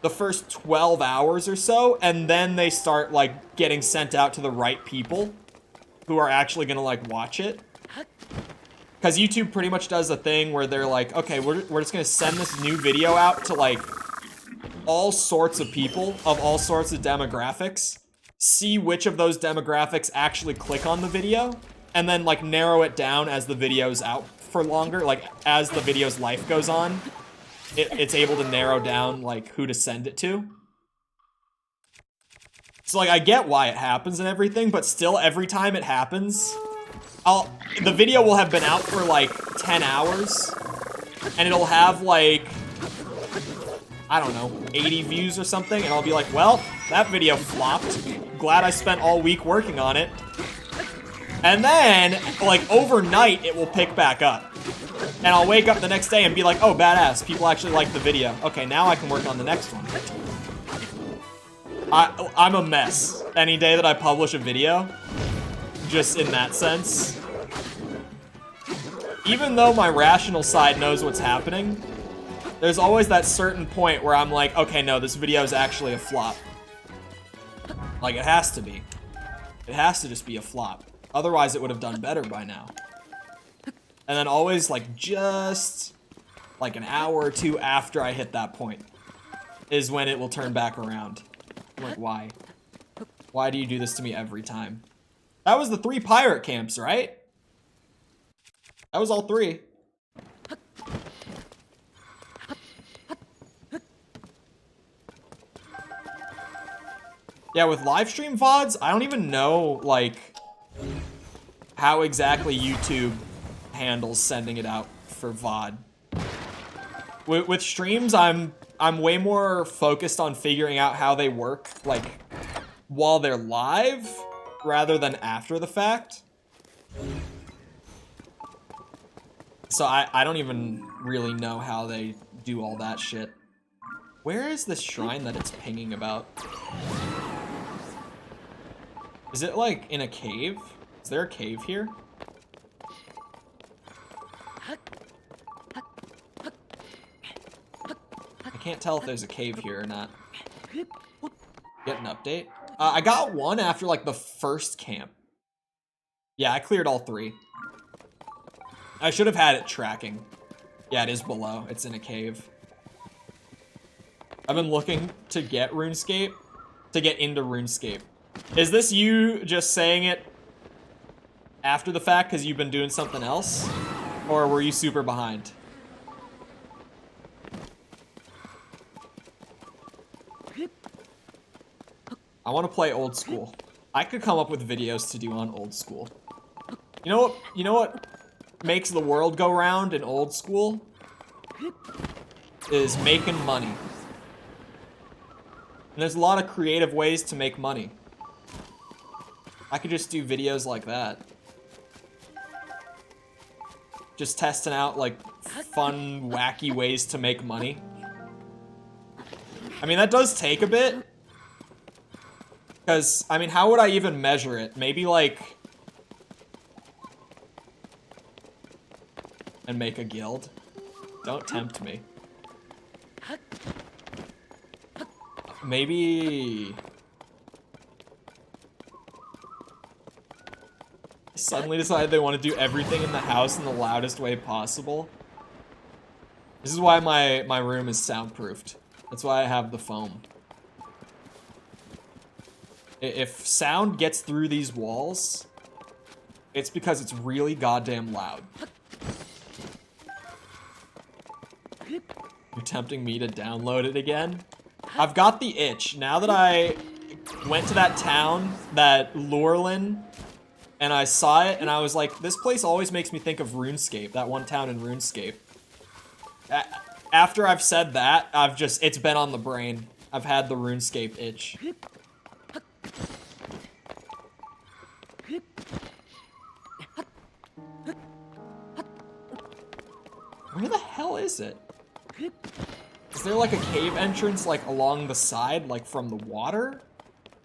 the first 12 hours or so, and then they start like getting sent out to the right people who are actually gonna like watch it. Because YouTube pretty much does a thing where they're like, okay, we're just gonna send this new video out to like all sorts of people of all sorts of demographics, see which of those demographics actually click on the video, and then like narrow it down as the video's out for longer. Like as the video's life goes on, it's able to narrow down like who to send it to. So like I get why it happens and everything, but still every time it happens, the video will have been out for like 10 hours and it'll have like, I don't know, 80 views or something, and I'll be like, well, that video flopped. Glad I spent all week working on it. And then, like, overnight, it will pick back up. And I'll wake up the next day and be like, oh, badass, people actually liked the video. Okay, now I can work on the next one. I'm a mess any day that I publish a video, just in that sense. Even though my rational side knows what's happening, there's always that certain point where I'm like, okay, no, this video is actually a flop. Like, it has to be. It has to just be a flop. Otherwise, it would have done better by now. And then always, like, just like an hour or two after I hit that point is when it will turn back around. I'm like, why? Why do you do this to me every time? That was the 3 pirate camps, right? That was all 3. Yeah, with live stream VODs, I don't even know, like, how exactly YouTube handles sending it out for VOD. With streams, I'm way more focused on figuring out how they work, like, while they're live, rather than after the fact. So I don't even really know how they do all that shit. Where is this shrine that it's pinging about? Is it, like, in a cave? Is there a cave here? I can't tell if there's a cave here or not. Get an update. I got one after, like, the first camp. Yeah, I cleared all 3. I should have had it tracking. Yeah, it is below. It's in a cave. I've been looking to get RuneScape, to get into RuneScape. Is this you just saying it after the fact because you've been doing something else? Or were you super behind? I want to play old school. I could come up with videos to do on old school. You know what makes the world go round in old school? Is making money. And there's a lot of creative ways to make money. I could just do videos like that. Just testing out, like, fun, wacky ways to make money. I mean, that does take a bit. Because, I mean, how would I even measure it? Maybe, like... and make a guild? Don't tempt me. Maybe... suddenly decide they want to do everything in the house in the loudest way possible. This is why my room is soundproofed. That's why I have the foam. If sound gets through these walls, it's because it's really goddamn loud. You're tempting me to download it again? I've got the itch. Now that I went to that town, that Lurelin, and I saw it, and I was like, this place always makes me think of RuneScape, that one town in RuneScape. After I've said that, it's been on the brain. I've had the RuneScape itch. Where the hell is it? Is there like a cave entrance like along the side, like from the water?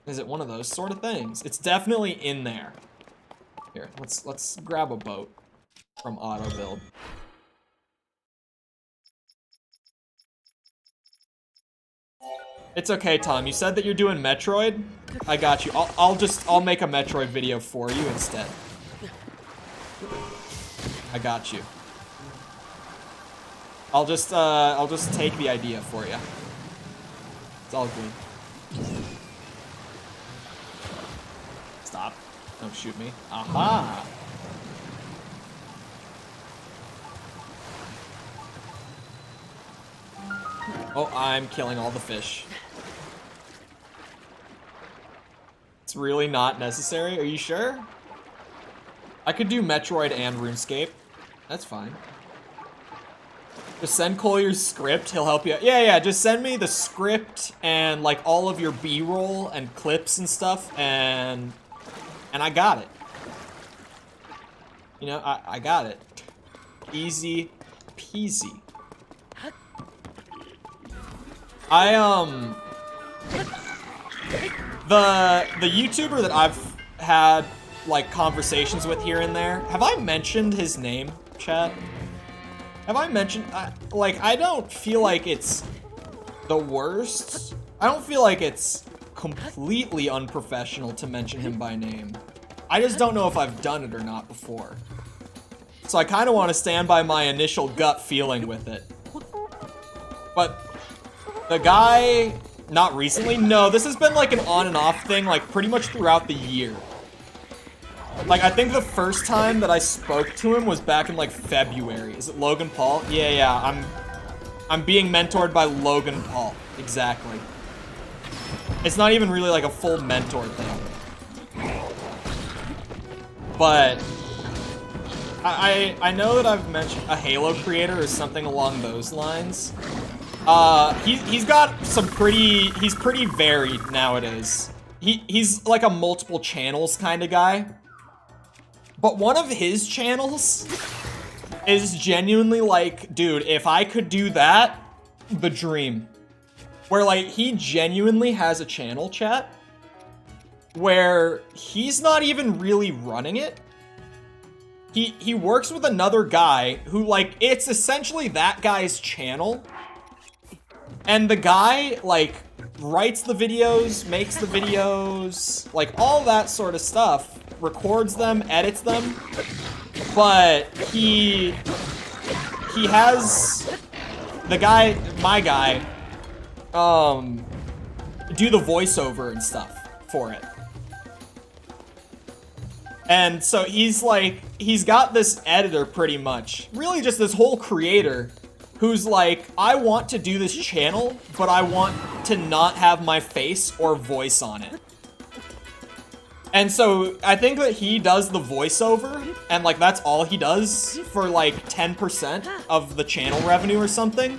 Is it one of those sort of things? It's definitely in there. Here, let's grab a boat from auto build. It's okay, Tom. You said that you're doing Metroid. I got you. I'll make a Metroid video for you instead. I got you. I'll just take the idea for you. It's all good. Stop. Don't shoot me. Aha! Oh, I'm killing all the fish. It's really not necessary? Are you sure? I could do Metroid and RuneScape. That's fine. Just send Collier's script, he'll help you. Yeah, just send me the script and like all of your B-roll and clips and stuff, and I got it. You know, I got it. Easy peasy. The YouTuber that I've had like conversations with here and there, have I mentioned his name, chat? Have I mentioned, like, I don't feel like it's the worst. I don't feel like it's completely unprofessional to mention him by name. I just don't know if I've done it or not before. So I kind of want to stand by my initial gut feeling with it. But the guy, not recently, no, this has been like an on and off thing, like pretty much throughout the year. Like, I think the first time that I spoke to him was back in like February. Is it Logan Paul? Yeah, I'm being mentored by Logan Paul. Exactly. It's not even really like a full mentor thing. But I know that I've mentioned a Halo creator or something along those lines. He's got some he's pretty varied nowadays. He's like a multiple channels kind of guy. But one of his channels is genuinely like, dude, if I could do that, the dream. Where like, he genuinely has a channel, chat, where he's not even really running it. He works with another guy who, like, it's essentially that guy's channel. And the guy, like, writes the videos, makes the videos, like, all that sort of stuff. Records them, edits them, but he has the guy, my guy, do the voiceover and stuff for it. And so he's like, he's got this editor pretty much, really just this whole creator who's like, I want to do this channel, but I want to not have my face or voice on it. And so I think that he does the voiceover, and like that's all he does for like 10% of the channel revenue or something.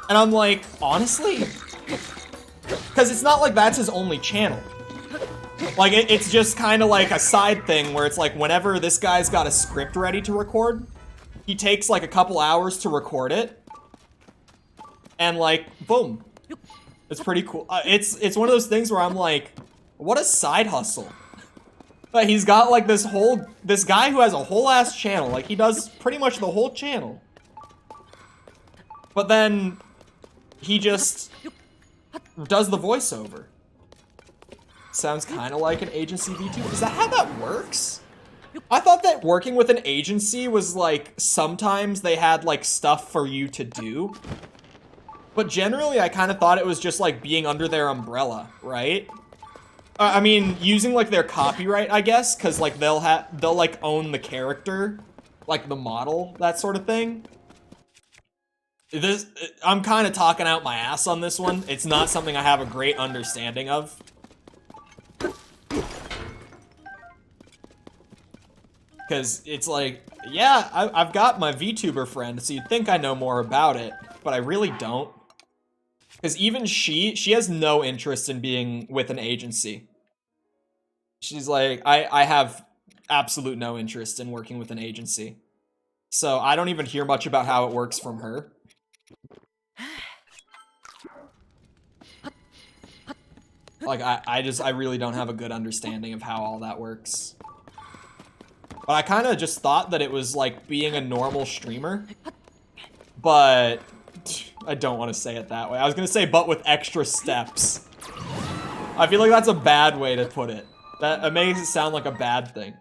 And I'm like, honestly? Because it's not like that's his only channel. Like it's just kind of like a side thing where it's like whenever this guy's got a script ready to record, he takes like a couple hours to record it. And like, boom. It's pretty cool. It's one of those things where I'm like, what a side hustle. But he's got like this guy who has a whole ass channel. Like he does pretty much the whole channel. But then he just does the voiceover. Sounds kind of like an agency VTuber. Is that how that works? I thought that working with an agency was like, sometimes they had like stuff for you to do. But generally I kind of thought it was just like being under their umbrella, right? I mean, using like their copyright, I guess, because like they'll like own the character, like the model, that sort of thing. I'm kind of talking out my ass on this one. It's not something I have a great understanding of. Because it's like, yeah, I've got my VTuber friend, so you'd think I know more about it, but I really don't. Because even she has no interest in being with an agency. She's like, I have absolute no interest in working with an agency. So I don't even hear much about how it works from her. Like, I really don't have a good understanding of how all that works. But I kind of just thought that it was like being a normal streamer. But I don't want to say it that way. I was going to say, but with extra steps. I feel like that's a bad way to put it. That makes it sound like a bad thing.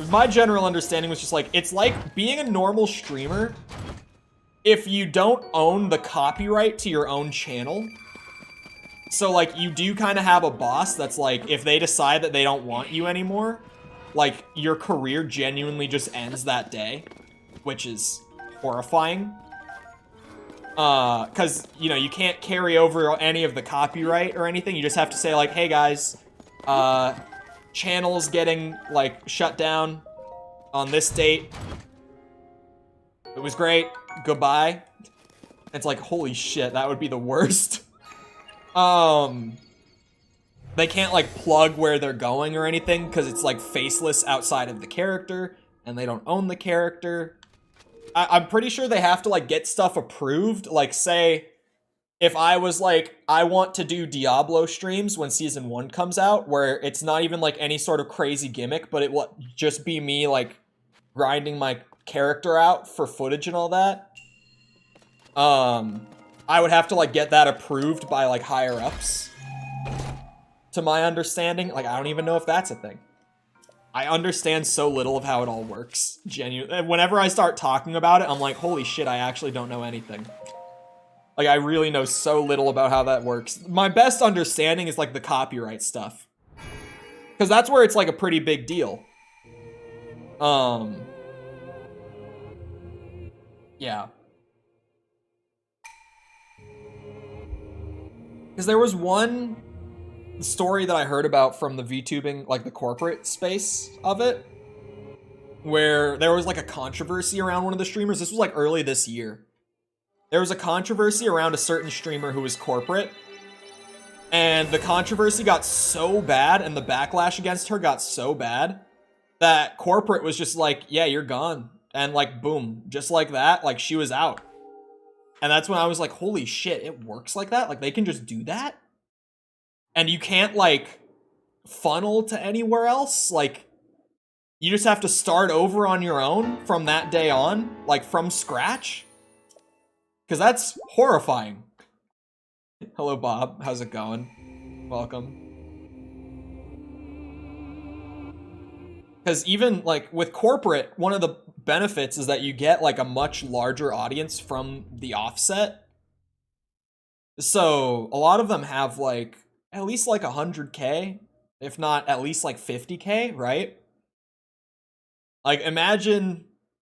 My general understanding was just like, it's like being a normal streamer if you don't own the copyright to your own channel. So like, you do kind of have a boss that's like, if they decide that they don't want you anymore, like, your career genuinely just ends that day, which is horrifying. Cause, you know, you can't carry over any of the copyright or anything. You just have to say like, hey guys, channel's getting, like, shut down on this date. It was great. Goodbye. It's like, holy shit, that would be the worst. They can't, like, plug where they're going or anything because it's, like, faceless outside of the character, and they don't own the character. I'm pretty sure they have to, like, get stuff approved. Like, say, if I was like, I want to do Diablo streams when Season 1 comes out, where it's not even, like, any sort of crazy gimmick, but it will just be me, like, grinding my character out for footage and all that. I would have to, like, get that approved by, like, higher-ups. To my understanding. Like, I don't even know if that's a thing. I understand so little of how it all works. Genuinely. Whenever I start talking about it, I'm like, holy shit, I actually don't know anything. Like, I really know so little about how that works. My best understanding is, like, the copyright stuff. Because that's where it's, like, a pretty big deal. Yeah. Because there was one story that I heard about from the VTubing, like the corporate space of it, where there was like a controversy around one of the streamers. This was like early this year. There was a controversy around a certain streamer who was corporate, and the controversy got so bad and the backlash against her got so bad that corporate was just like, yeah, you're gone. And like, boom, just like that, like she was out. And that's when I was like, holy shit, it works like that? Like they can just do that? And you can't, like, funnel to anywhere else? Like, you just have to start over on your own from that day on? Like, from scratch? Because that's horrifying. Hello, Bob. How's it going? Welcome. Because even, like, with corporate, one of the benefits is that you get, like, a much larger audience from the offset. So, a lot of them have, like, at least like 100K, if not at least like 50K, right? Like imagine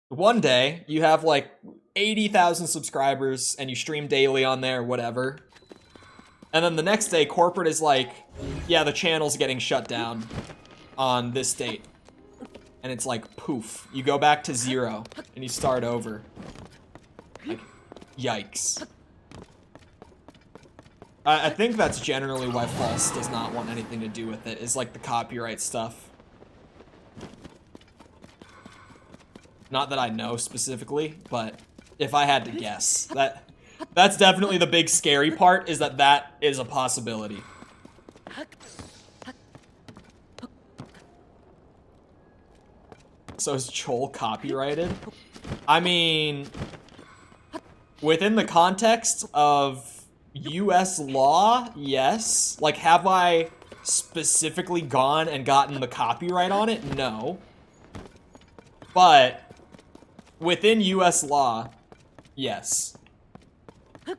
one day you have like 80,000 subscribers and you stream daily on there, whatever. And then the next day corporate is like, yeah, the channel's getting shut down on this date. And it's like, poof, you go back to 0 and you start over. Like, yikes. I think that's generally why False does not want anything to do with it, is like the copyright stuff. Not that I know specifically, but if I had to guess, that's definitely the big scary part, is that is a possibility. So is Chole copyrighted? I mean, within the context of US law, yes. Like, have I specifically gone and gotten the copyright on it? No. But within US law, yes. Is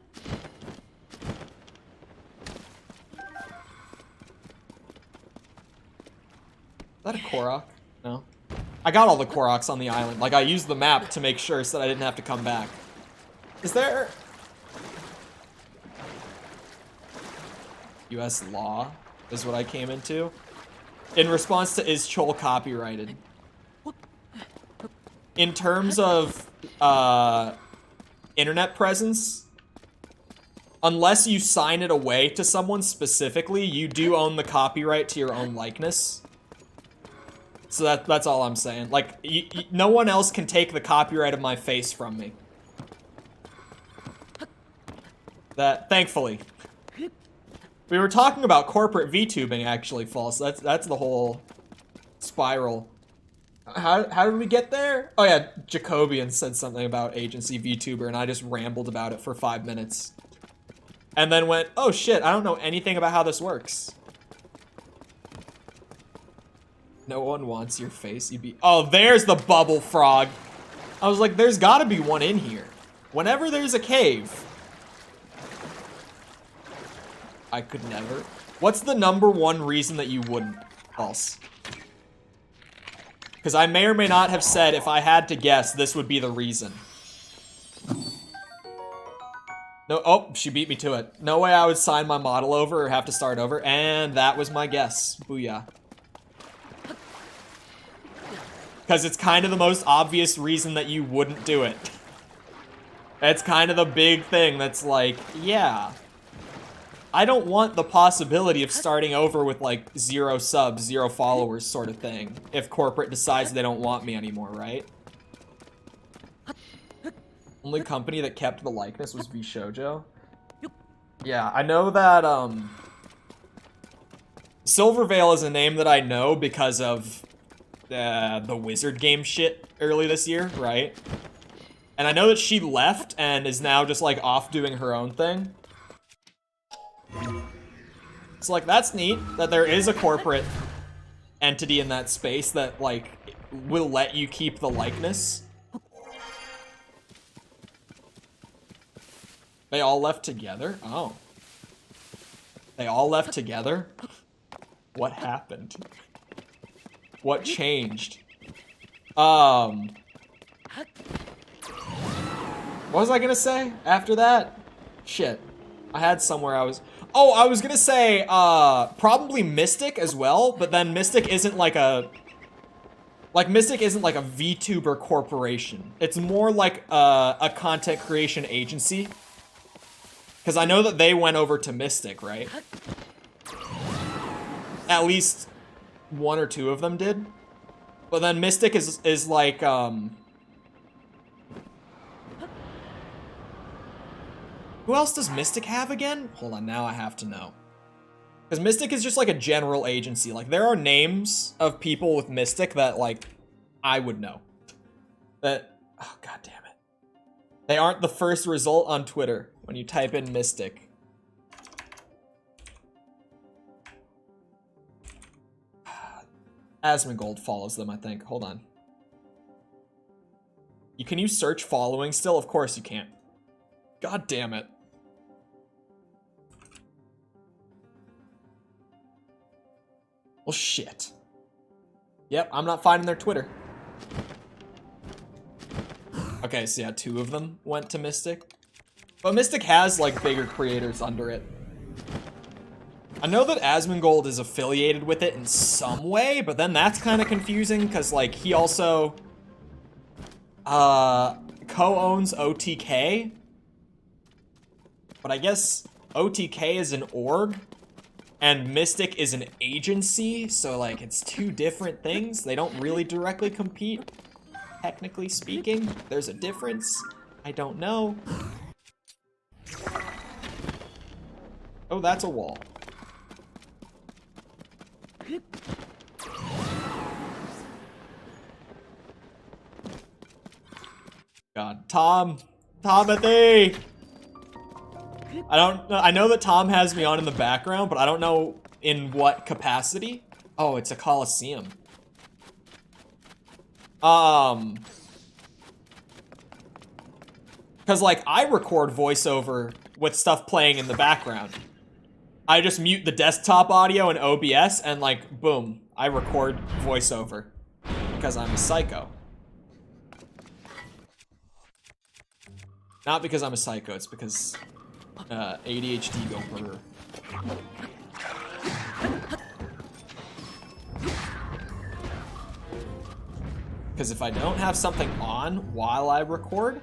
that a Korok? No. I got all the Koroks on the island. Like, I used the map to make sure so that I didn't have to come back. Is there... US law is what I came into. In response to, is Chole copyrighted? In terms of internet presence, unless you sign it away to someone specifically, you do own the copyright to your own likeness. So that's all I'm saying. Like, no one else can take the copyright of my face from me. Thankfully. We were talking about corporate VTubing, actually, False. That's the whole spiral. How did we get there? Oh yeah, Jacobian said something about agency VTuber, and I just rambled about it for 5 minutes. And then went, oh shit, I don't know anything about how this works. No one wants your face, you'd be... Oh, there's the bubble frog. I was like, there's gotta be one in here. Whenever there's a cave. I could never. What's the #1 reason that you wouldn't? False. Because I may or may not have said, if I had to guess, this would be the reason. No, oh, she beat me to it. No way I would sign my model over or have to start over, and that was my guess. Booyah. Because it's kind of the most obvious reason that you wouldn't do it. It's kind of the big thing that's like, yeah. I don't want the possibility of starting over with like 0 subs, 0 followers sort of thing. If corporate decides they don't want me anymore, right? Only company that kept the likeness was VShojo. Yeah, I know that Silverveil is a name that I know because of the Wizard game shit early this year, right? And I know that she left and is now just like off doing her own thing. It's like, that's neat that there is a corporate entity in that space that like will let you keep the likeness. They all left together? Oh. They all left together? What happened? What changed? What was I gonna say after that? Shit. I had somewhere I was... Oh, I was gonna say, probably Mystic as well, but then Mystic isn't like a... Like, Mystic isn't like a VTuber corporation. It's more like a content creation agency. Because I know that they went over to Mystic, right? At least 1 or 2 of them did. But then Mystic is like, who else does Mystic have again? Hold on, now I have to know. Because Mystic is just like a general agency. Like, there are names of people with Mystic that, like, I would know. That, oh, god damn it. They aren't the first result on Twitter when you type in Mystic. Asmongold follows them, I think. Hold on. Can you search following still? Of course you can't. God damn it. Well, shit. Yep, I'm not finding their Twitter. Okay, so yeah, 2 of them went to Mystic. But Mystic has, like, bigger creators under it. I know that Asmongold is affiliated with it in some way, but then that's kind of confusing, because, like, he also co-owns OTK. But I guess OTK is an org, and Mystic is an agency, so, like, it's 2 different things. They don't really directly compete, technically speaking. There's a difference. I don't know. Oh, that's a wall. God, Tomothy! I know that Tom has me on in the background, but I don't know in what capacity. Oh, it's a Coliseum. Because, like, I record voiceover with stuff playing in the background. I just mute the desktop audio in OBS and, like, boom, I record voiceover. Because I'm a psycho. Not because I'm a psycho, it's because ADHD go brr. Because if I don't have something on while I record,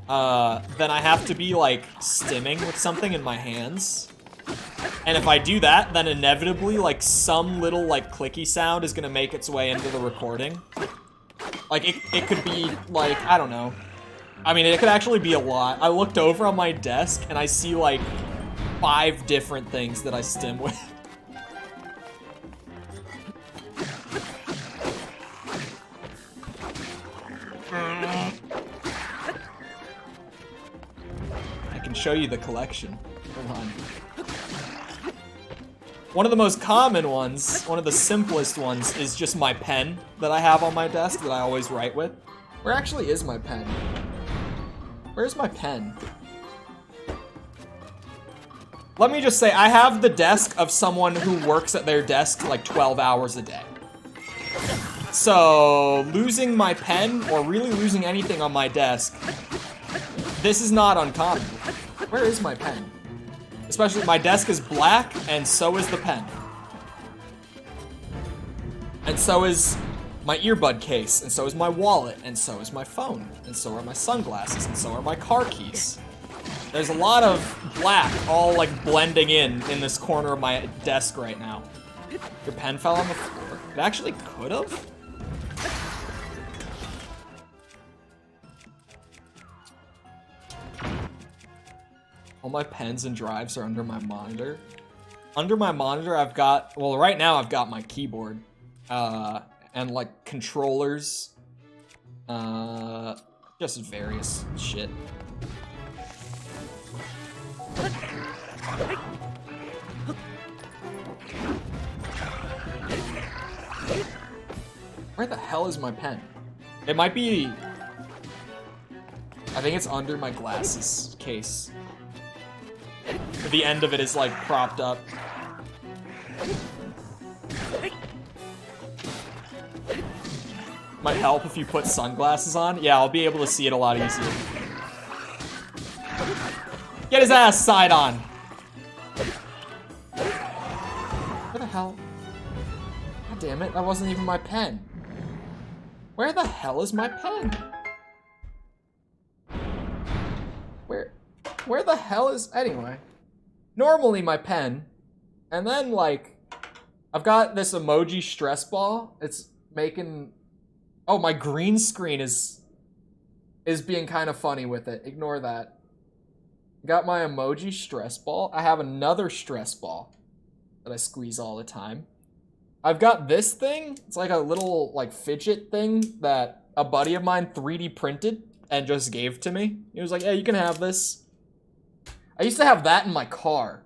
then I have to be, like, stimming with something in my hands. And if I do that, then inevitably, like, some little, like, clicky sound is gonna make its way into the recording. Like, it could be, like, I don't know. I mean, it could actually be a lot. I looked over on my desk, and I see, like, 5 different things that I stim with. I can show you the collection. Hold on. One of the most common ones, one of the simplest ones, is just my pen that I have on my desk that I always write with. Where actually is my pen? Where's my pen? Let me just say, I have the desk of someone who works at their desk like 12 hours a day. So, losing my pen, or really losing anything on my desk, this is not uncommon. Where is my pen? Especially, my desk is black, and so is the pen. And so is my earbud case, and so is my wallet, and so is my phone, and so are my sunglasses, and so are my car keys. There's a lot of black all like blending in this corner of my desk right now. Your pen fell on the floor. It actually could have. All my pens and drives are under my monitor. Under my monitor, I've got, well, right now I've got my keyboard, and like controllers, just various shit. Where the hell is my pen? It might be, I think it's under my glasses case. The end of it is like propped up. Might help if you put sunglasses on. Yeah, I'll be able to see it a lot easier. Get his ass side on. Where the hell? God damn it, that wasn't even my pen. Where the hell is my pen? Where the hell is, anyway. Normally my pen, and then like, I've got this emoji stress ball. It's making, oh, my green screen is being kind of funny with it. Ignore that. Got my emoji stress ball. I have another stress ball that I squeeze all the time. I've got this thing. It's like a little like fidget thing that a buddy of mine 3D printed and just gave to me. He was like, yeah, you can have this. I used to have that in my car.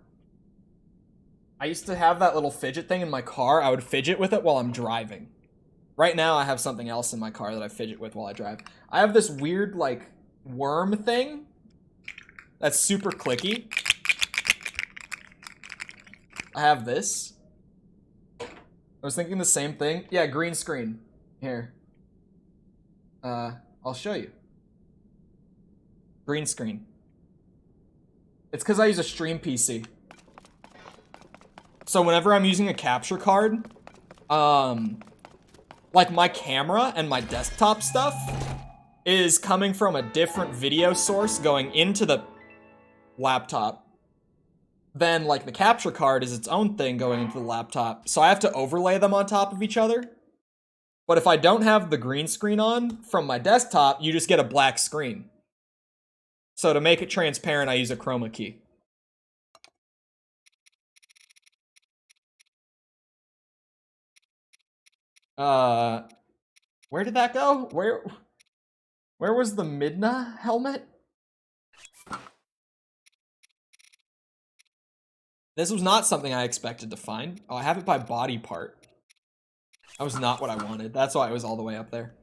I used to have that little fidget thing in my car. I would fidget with it while I'm driving. Right now I have something else in my car that I fidget with while I drive. I have this weird like worm thing that's super clicky. I have this. I was thinking the same thing. Yeah, green screen. Here. I'll show you. Green screen. It's because I use a stream PC. So whenever I'm using a capture card, like my camera and my desktop stuff is coming from a different video source going into the laptop. Then like the capture card is its own thing going into the laptop. So I have to overlay them on top of each other. But if I don't have the green screen on from my desktop, you just get a black screen. So to make it transparent, I use a chroma key. Where did that go? Where was the Midna helmet? This was not something I expected to find. Oh, I have it by body part. That was not what I wanted. That's why it was all the way up there.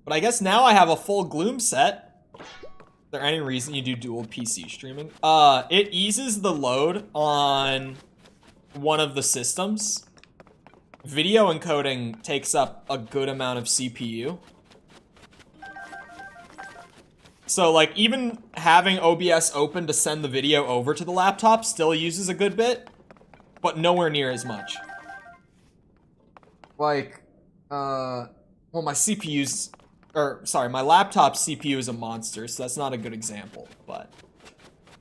But I guess now I have a full Gloom set. Is there any reason you do dual PC streaming? It eases the load on one of the systems. Video encoding takes up a good amount of CPU. So like even having OBS open to send the video over to the laptop still uses a good bit, but nowhere near as much. Like, well, my CPU's, or sorry, my laptop CPU is a monster, so that's not a good example, but.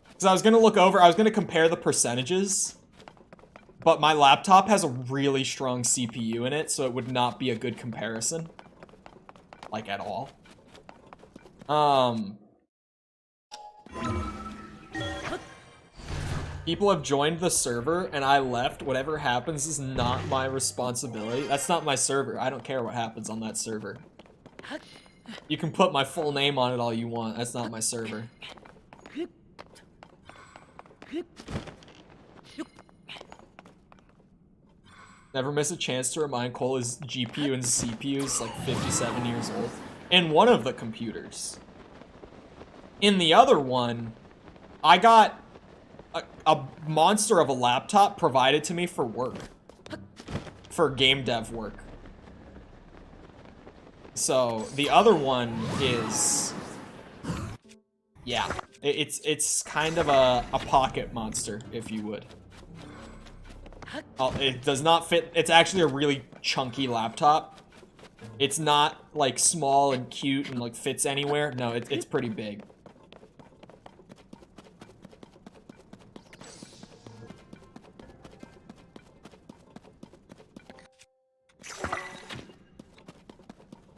Because I was gonna look over, I was gonna compare the percentages but my laptop has a really strong CPU in it, so it would not be a good comparison. Like, at all. People have joined the server, and I left. Whatever happens is not my responsibility. That's not my server. I don't care what happens on that server. You can put my full name on it all you want. That's not my server. Never miss a chance to remind Cole his GPU and CPU is like 57 years old. In one of the computers. In the other one, I got a monster of a laptop provided to me for work. For game dev work. So, the other one is... yeah. It's kind of a pocket monster, if you would. It does not fit. It's actually a really chunky laptop. It's not like small and cute and like fits anywhere. No, it's pretty big.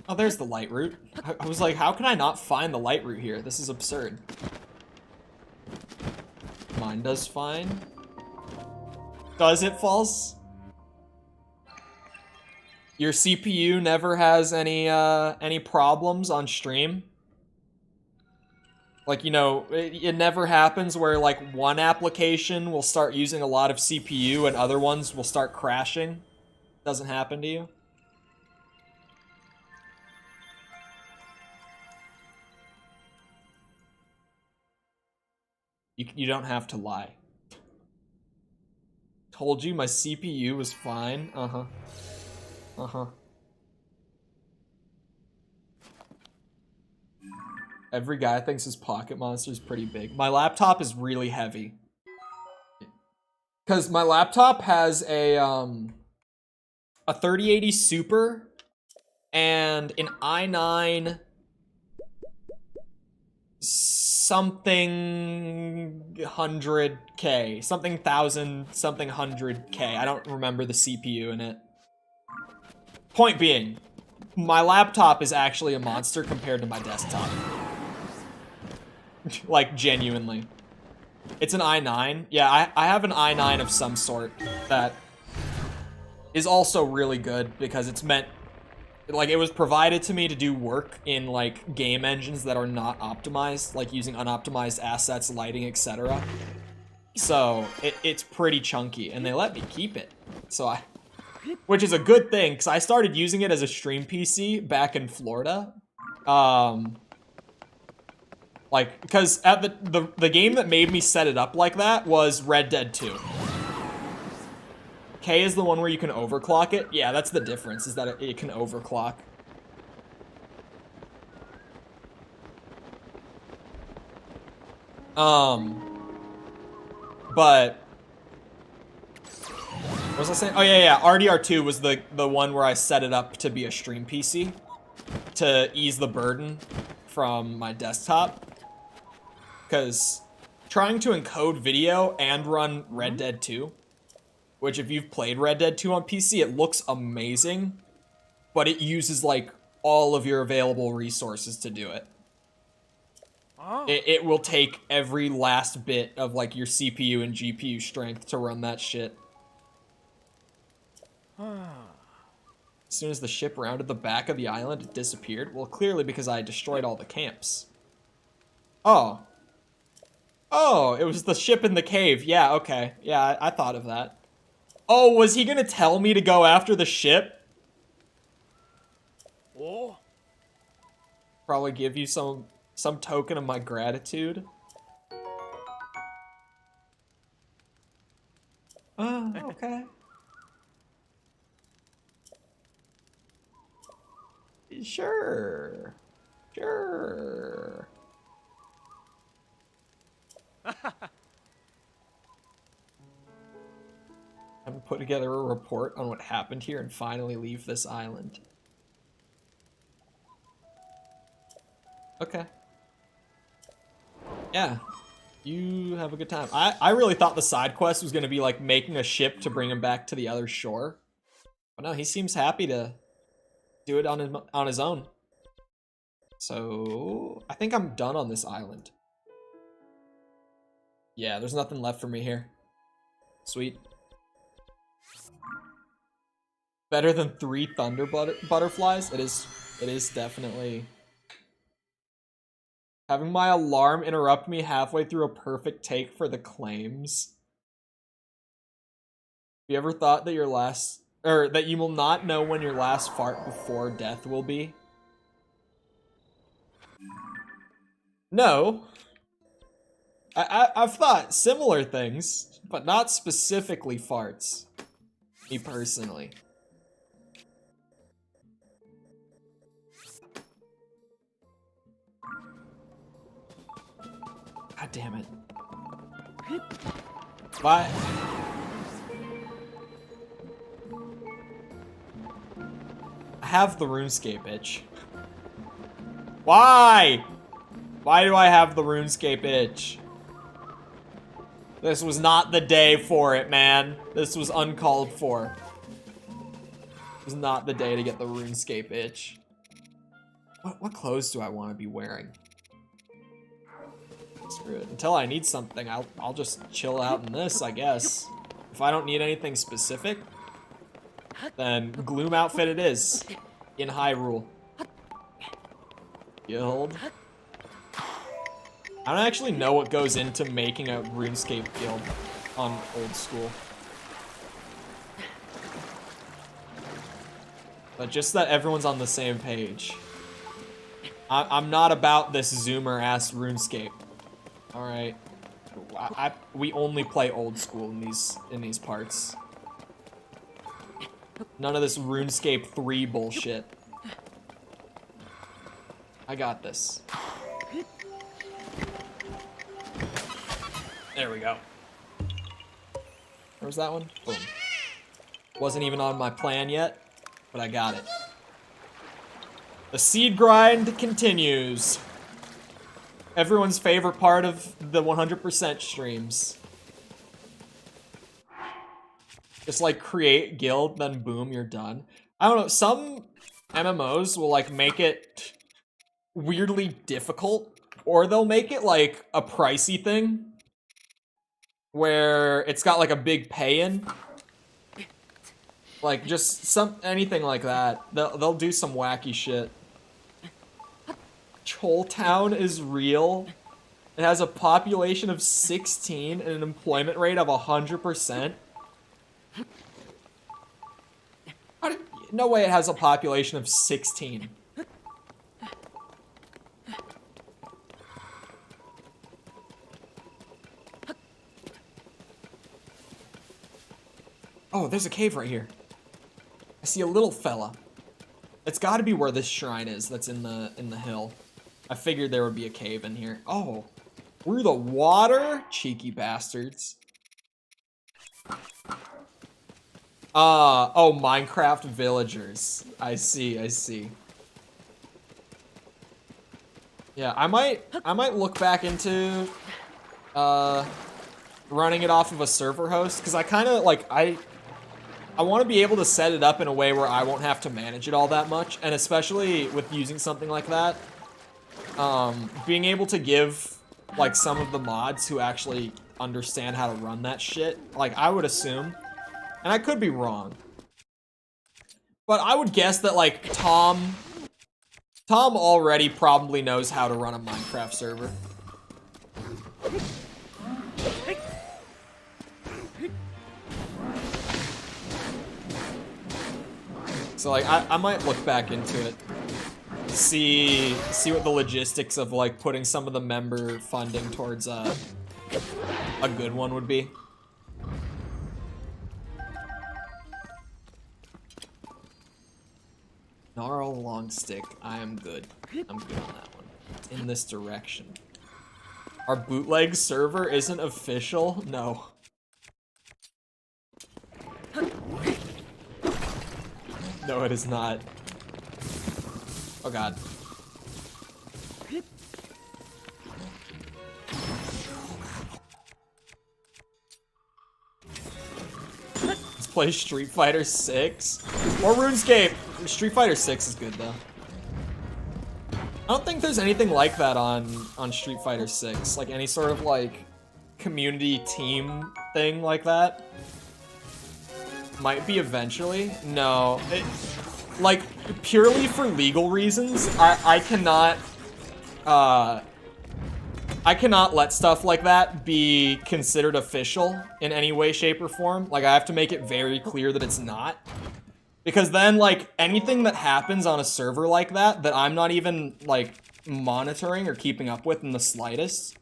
Oh, there's the light route. I was like, how can I not find the light route here? This is absurd. Mine does fine. Does it, False? Your CPU never has any problems on stream? Like, you know, it never happens where, like, one application will start using a lot of CPU and other ones will start crashing? Doesn't happen to you? You don't have to lie. Told you my CPU was fine. Uh-huh. Uh-huh. Every guy thinks his pocket monster is pretty big. My laptop is really heavy. Because my laptop has a 3080 Super and an i9 something 100K, something 1,000, something 100K. I don't remember the CPU in it. Point being, my laptop is actually a monster compared to my desktop. Like, genuinely. It's an i9. Yeah, I have an i9 of some sort that is also really good because it's meant... like, it was provided to me to do work in, like, game engines that are not optimized, like using unoptimized assets, lighting, etc. So, it's pretty chunky, and they let me keep it. So which is a good thing, because I started using it as a stream PC back in Florida. Like, because at the game that made me set it up like that was Red Dead 2. K is the one where you can overclock it. Yeah, that's the difference, is that it can overclock. But... what was I saying? Oh, yeah. RDR2 was the one where I set it up to be a stream PC. To ease the burden from my desktop. Because trying to encode video and run Red Dead 2... which, if you've played Red Dead 2 on PC, it looks amazing, but it uses, like, all of your available resources to do it. Oh. It will take every last bit of, like, your CPU and GPU strength to run that shit. As soon as the ship rounded the back of the island, it disappeared. Well, clearly because I destroyed all the camps. Oh. Oh, it was the ship in the cave. Yeah, okay. Yeah, I thought of that. Oh, was he gonna tell me to go after the ship? Oh. Probably give you some token of my gratitude. Oh, okay. Sure. Sure. I'm gonna put together a report on what happened here and finally leave this island. Okay. Yeah. You have a good time. I really thought the side quest was going to be like making a ship to bring him back to the other shore. But no, he seems happy to do it on his own. So I think I'm done on this island. Yeah, there's nothing left for me here. Sweet. Better than 3 thunder butterflies? It is definitely. Having my alarm interrupt me halfway through a perfect take for the claims. Have you ever thought that that you will not know when your last fart before death will be? No. I've thought similar things, but not specifically farts. Me personally. God damn it. Bye. I have the RuneScape itch. Why? Why do I have the RuneScape itch? This was not the day for it, man. This was uncalled for. It was not the day to get the RuneScape itch. What clothes do I want to be wearing? Screw it. Until I need something, I'll just chill out in this, I guess. If I don't need anything specific, then Gloom outfit it is. In Hyrule. Guild. I don't actually know what goes into making a RuneScape guild on old school. But just that everyone's on the same page. I'm not about this Zoomer-ass RuneScape. Alright. We only play old school in these parts. None of this RuneScape 3 bullshit. I got this. There we go. Where's that one? Boom. Wasn't even on my plan yet, but I got it. The seed grind continues. Everyone's favorite part of the 100% streams. Just like create guild, then boom, you're done. I don't know, some MMOs will like make it weirdly difficult, or they'll make it like a pricey thing where it's got like a big pay-in. Like just anything like that. They'll do some wacky shit. Chole Town is real. It has a population of 16 and an employment rate of 100%. No way it has a population of 16. Oh, there's a cave right here. I see a little fella. It's got to be where this shrine is. That's in the hill. I figured there would be a cave in here. Oh, through the water, cheeky bastards. Oh, Minecraft villagers. I see. Yeah, I might look back into running it off of a server host, because I kind of like I want to be able to set it up in a way where I won't have to manage it all that much, and especially with using something like that, being able to give like some of the mods who actually understand how to run that shit, like I would assume, and I could be wrong, but I would guess that like Tom already probably knows how to run a Minecraft server. So like I might look back into it, see what the logistics of like putting some of the member funding towards a good one would be. Gnarl long stick. I am good. I'm good on that one. It's in this direction. Our bootleg server isn't official? No. No, it is not. Oh god. play Street Fighter 6 or RuneScape. Street Fighter 6 is good though. I don't think there's anything like that on Street Fighter 6, like any sort of like community team thing like that. Might be eventually. No, like purely for legal reasons, I cannot let stuff like that be considered official in any way, shape, or form. Like, I have to make it very clear that it's not. Because then, like, anything that happens on a server like that, that I'm not even, like, monitoring or keeping up with in the slightest,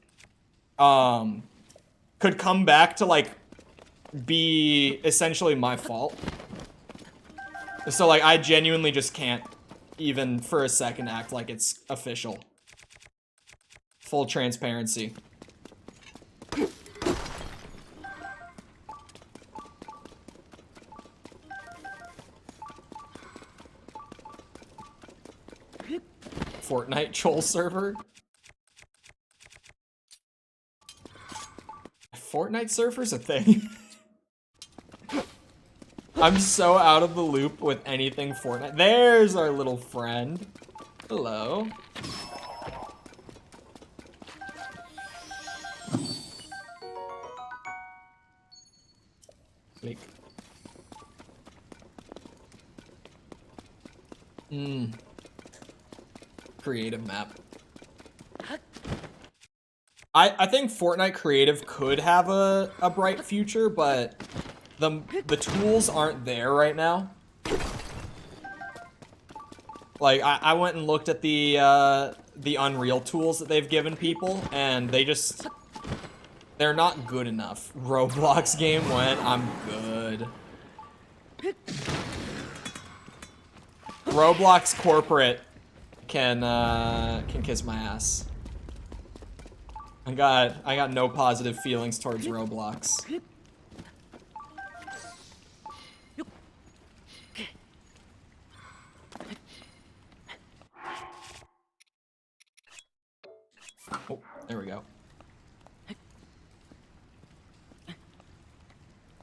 could come back to, like, be essentially my fault. So, like, I genuinely just can't even for a second act like it's official. Full transparency. Fortnite Chole server? Fortnite server's a thing. I'm so out of the loop with anything Fortnite. There's our little friend. Hello. Like. Creative map. I think Fortnite Creative could have a bright future, but the tools aren't there right now. Like, I went and looked at the Unreal tools that they've given people, and they're not good enough. Roblox game went, I'm good. Roblox corporate can kiss my ass. I got no positive feelings towards Roblox. Oh, there we go.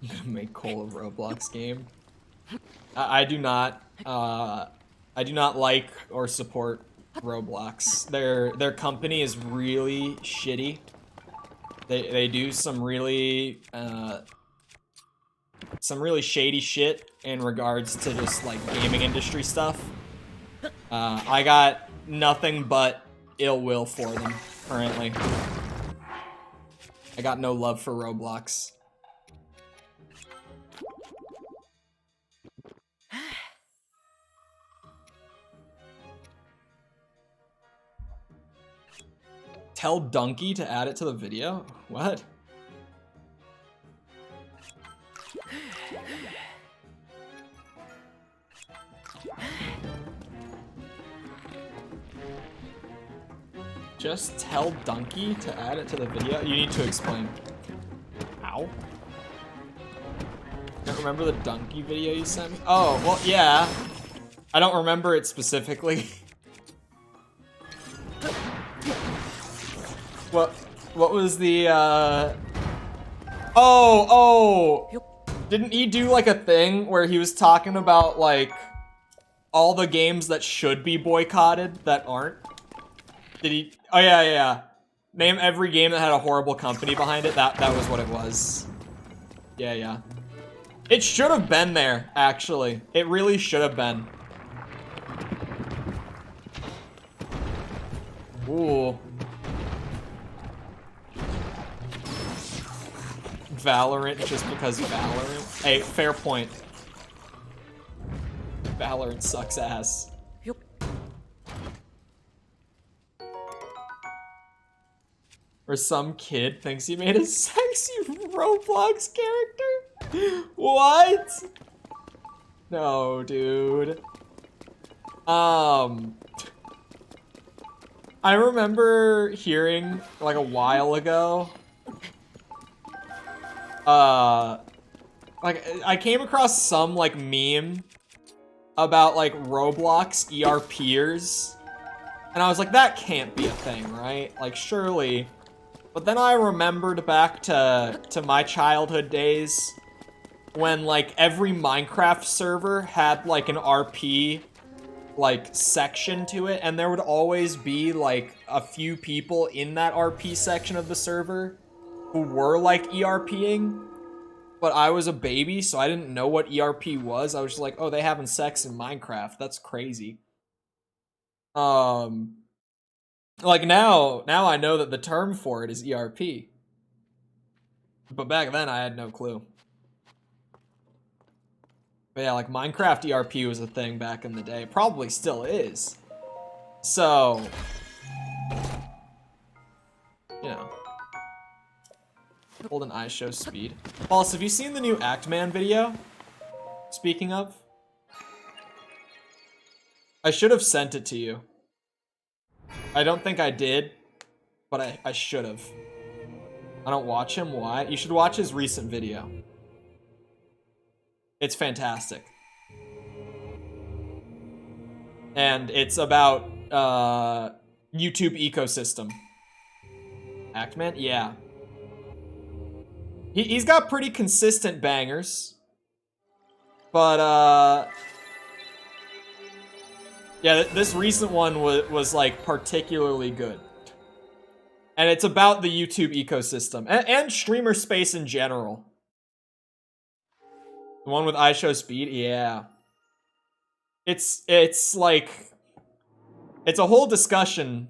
I'm gonna make Chole a Roblox game. I do not like or support Roblox. Their company is really shitty. They do some really shady shit in regards to just like gaming industry stuff. I got nothing but ill will for them currently. I got no love for Roblox. Tell Donkey to add it to the video? What? Just tell Donkey to add it to the video? You need to explain. Ow. Don't remember the Donkey video you sent me? Oh, well, yeah. I don't remember it specifically. What was the, Oh! Didn't he do, like, a thing where he was talking about, like, all the games that should be boycotted that aren't? Did he? Oh, yeah. Name every game that had a horrible company behind it. That was what it was. Yeah. It should have been there, actually. It really should have been. Ooh. Valorant just because Valorant. Hey, fair point. Valorant sucks ass. Yep. Or some kid thinks he made a sexy Roblox character? What? No, dude. I remember hearing, like, a while ago, like, I came across some, like, meme about, like, Roblox ERPers, and I was like, that can't be a thing, right? Like, surely. But then I remembered back to my childhood days, when like every Minecraft server had like an RP like section to it, and there would always be like a few people in that RP section of the server who were like ERPing, but I was a baby, so I didn't know what ERP was. I was just like, oh, they having sex in Minecraft. That's crazy. Like now I know that the term for it is ERP. But back then I had no clue. But yeah, like Minecraft ERP was a thing back in the day. Probably still is. So, you know. Hold an eye show speed. Pulse, have you seen the new Actman video? Speaking of. I should have sent it to you. I don't think I did, but I should have. I don't watch him, why? You should watch his recent video. It's fantastic. And it's about YouTube ecosystem. Actman? Yeah. He's got pretty consistent bangers. But yeah, this recent one was like particularly good. And it's about the YouTube ecosystem and streamer space in general. The one with iShow Speed, yeah. It's like, it's a whole discussion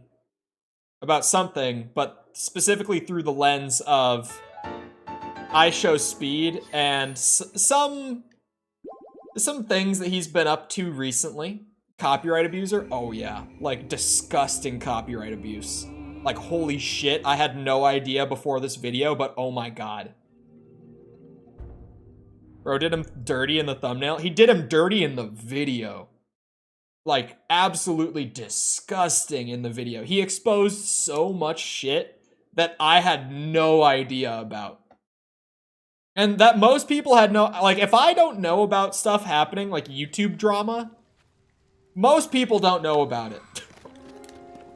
about something, but specifically through the lens of iShow Speed and some things that he's been up to recently. Copyright abuser, oh yeah, like disgusting copyright abuse. Like holy shit, I had no idea before this video, but oh my god. Bro did him dirty in the thumbnail. He did him dirty in the video. Like, absolutely disgusting in the video. He exposed so much shit that I had no idea about. And that most people had no... Like, if I don't know about stuff happening, like YouTube drama, most people don't know about it.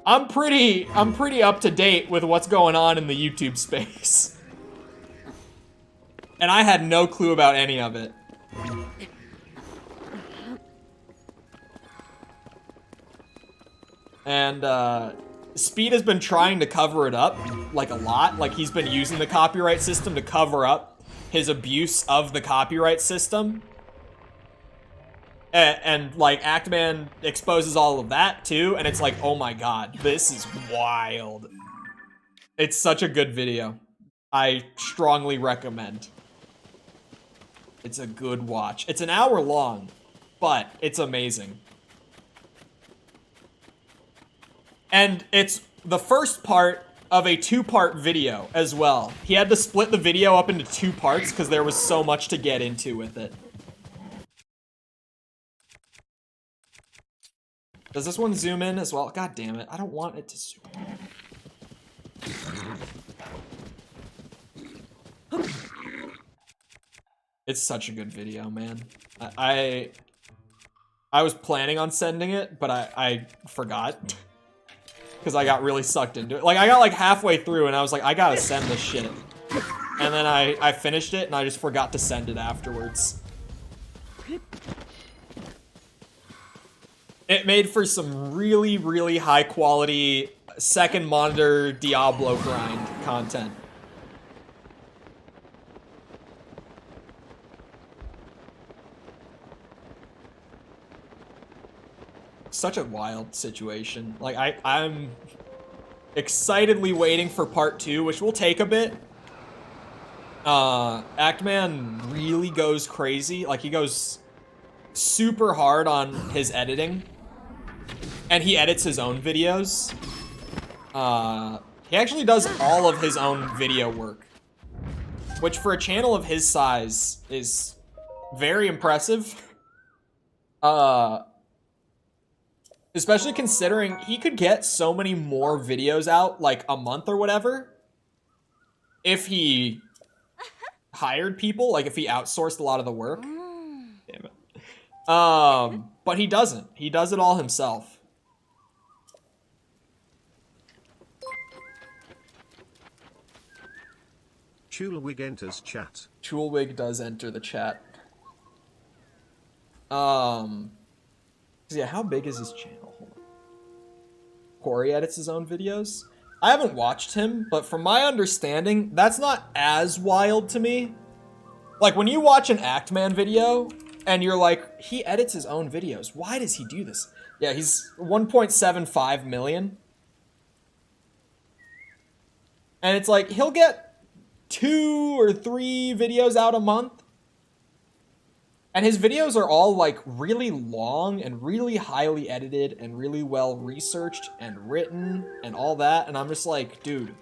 I'm pretty up to date with what's going on in the YouTube space. And I had no clue about any of it. And, Speed has been trying to cover it up, like, a lot. Like, he's been using the copyright system to cover up his abuse of the copyright system. And like, Actman exposes all of that, too, and it's like, oh my god, this is wild. It's such a good video. I strongly recommend. It's a good watch. It's an hour long, but it's amazing. And it's the first part of a two-part video as well. He had to split the video up into two parts because there was so much to get into with it. Does this one zoom in as well? God damn it, I don't want it to zoom in. It's such a good video, man. I was planning on sending it, but I forgot. Because I got really sucked into it. Like, I got like halfway through and I was like, I gotta send this shit. And then I finished it and I just forgot to send it afterwards. It made for some really, really high quality second monitor Diablo grind content. Such a wild situation. Like, I'm excitedly waiting for part 2, which will take a bit. Actman really goes crazy. Like, he goes super hard on his editing. And he edits his own videos. He actually does all of his own video work. Which, for a channel of his size, is very impressive. Especially considering he could get so many more videos out, like, a month or whatever, if he hired people, like, if he outsourced a lot of the work. Damn it. But he doesn't. He does it all himself. Chole enters chat. Chulewig does enter the chat. Yeah, how big is his channel? Hold on. Corey edits his own videos. I haven't watched him, but from my understanding, that's not as wild to me. Like, when you watch an Actman video, and you're like, he edits his own videos. Why does he do this? Yeah, he's 1.75 million. And it's like, he'll get 2 or 3 videos out a month. And his videos are all like really long and really highly edited and really well researched and written and all that. And I'm just like, dude,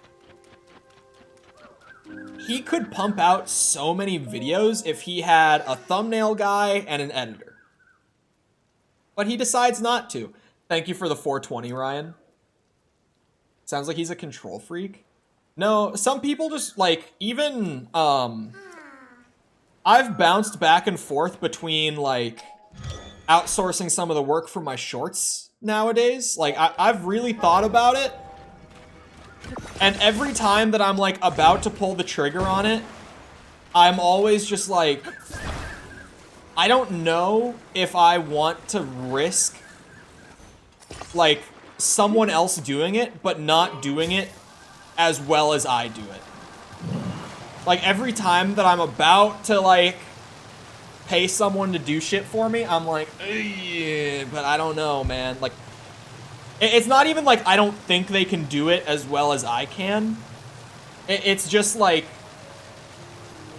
he could pump out so many videos if he had a thumbnail guy and an editor. But he decides not to. Thank you for the 420, Ryan. Sounds like he's a control freak. No, some people just like, even, I've bounced back and forth between, like, outsourcing some of the work for my shorts nowadays. Like, I've really thought about it. And every time that I'm, like, about to pull the trigger on it, I'm always just like, I don't know if I want to risk, like, someone else doing it, but not doing it as well as I do it. Like, every time that I'm about to, like, pay someone to do shit for me, I'm like, but I don't know, man. Like, it's not even like I don't think they can do it as well as I can. It's just like,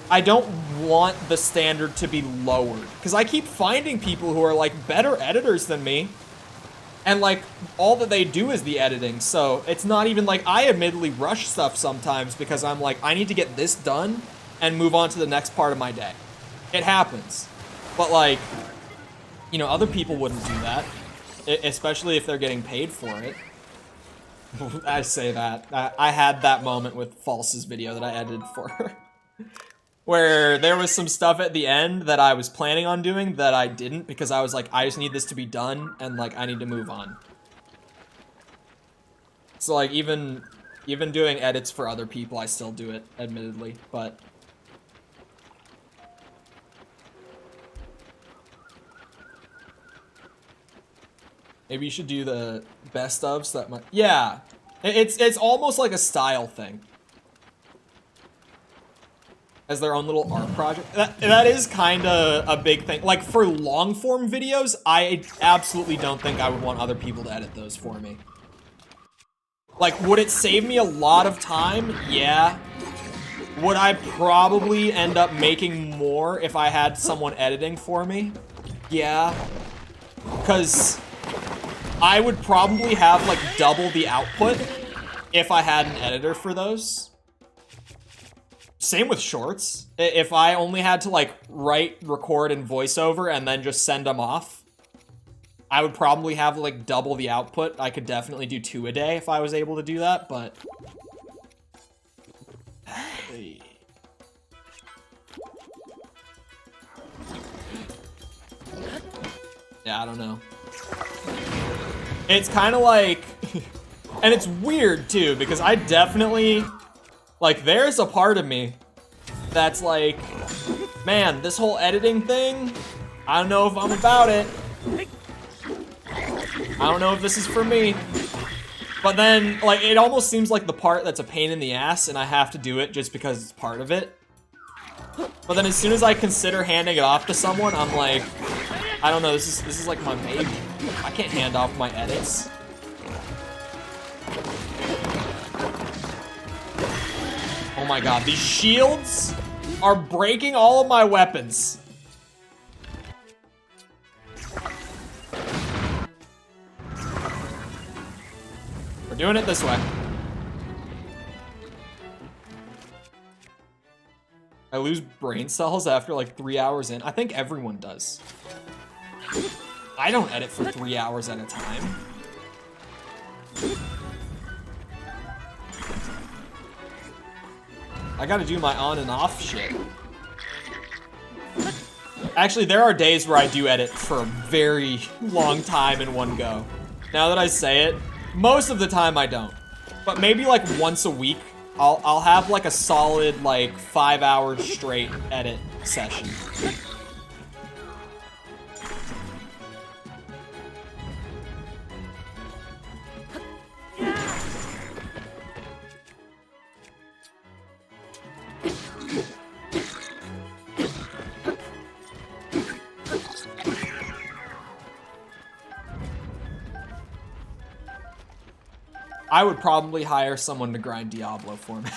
I don't want the standard to be lowered. Because I keep finding people who are, like, better editors than me. And, like, all that they do is the editing, so it's not even like, I admittedly rush stuff sometimes because I'm like, I need to get this done and move on to the next part of my day. It happens. But, like, you know, other people wouldn't do that, especially if they're getting paid for it. I say that. I had that moment with False's video that I edited for her. Where there was some stuff at the end that I was planning on doing that I didn't because I was like, I just need this to be done and, like, I need to move on. So, like, even doing edits for other people, I still do it, admittedly, but... Maybe you should do the best ofs that might... Yeah! It's almost like a style thing. As their own little art project. That is kind of a big thing. Like, for long-form videos, I absolutely don't think I would want other people to edit those for me. Like, would it save me a lot of time? Yeah. Would I probably end up making more if I had someone editing for me? Yeah. Because I would probably have, like, double the output if I had an editor for those. Same with shorts. If I only had to, like, write, record, and voiceover and then just send them off, I would probably have, like, double the output. I could definitely do 2 a day if I was able to do that, but... Yeah, I don't know. It's kind of like... and it's weird, too, because I definitely... Like, there's a part of me that's like, man, this whole editing thing, I don't know if I'm about it. I don't know if this is for me. But then, like, it almost seems like the part that's a pain in the ass, and I have to do it just because it's part of it. But then as soon as I consider handing it off to someone, I'm like, I don't know, this is like my baby. I can't hand off my edits. Oh my god, these shields are breaking all of my weapons. We're doing it this way. I lose brain cells after like 3 hours in. I think everyone does. I don't edit for 3 hours at a time. I gotta do my on and off shit. Actually, there are days where I do edit for a very long time in one go. Now that I say it, most of the time I don't. But maybe like once a week, I'll have like a solid like 5 hours straight edit session. I would probably hire someone to grind Diablo for me.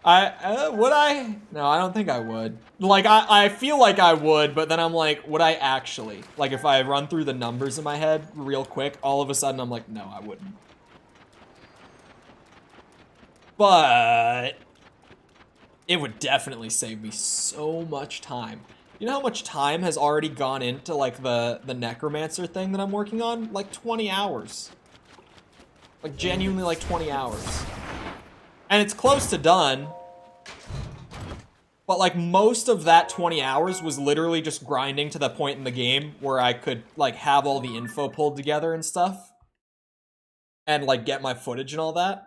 Would I? No, I don't think I would. Like, I feel like I would, but then I'm like, would I actually? Like, if I run through the numbers in my head real quick, all of a sudden I'm like, no, I wouldn't. But it would definitely save me so much time. You know how much time has already gone into, like, the necromancer thing that I'm working on? Like, 20 hours. Like, genuinely, like, 20 hours. And it's close to done. But, like, most of that 20 hours was literally just grinding to the point in the game where I could, like, have all the info pulled together and stuff. And, like, get my footage and all that.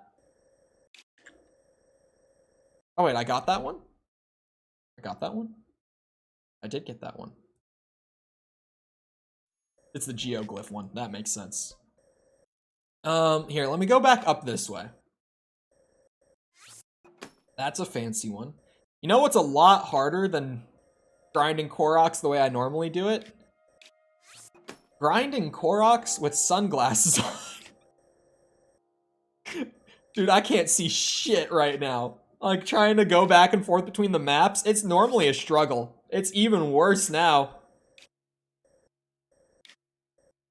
Oh, wait, I got that one? I got that one? I did get that one. It's the geoglyph one. That makes sense. Here, let me go back up this way. That's a fancy one. You know what's a lot harder than grinding Koroks the way I normally do it? Grinding Koroks with sunglasses on. Dude, I can't see shit right now. Like, trying to go back and forth between the maps, it's normally a struggle. It's even worse now.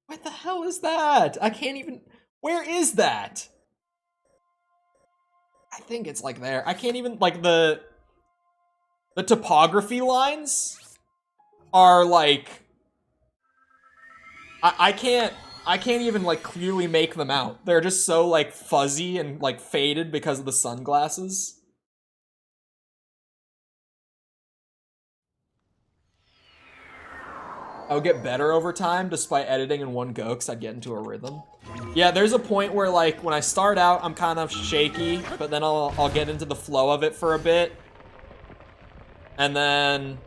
What the hell is that? I can't even... Where is that? I think it's like there. I can't even... Like, the topography lines are like... I can't even, like, clearly make them out. They're just so, like, fuzzy and, like, faded because of the sunglasses. I would get better over time despite editing in one go because I'd get into a rhythm. Yeah, there's a point where, like, when I start out, I'm kind of shaky, but then I'll get into the flow of it for a bit. And then...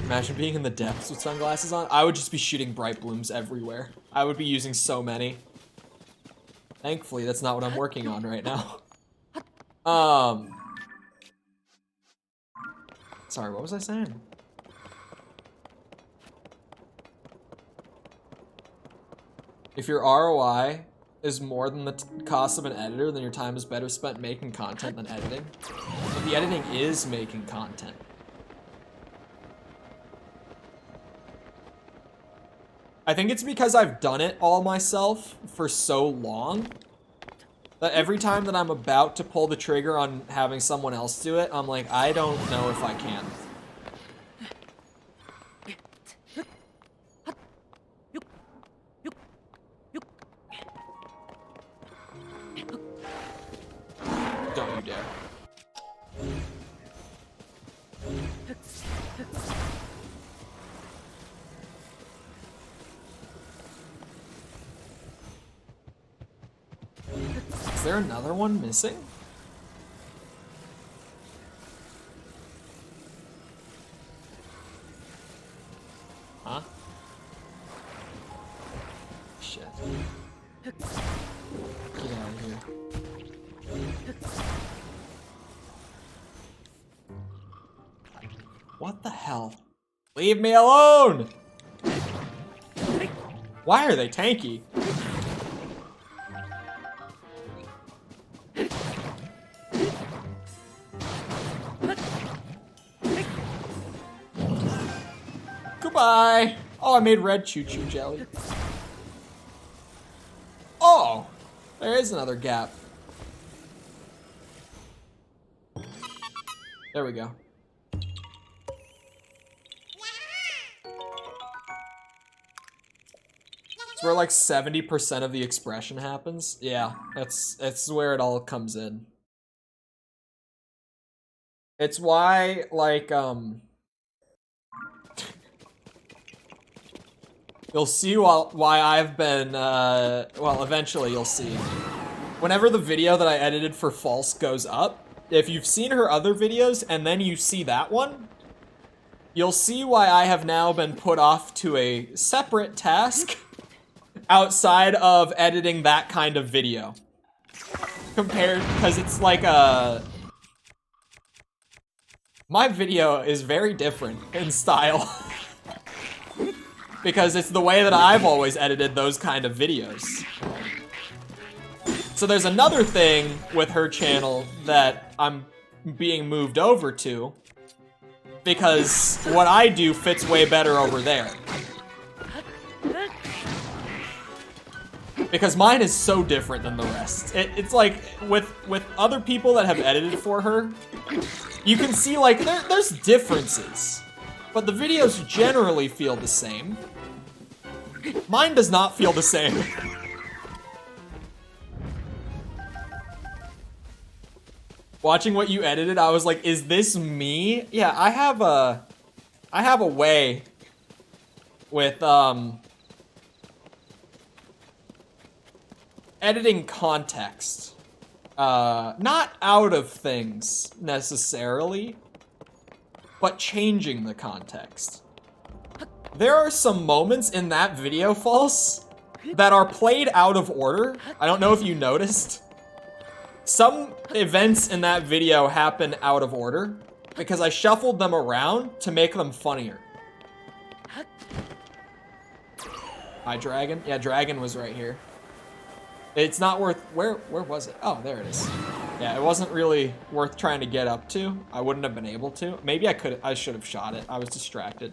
Imagine being in the depths with sunglasses on. I would just be shooting bright blooms everywhere. I would be using so many. Thankfully, that's not what I'm working on right now. Sorry, what was I saying? If your ROI is more than the cost of an editor, then your time is better spent making content than editing. But the editing is making content. I think it's because I've done it all myself for so long that every time that I'm about to pull the trigger on having someone else do it, I'm like, I don't know if I can. Don't you dare. Is there another one missing? Huh? Shit. Get out of here. What the hell? Leave me alone! Why are they tanky? Goodbye! Oh, I made red choo-choo jelly. Oh! There is another gap. There we go. It's where like 70% of the expression happens. Yeah, that's where it all comes in. It's why, like, You'll see why I've been, well, eventually you'll see. Whenever the video that I edited for False goes up, if you've seen her other videos and then you see that one, you'll see why I have now been put off to a separate task outside of editing that kind of video. Because it's like my video is very different in style. Because it's the way that I've always edited those kind of videos. So there's another thing with her channel that I'm being moved over to, because what I do fits way better over there. Because mine is so different than the rest. It's like, with other people that have edited for her, you can see like, there's differences. But the videos generally feel the same. Mine does not feel the same. Watching what you edited, I was like, is this me? Yeah, I have a way with, editing context. Not out of things, necessarily, but changing the context. There are some moments in that video, False, that are played out of order. I don't know if you noticed. Some events in that video happen out of order because I shuffled them around to make them funnier. Hi, Dragon. Yeah, Dragon was right here. It's not worth... Where was it? Oh, there it is. Yeah, it wasn't really worth trying to get up to. I wouldn't have been able to. Maybe I should have shot it. I was distracted.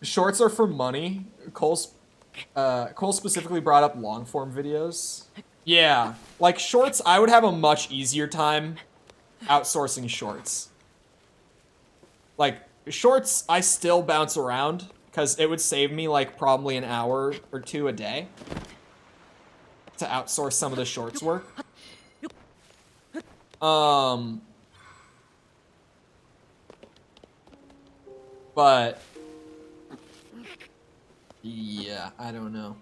Shorts are for money. Cole specifically brought up long form videos. Yeah, like shorts, I would have a much easier time outsourcing shorts. Like shorts, I still bounce around because it would save me like probably an hour or two a day to outsource some of the shorts work. But yeah, I don't know.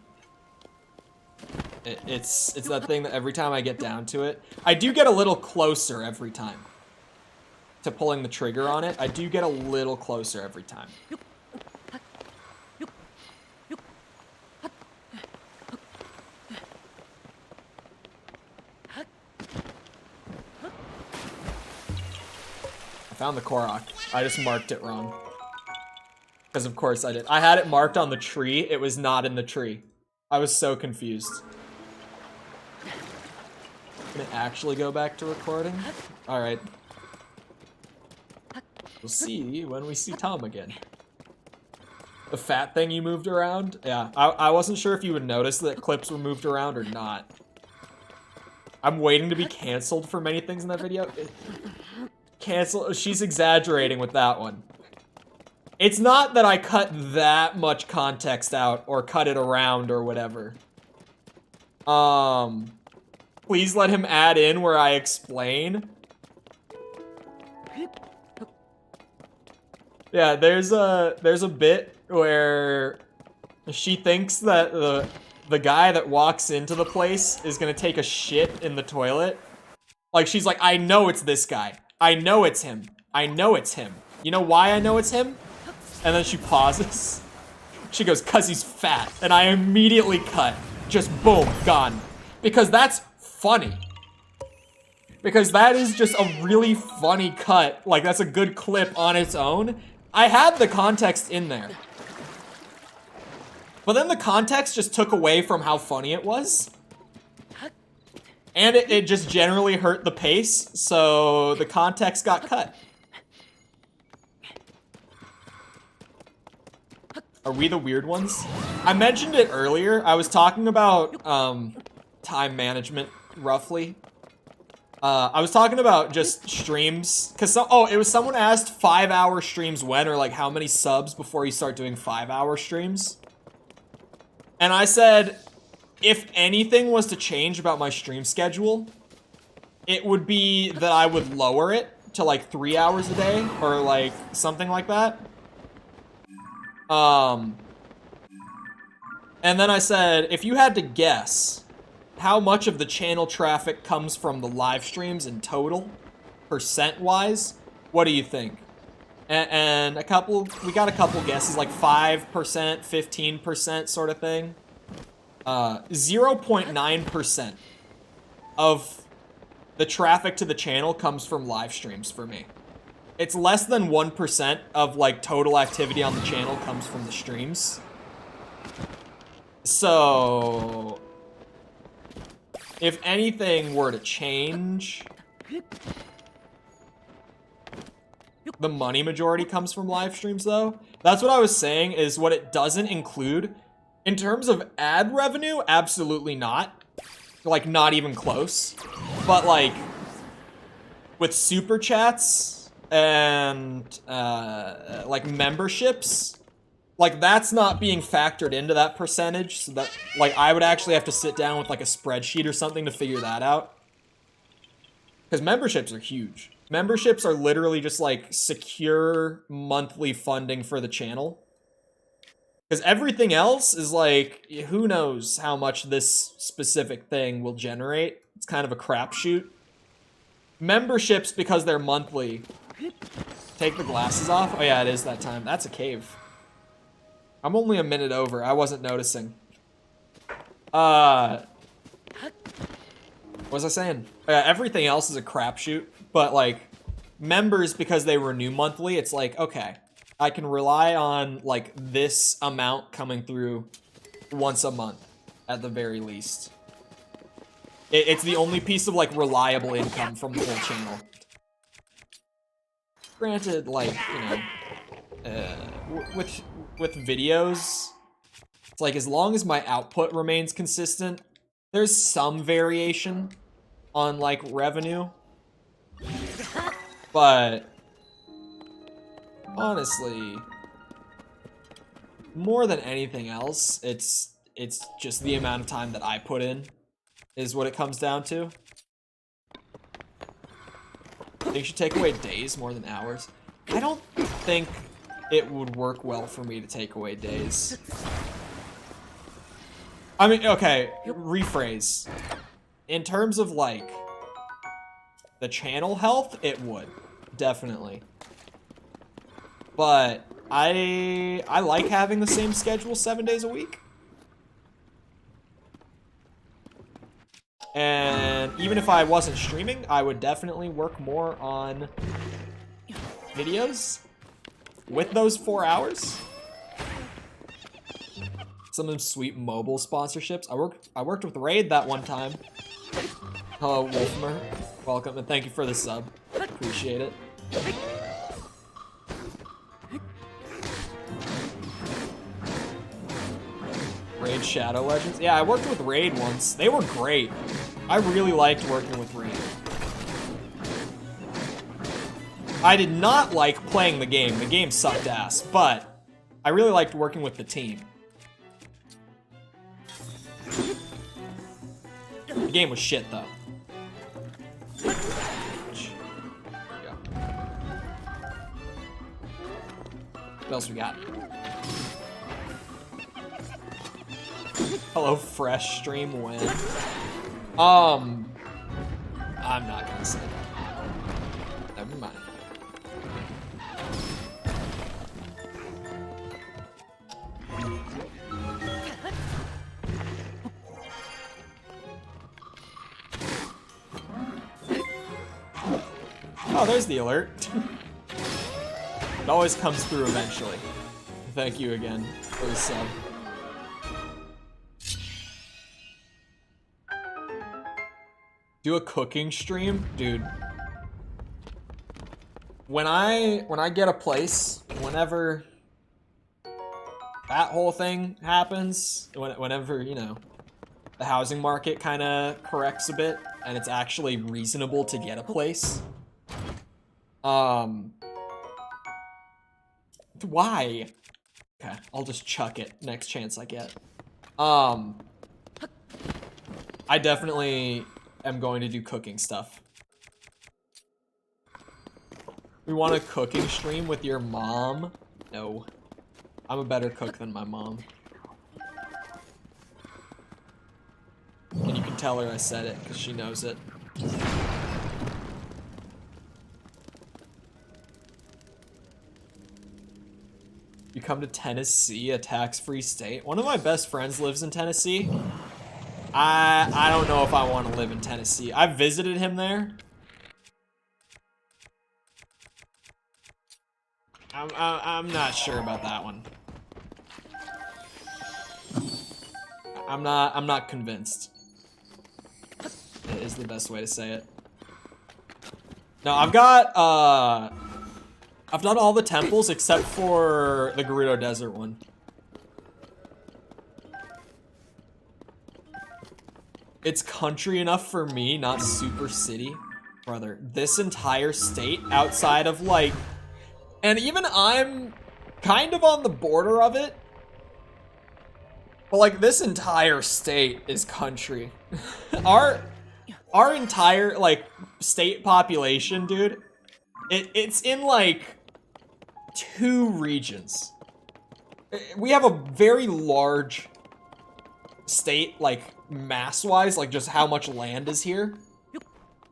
It's that thing that every time I get down to it, I do get a little closer every time to pulling the trigger on it. I do get a little closer every time. I found the Korok. I just marked it wrong. Because of course I did. I had it marked on the tree. It was not in the tree. I was so confused. Can it actually go back to recording? Alright. We'll see when we see Tom again. The fat thing you moved around? Yeah, I wasn't sure if you would notice that clips were moved around or not. I'm waiting to be canceled for many things in that video. Cancel. She's exaggerating with that one. It's not that I cut that much context out or cut it around or whatever. Please let him add in where I explain. Yeah, there's a bit where she thinks that the guy that walks into the place is gonna take a shit in the toilet. Like, she's like, I know it's this guy. I know it's him. I know it's him. You know why I know it's him? And then she pauses. She goes, 'cause he's fat. And I immediately cut. Just boom, gone. Because that's funny. Because that is just a really funny cut. Like, that's a good clip on its own. I had the context in there. But then the context just took away from how funny it was. And it just generally hurt the pace, so the context got cut. Are we the weird ones? I mentioned it earlier. I was talking about time management, roughly. I was talking about just streams. It was someone asked 5-hour streams when, or like how many subs before you start doing 5-hour streams. And I said, if anything was to change about my stream schedule, it would be that I would lower it to like 3 hours a day or like something like that. And then I said, if you had to guess how much of the channel traffic comes from the live streams in total, percent-wise, what do you think? And we got a couple guesses, like 5%, 15% sort of thing. 0.9% of the traffic to the channel comes from live streams for me. It's less than 1% of like total activity on the channel comes from the streams. So if anything were to change, the money majority comes from live streams though. That's what I was saying, is what it doesn't include. In terms of ad revenue, absolutely not. Like, not even close. But like, with super chats and like memberships, like that's not being factored into that percentage. So that, like, I would actually have to sit down with like a spreadsheet or something to figure that out. Because memberships are huge. Memberships are literally just like secure monthly funding for the channel. Because everything else is like, who knows how much this specific thing will generate. It's kind of a crapshoot. Memberships, because they're monthly. Take the glasses off? Oh yeah, it is that time. That's a cave. I'm only a minute over. I wasn't noticing. What was I saying? Everything else is a crapshoot. But like, members, because they renew monthly, it's like, okay, I can rely on like this amount coming through once a month at the very least. It's the only piece of like reliable income from the whole channel. Granted, like, you know, with videos, it's like as long as my output remains consistent, there's some variation on like revenue. But honestly, more than anything else, it's just the amount of time that I put in is what it comes down to. They should take away days more than hours. I don't think it would work well for me to take away days. I mean, okay, rephrase. In terms of like the channel health, it would. Definitely. But I like having the same schedule 7 days a week. And even if I wasn't streaming, I would definitely work more on videos with those 4 hours. Some of them sweet mobile sponsorships. I worked with Raid that one time. Hello, Wolfmer. Welcome, and thank you for the sub. Appreciate it. Raid Shadow Legends? Yeah, I worked with Raid once. They were great. I really liked working with Raid. I did not like playing the game. The game sucked ass, but I really liked working with the team. The game was shit, though. There we go. What else we got? Hello, fresh stream when? I'm not gonna say that. Never mind. Oh, there's the alert. It always comes through eventually. Thank you again for the sub. Do a cooking stream? Dude. When I get a place, whenever that whole thing happens, whenever, you know, the housing market kind of corrects a bit and it's actually reasonable to get a place. Why? Okay, I'll just chuck it next chance I get. I definitely am going to do cooking stuff. We want a cooking stream with your mom? No. I'm a better cook than my mom. And you can tell her I said it, because she knows it. You come to Tennessee, a tax-free state. One of my best friends lives in Tennessee. I don't know if I want to live in Tennessee. I've visited him there. I'm not sure about that one. I'm not convinced. It is the best way to say it. No, I've done all the temples except for the Gerudo Desert one. It's country enough for me, not super city. Brother, this entire state outside of like, and even I'm kind of on the border of it. But like this entire state is country. Our entire like state population, dude, it's in like 2 regions. We have a very large state, like mass-wise, like just how much land is here.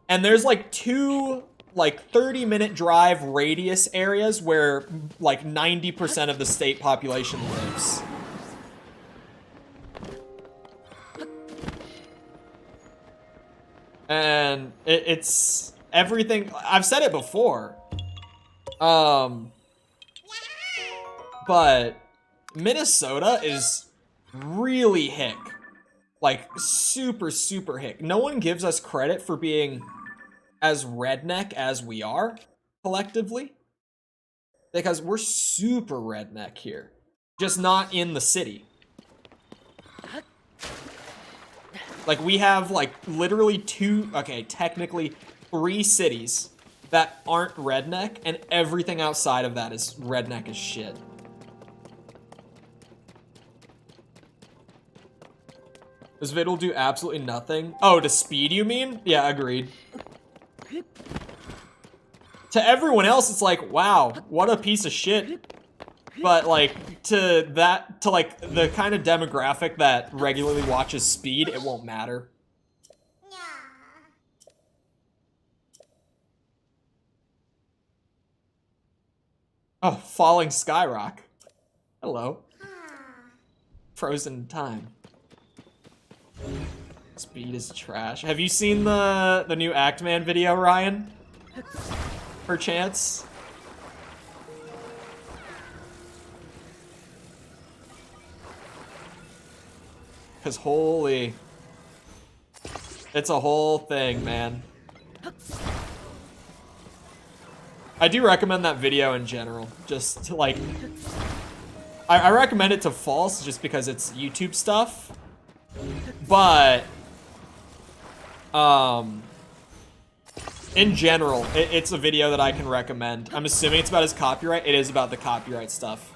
And there's like 2 like 30-minute drive radius areas where like 90% of the state population lives. And it's everything. I've said it before. But Minnesota is really hick. Like super, super hick. No one gives us credit for being as redneck as we are collectively. Because we're super redneck here. Just not in the city. Like, we have, like, literally 2, okay, technically 3 cities that aren't redneck, and everything outside of that is redneck as shit. This vid will do absolutely nothing. Oh, to speed, you mean? Yeah, agreed. To everyone else, it's like, wow, what a piece of shit. But, like, to like, the kind of demographic that regularly watches Speed, it won't matter. Oh, falling Skyrock. Hello. Frozen time. Speed is trash. Have you seen the new Actman video, Ryan? Perchance? Because holy, it's a whole thing, man. I do recommend that video in general. Just to, like, I recommend it to False just because it's YouTube stuff. But, in general, it's a video that I can recommend. I'm assuming it's about his copyright. It is about the copyright stuff.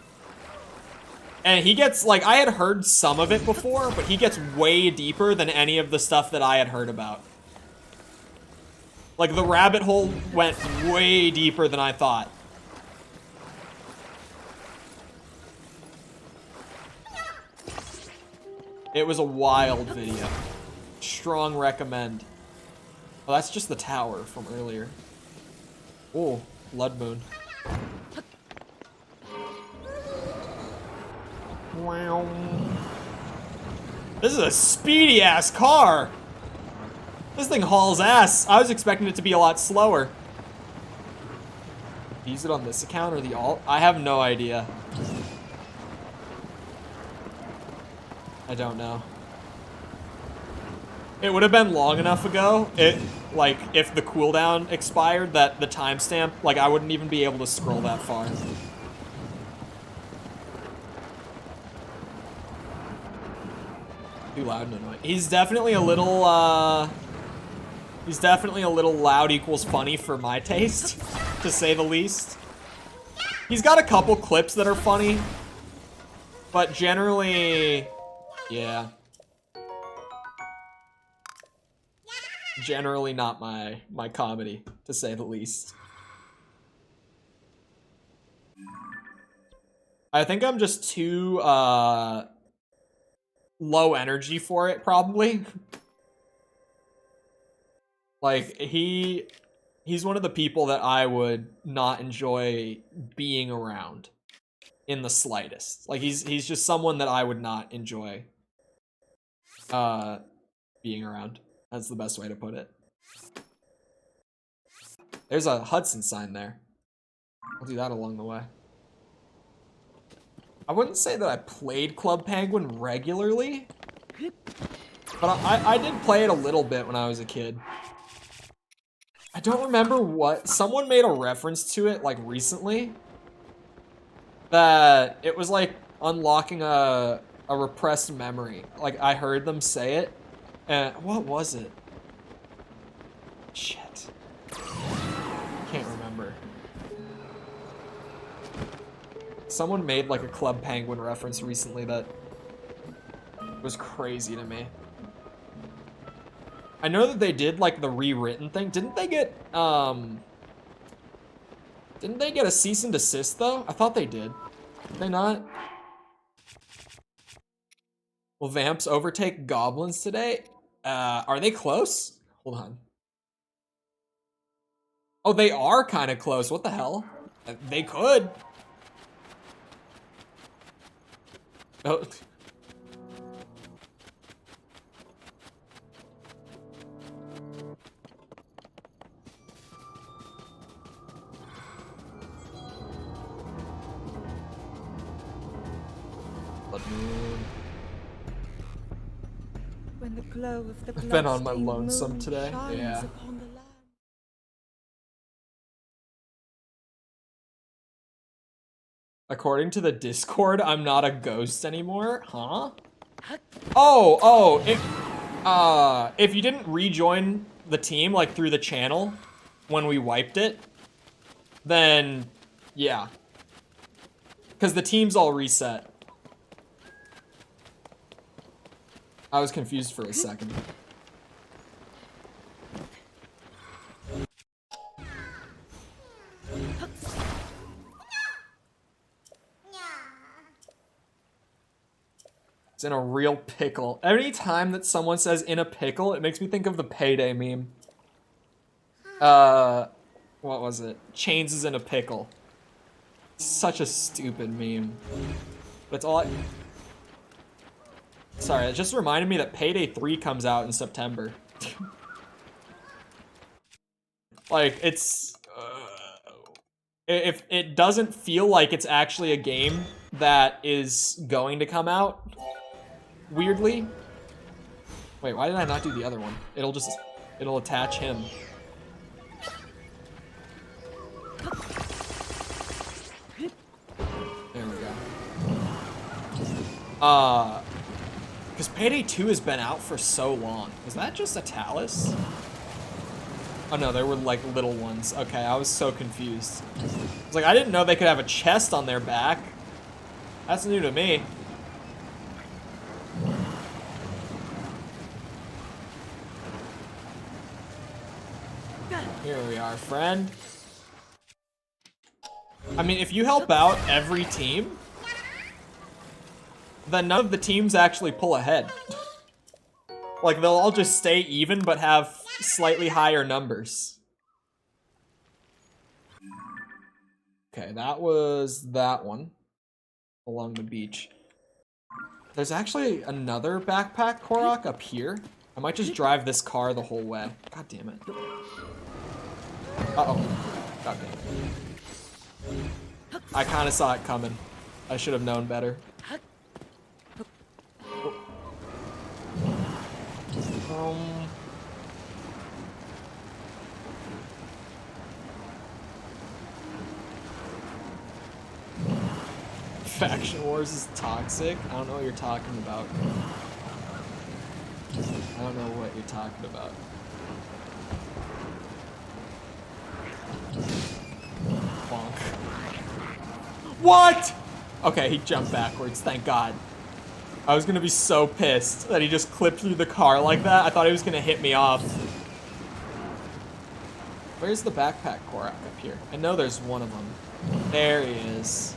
And he gets, like, I had heard some of it before, but he gets way deeper than any of the stuff that I had heard about. Like, the rabbit hole went way deeper than I thought. It was a wild video. Strong recommend. Oh, that's just the tower from earlier. Oh, Blood Moon. Wow. This is a speedy ass car. This thing hauls ass. I was expecting it to be a lot slower. Use it on this account or the alt? I have no idea. I don't know. It would have been long enough ago, like, if the cooldown expired, that the timestamp, like, I wouldn't even be able to scroll that far. Too loud and annoying. He's definitely a little loud equals funny for my taste, to say the least. He's got a couple clips that are funny, but generally, yeah. Generally not my comedy, to say the least. I think I'm just too low energy for it, probably. Like, he's one of the people that I would not enjoy being around in the slightest. Like, he's just someone that I would not enjoy being around. That's the best way to put it. There's a Hudson sign there. I'll do that along the way. I wouldn't say that I played Club Penguin regularly, but I did play it a little bit when I was a kid. I don't remember what, someone made a reference to it like recently, that it was like unlocking a repressed memory. Like, I heard them say it, and what was it? Shit. Can't remember. Someone made like a Club Penguin reference recently that was crazy to me. I know that they did like the rewritten thing. Didn't they get a cease and desist though? I thought they did. Did they not? Will vamps overtake goblins today? Are they close? Hold on. Oh, they are kind of close. What the hell? They could. Oh. When the glow of the I've been on my bloodstained lonesome moon today. shines Yeah. upon the land. According to the Discord, I'm not a ghost anymore. Huh? Oh, if you didn't rejoin the team like through the channel when we wiped it, then yeah. Because the team's all reset. I was confused for a second. It's in a real pickle. Any time that someone says in a pickle, it makes me think of the Payday meme. What was it? Chains is in a pickle. Such a stupid meme. But it's all Sorry, it just reminded me that Payday 3 comes out in September. Like, it's... if it doesn't feel like it's actually a game that is going to come out, weirdly. Wait, why did I not do the other one? It'll attach him. There we go. Because Payday 2 has been out for so long. Is that just a Talus? Oh no, there were like little ones. Okay, I was so confused. I was like, I didn't know they could have a chest on their back. That's new to me. Here we are, friend. I mean, if you help out every team, then none of the teams actually pull ahead. Like, they'll all just stay even, but have slightly higher numbers. Okay, that was that one. Along the beach. There's actually another backpack Korok up here. I might just drive this car the whole way. God damn it. Uh-oh. God damn it. I kind of saw it coming. I should have known better. Faction Wars is toxic? I don't know what you're talking about. I don't know what you're talking about. Bonk. What? Okay, he jumped backwards, thank God. I was gonna be so pissed that he just clipped through the car like that. I thought he was gonna hit me off. Where's the backpack Korok up here? I know there's one of them. There he is.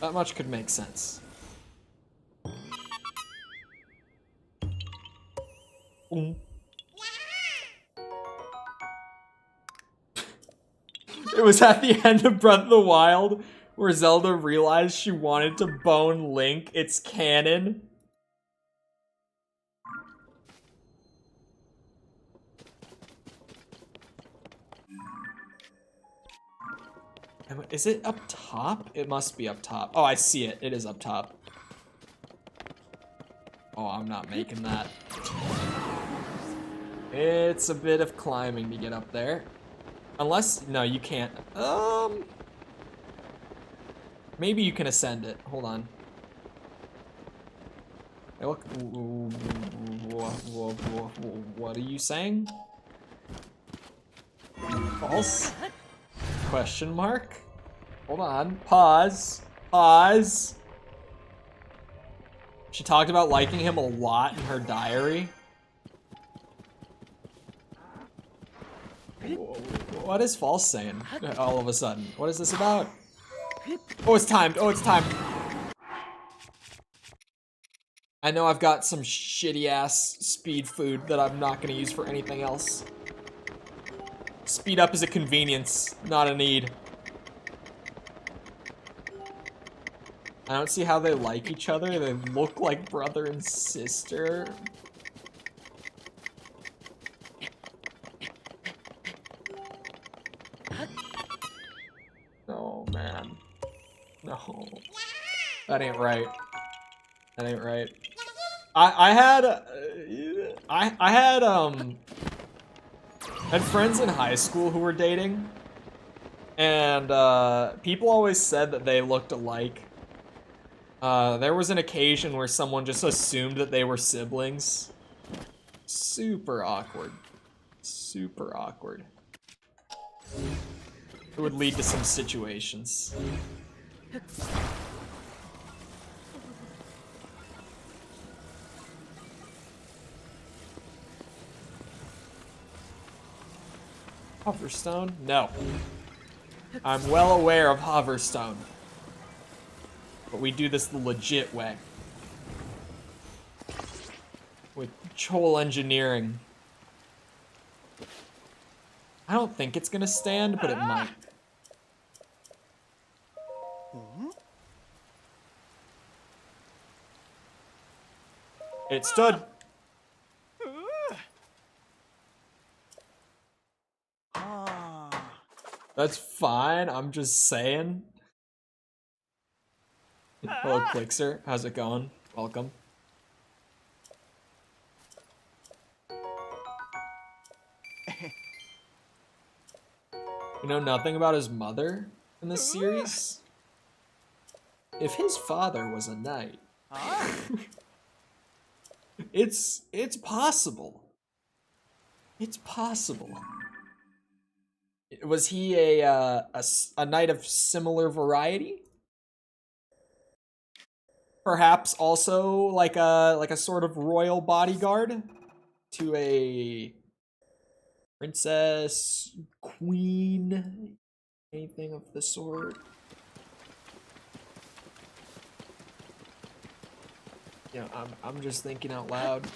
That much could make sense. Boom. It was at the end of Breath of the Wild where Zelda realized she wanted to bone Link. It's canon. Is it up top? It must be up top. Oh, I see it. It is up top. Oh, I'm not making that. It's a bit of climbing to get up there. Unless, no, you can't. Maybe you can ascend it. Hold on. Hey, look. What are you saying? False? Question mark? Hold on. Pause. Pause. She talked about liking him a lot in her diary. What is false saying all of a sudden? What is this about? Oh, it's timed. Oh, it's timed. I know I've got some shitty ass speed food that I'm not gonna use for anything else. Speed up is a convenience, not a need. I don't see how they like each other. They look like brother and sister. Oh man. No. That ain't right. That ain't right. I had friends in high school who were dating, and people always said that they looked alike. There was an occasion where someone just assumed that they were siblings. Super awkward. Super awkward. It would lead to some situations. Hoverstone? No. I'm well aware of Hoverstone. But we do this the legit way. With Chole engineering. I don't think it's gonna stand, but it might. It stood. That's fine, I'm just saying. Hello, Clixer. How's it going? Welcome. You know nothing about his mother in this series? If his father was a knight, it's possible. It's possible. Was he a knight of similar variety? Perhaps also like a sort of royal bodyguard to a princess, queen, anything of the sort. Yeah, I'm just thinking out loud.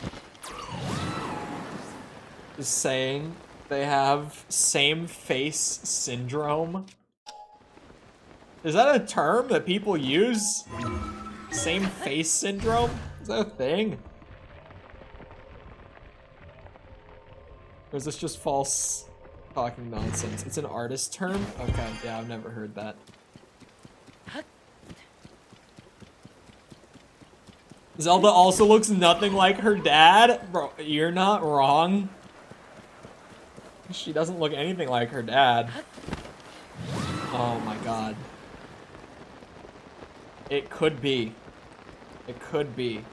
Just saying, they have same face syndrome. Is that a term that people use? Same face syndrome? Is that a thing? Or is this just false talking nonsense? It's an artist term? Okay, yeah, I've never heard that. Zelda also looks nothing like her dad? Bro, you're not wrong. She doesn't look anything like her dad. Oh my god. It could be. It could be.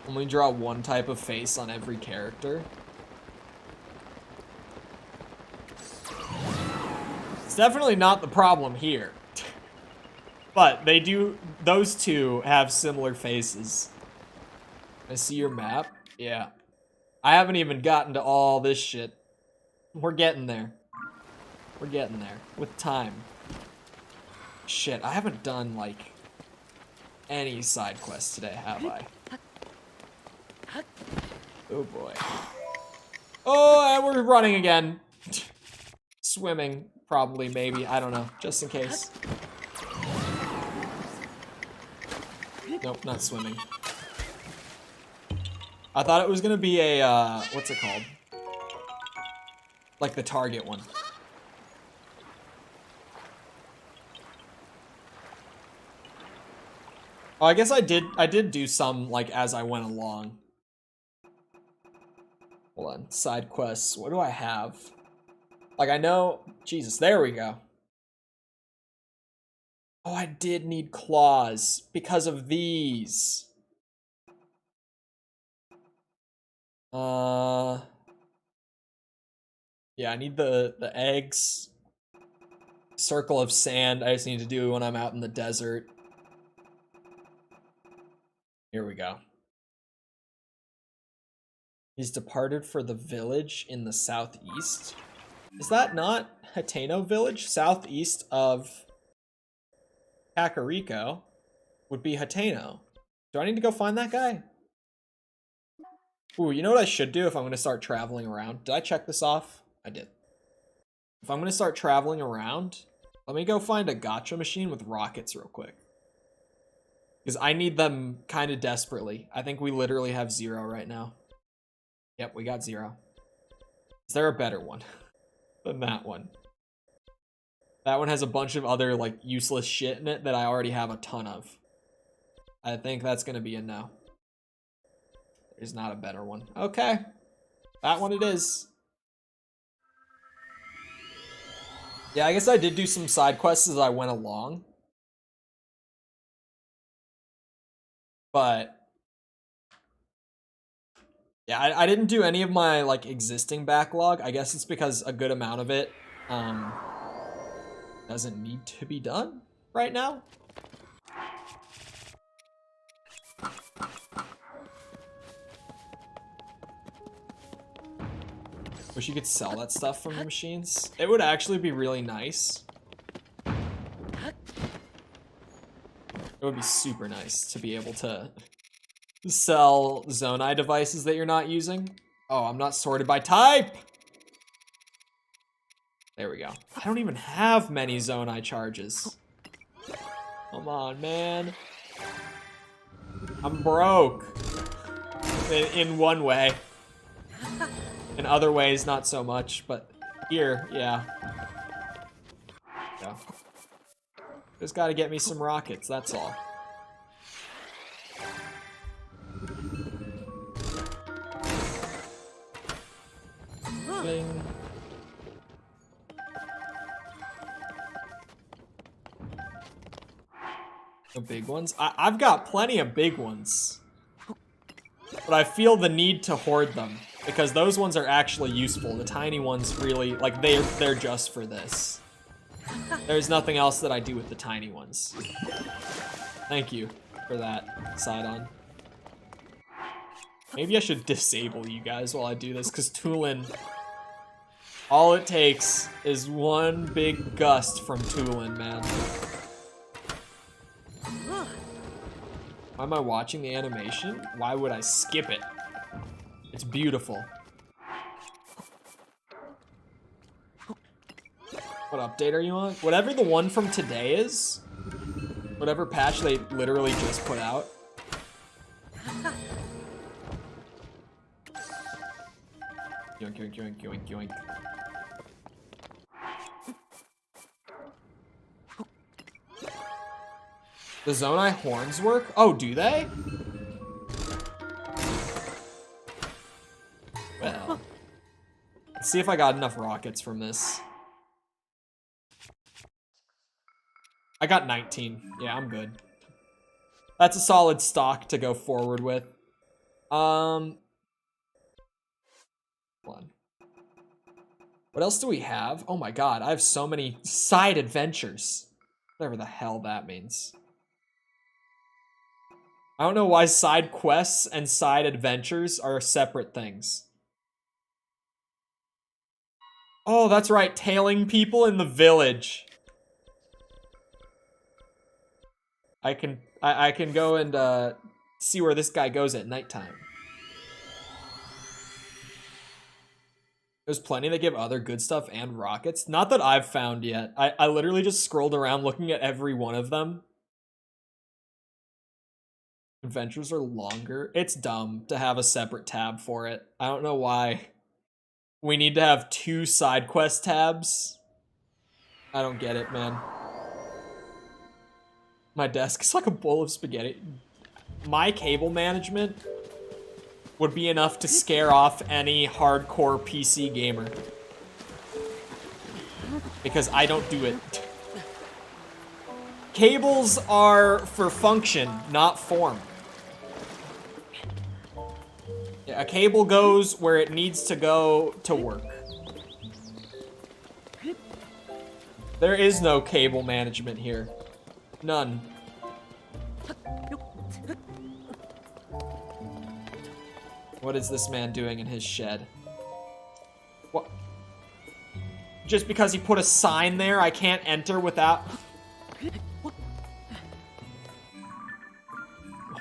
Only draw one type of face on every character. It's definitely not the problem here. But they do, those two have similar faces. I see your map? Yeah. I haven't even gotten to all this shit. We're getting there. We're getting there with time. Shit, I haven't done, like, any side quests today, have I? Oh, boy. Oh, and we're running again. Swimming, probably, maybe. I don't know. Just in case. Nope, not swimming. I thought it was gonna be a, what's it called? Like the target one. Oh, I guess I did do some, like, as I went along. Hold on, side quests. What do I have? Like, I know, Jesus, there we go. Oh, I did need claws because of these. Yeah, I need the eggs. Circle of sand I just need to do when I'm out in the desert. Here we go. He's departed for the village in the southeast. Is that not Hateno village? Southeast of Kakariko would be Hateno. Do I need to go find that guy? Ooh, you know what I should do if I'm going to start traveling around? Did I check this off? I did. If I'm going to start traveling around, let me go find a gacha machine with rockets real quick. Because I need them kind of desperately. I think we literally have 0 right now. Yep, we got 0. Is there a better one than that one? That one has a bunch of other, like, useless shit in it that I already have a ton of. I think that's going to be a no. There's not a better one. Okay. That one it is. Yeah, I guess I did do some side quests as I went along. But yeah, I didn't do any of my, like, existing backlog. I guess it's because a good amount of it doesn't need to be done right now. Wish you could sell that stuff from the machines. It would actually be really nice. It would be super nice to be able to sell Zonai devices that you're not using. Oh, I'm not sorted by type! There we go. I don't even have many Zonai charges. Come on, man. I'm broke. In one way. In other ways, not so much, but here, yeah. Yeah. Just gotta get me some rockets, that's all. Bing. The big ones? I've got plenty of big ones. But I feel the need to hoard them. Because those ones are actually useful. The tiny ones really, like, they're just for this. There's nothing else that I do with the tiny ones. Thank you for that, Sidon. Maybe I should disable you guys while I do this, because Tulin, all it takes is one big gust from Tulin, man. Why am I watching the animation? Why would I skip it? It's beautiful. What update are you on? Whatever the one from today is, whatever patch they literally just put out. Yoink, yoink, yoink, yoink, yoink. The Zonai horns work? Oh, do they? Well, let's see if I got enough rockets from this. I got 19. Yeah, I'm good. That's a solid stock to go forward with. Hold on. What else do we have? Oh my god, I have so many side adventures. Whatever the hell that means. I don't know why side quests and side adventures are separate things. Oh, that's right, tailing people in the village. I can go and see where this guy goes at nighttime. There's plenty that give other good stuff and rockets. Not that I've found yet. I literally just scrolled around looking at every one of them. Adventures are longer. It's dumb to have a separate tab for it. I don't know why. We need to have 2 side quest tabs. I don't get it, man. My desk is like a bowl of spaghetti. My cable management would be enough to scare off any hardcore PC gamer. Because I don't do it. Cables are for function, not form. Yeah, a cable goes where it needs to go to work. There is no cable management here. None. What is this man doing in his shed? What? Just because he put a sign there, I can't enter without...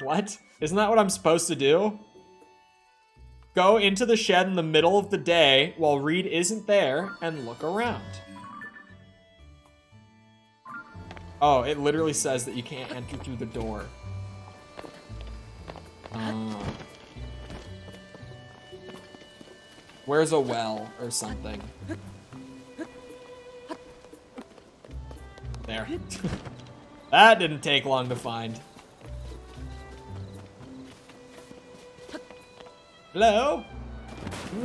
What? Isn't that what I'm supposed to do? Go into the shed in the middle of the day while Reed isn't there and look around. Oh, it literally says that you can't enter through the door. Where's a well or something? There. That didn't take long to find. Hello?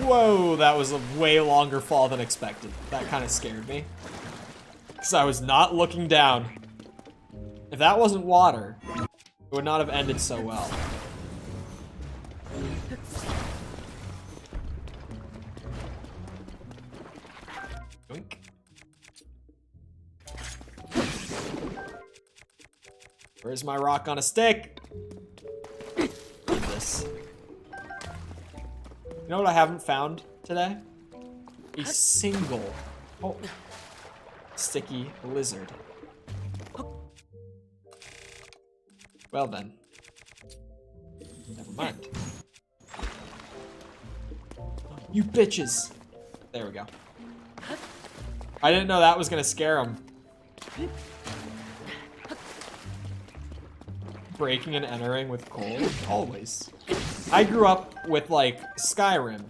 Whoa, that was a way longer fall than expected. That kind of scared me. Because I was not looking down. If that wasn't water, it would not have ended so well. Yoink. Where's my rock on a stick? Need this. You know what I haven't found today? A single sticky lizard. Well then. Never mind. You bitches! There we go. I didn't know that was gonna scare him. Breaking and entering with Chole? Always. I grew up with, like, Skyrim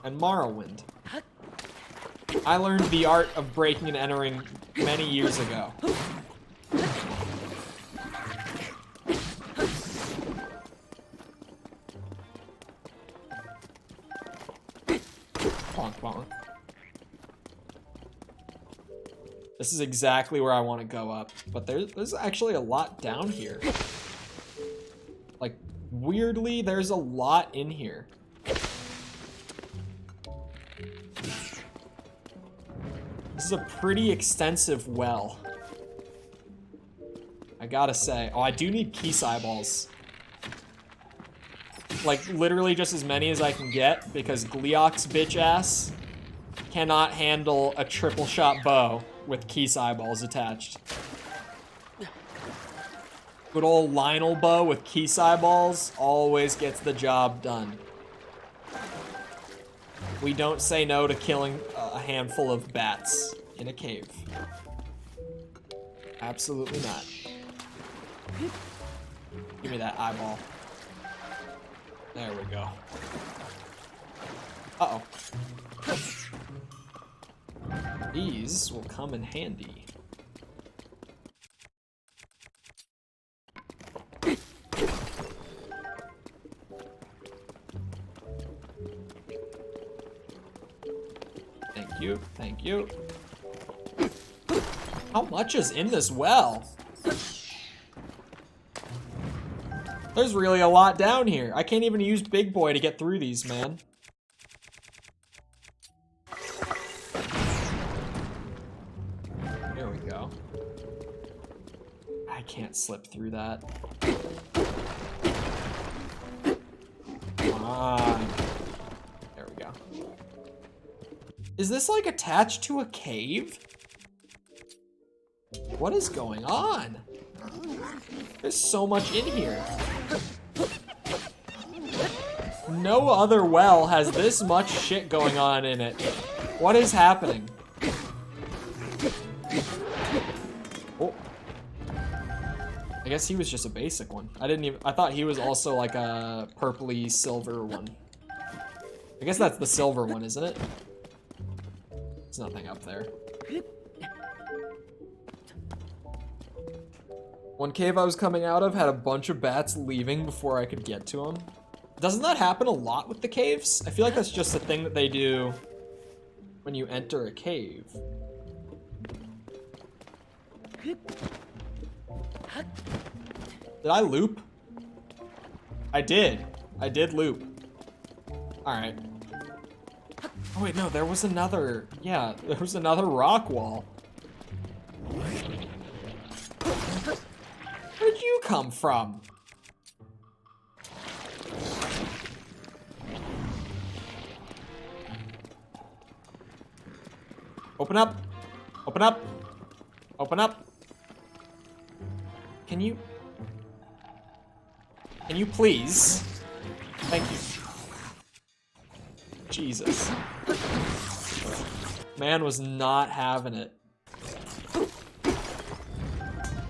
and Morrowind. I learned the art of breaking and entering many years ago. Bonk, bonk. This is exactly where I want to go up, but there's actually a lot down here. Like, weirdly, there's a lot in here. This is a pretty extensive well. I gotta say. Oh, I do need Keese eyeballs. Like, literally just as many as I can get, because Gleok's bitch ass cannot handle a triple shot bow with Keese eyeballs attached. Good old Lionel bow with Keese eyeballs always gets the job done. We don't say no to killing a handful of bats in a cave. Absolutely not. Give me that eyeball. There we go. Uh-oh. These will come in handy. Thank you, thank you. How much is in this well? There's really a lot down here. I can't even use Big Boy to get through these, man. There we go. I can't slip through that. Come on. There we go. Is this like attached to a cave? What is going on? There's so much in here. No other well has this much shit going on in it. What is happening? Oh. I guess he was just a basic one. I thought he was also like a purpley silver one. I guess that's the silver one, isn't it? There's nothing up there. One cave I was coming out of had a bunch of bats leaving before I could get to them. Doesn't that happen a lot with the caves? I feel like that's just a thing that they do when you enter a cave. Did I loop? I did. I did loop. Alright. Oh wait, no, there was another, yeah, there was another rock wall. Where'd you come from? Open up. Open up. Open up. Can you please? Thank you. Jesus. Man was not having it.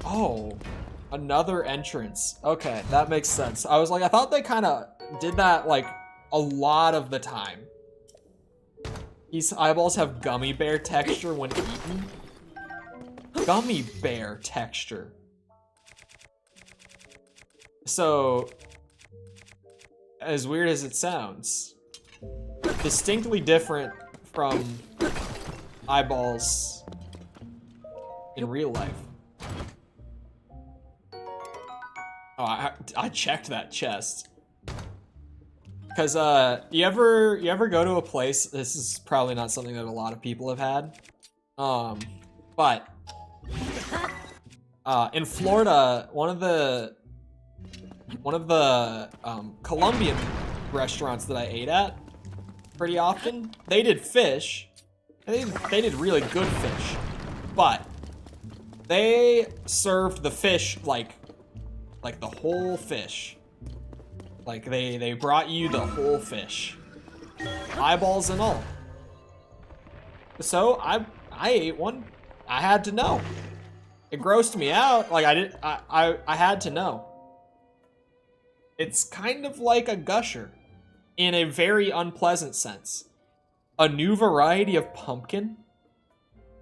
Oh, another entrance. Okay, that makes sense. I was like, I thought they kind of did that like a lot of the time. These eyeballs have gummy bear texture when eaten. Gummy bear texture. So, as weird as it sounds, distinctly different from eyeballs in real life. Oh, I checked that chest. Cause you ever go to a place, this is probably not something that a lot of people have had. But in Florida, one of the Colombian restaurants that I ate at pretty often, they did fish. They did really good fish, but they served the fish like the whole fish. Like they brought you the whole fish, eyeballs and all. So I ate one. I had to know. It grossed me out. Like I had to know. It's kind of like a gusher, in a very unpleasant sense. A new variety of pumpkin.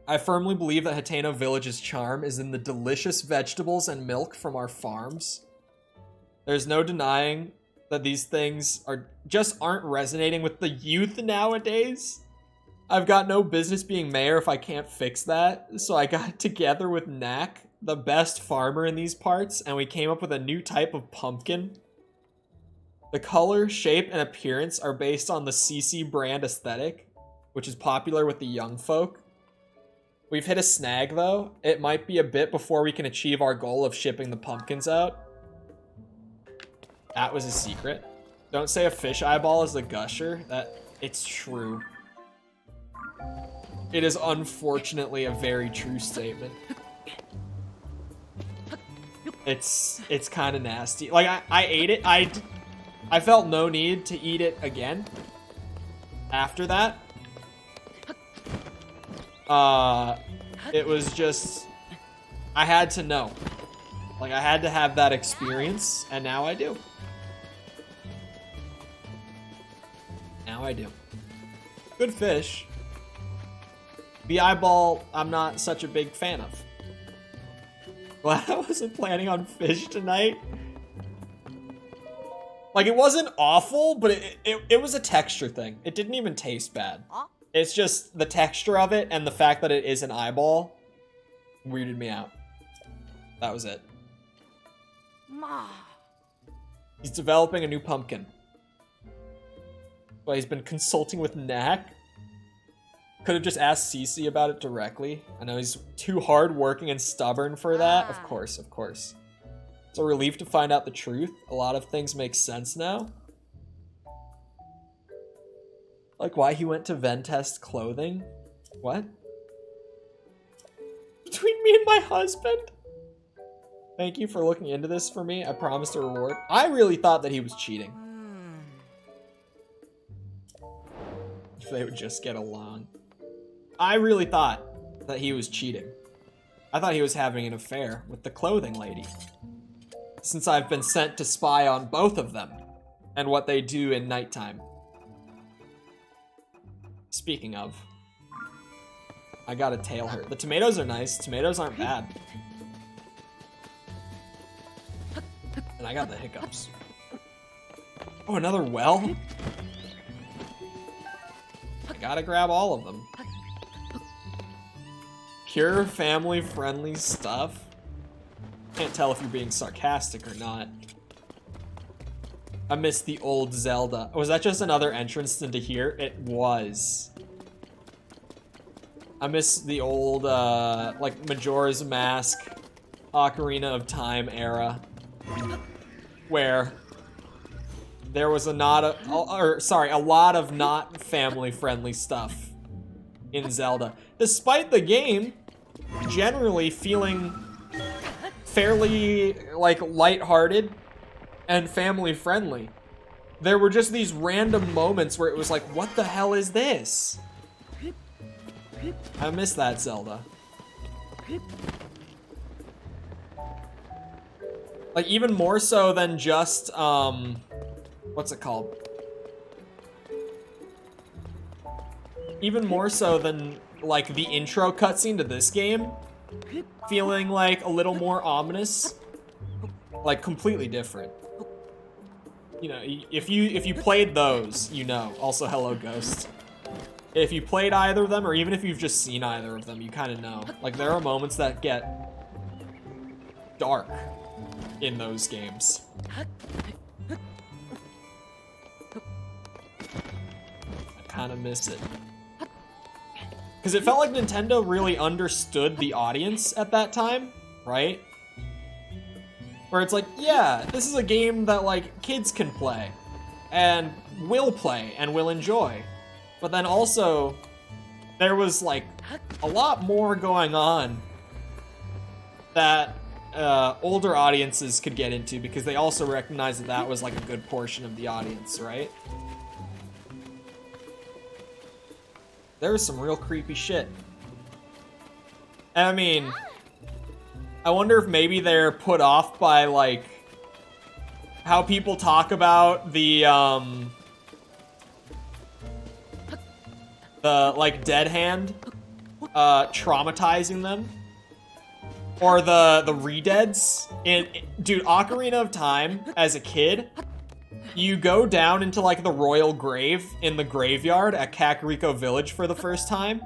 I firmly believe that Hateno Village's charm is in the delicious vegetables and milk from our farms. There's no denying that these things aren't resonating with the youth nowadays. I've got no business being mayor if I can't fix that, so I got together with Knack, the best farmer in these parts, and we came up with a new type of pumpkin. The color, shape, and appearance are based on the CC brand aesthetic, which is popular with the young folk. We've hit a snag though. It might be a bit before we can achieve our goal of shipping the pumpkins out. That was a secret. Don't say a fish eyeball is a gusher. It's true. It is unfortunately a very true statement. It's kind of nasty. Like I ate it. I felt no need to eat it again. After that, it was just, I had to know. Like I had to have that experience, and now I do. Now I do. Good fish. The eyeball, I'm not such a big fan of. Glad I wasn't planning on fish tonight. Like, it wasn't awful, but it was a texture thing. It didn't even taste bad. It's just the texture of it and the fact that it is an eyeball weirded me out. That was it. He's developing a new pumpkin. But he's been consulting with Knack. Could have just asked Cece about it directly. I know he's too hardworking and stubborn for that. Of course, of course. It's a relief to find out the truth. A lot of things make sense now. Like why he went to Ventest Clothing? What? Between me and my husband? Thank you for looking into this for me. I promised a reward. I really thought that he was cheating. If they would just get along. I really thought that he was cheating. I thought he was having an affair with the clothing lady. Since I've been sent to spy on both of them and what they do in nighttime. Speaking of, I gotta tail her. The tomatoes are nice. Tomatoes aren't bad. And I got the hiccups. Oh, another well? I gotta grab all of them. Pure family-friendly stuff. Can't tell if you're being sarcastic or not. I missed the old Zelda. Was that just another entrance into here? It was. I miss the old, like, Majora's Mask, Ocarina of Time era. Where there was a lot of not family-friendly stuff in Zelda. Despite the game generally feeling fairly, like, lighthearted and family-friendly. There were just these random moments where it was like, what the hell is this? I miss that Zelda. Like, even more so than just, what's it called? Even more so than, like, the intro cutscene to this game feeling, like, a little more ominous. Like, completely different. You know, if you played those, you know. Also, hello, Ghost. If you played either of them, or even if you've just seen either of them, you kind of know. Like, there are moments that get dark in those games. I kind of miss it. Because it felt like Nintendo really understood the audience at that time, right? Where it's like, yeah, this is a game that, like, kids can play, and will play, and will enjoy. But then also, there was, like, a lot more going on that older audiences could get into, because they also recognized that that was, like, a good portion of the audience, right? There was some real creepy shit. And I mean, I wonder if maybe they're put off by, like, how people talk about the like, dead hand traumatizing them. Or the redeads. Dude, Ocarina of Time, as a kid, you go down into, like, the royal grave in the graveyard at Kakariko Village for the first time.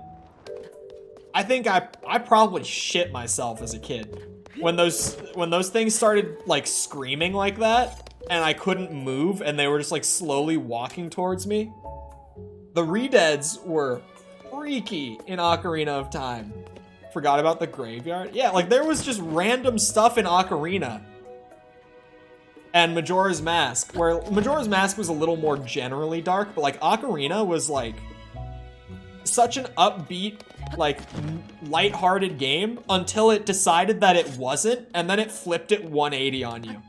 I think I probably shit myself as a kid. When those things started, like, screaming like that, and I couldn't move, and they were just, like, slowly walking towards me. The redeads were freaky in Ocarina of Time. Forgot about the graveyard? Yeah, like, there was just random stuff in Ocarina. And Majora's Mask, where Majora's Mask was a little more generally dark, but, like, Ocarina was, like, such an upbeat, like, lighthearted game until it decided that it wasn't, and then it flipped it 180 on you.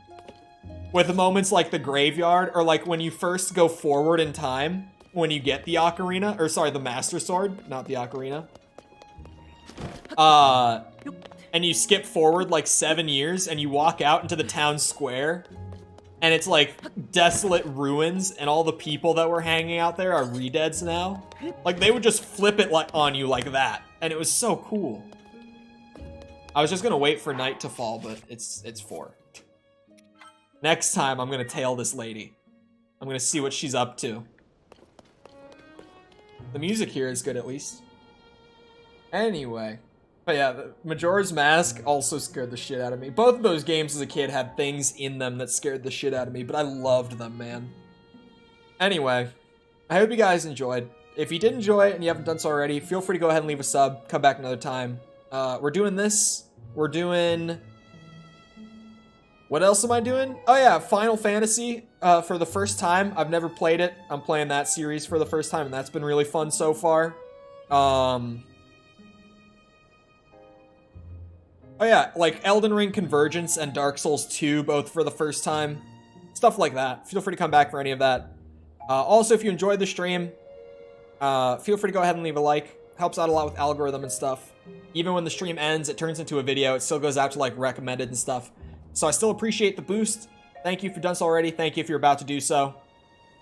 With moments like the graveyard, or, like, when you first go forward in time, when you get the Ocarina, or sorry, the Master Sword, not the Ocarina. And you skip forward, like, 7 years, and you walk out into the town square, and it's, like, desolate ruins, and all the people that were hanging out there are redeads now. Like, they would just flip it on you like that, and it was so cool. I was just gonna wait for night to fall, but it's 4. Next time, I'm gonna tail this lady. I'm gonna see what she's up to. The music here is good, at least. Anyway. But yeah, Majora's Mask also scared the shit out of me. Both of those games as a kid had things in them that scared the shit out of me, but I loved them, man. Anyway, I hope you guys enjoyed. If you did enjoy it and you haven't done so already, feel free to go ahead and leave a sub. Come back another time. We're doing this. We're doing What else am I doing? Oh yeah, Final Fantasy for the first time. I've never played it. I'm playing that series for the first time, and that's been really fun so far. Oh yeah, like Elden Ring Convergence and Dark Souls 2, both for the first time. Stuff like that. Feel free to come back for any of that. Also, if you enjoyed the stream, feel free to go ahead and leave a like. Helps out a lot with algorithm and stuff. Even when the stream ends, it turns into a video. It still goes out to like recommended and stuff. So I still appreciate the boost. Thank you if you've done so already. Thank you if you're about to do so.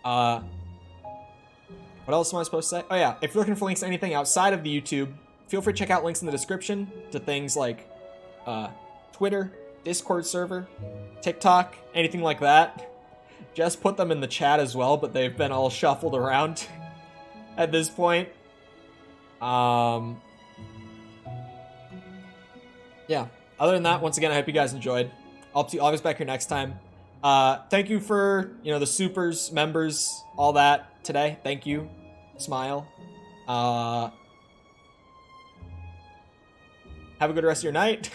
What else am I supposed to say? Oh yeah, if you're looking for links to anything outside of the YouTube, feel free to check out links in the description to things like Twitter, Discord server, TikTok, anything like that. Just put them in the chat as well, but they've been all shuffled around at this point. Yeah. Other than that, once again, I hope you guys enjoyed. I'll be back here next time. Thank you for, the supers, members, all that today. Thank you. Smile. Have a good rest of your night.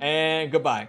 And goodbye.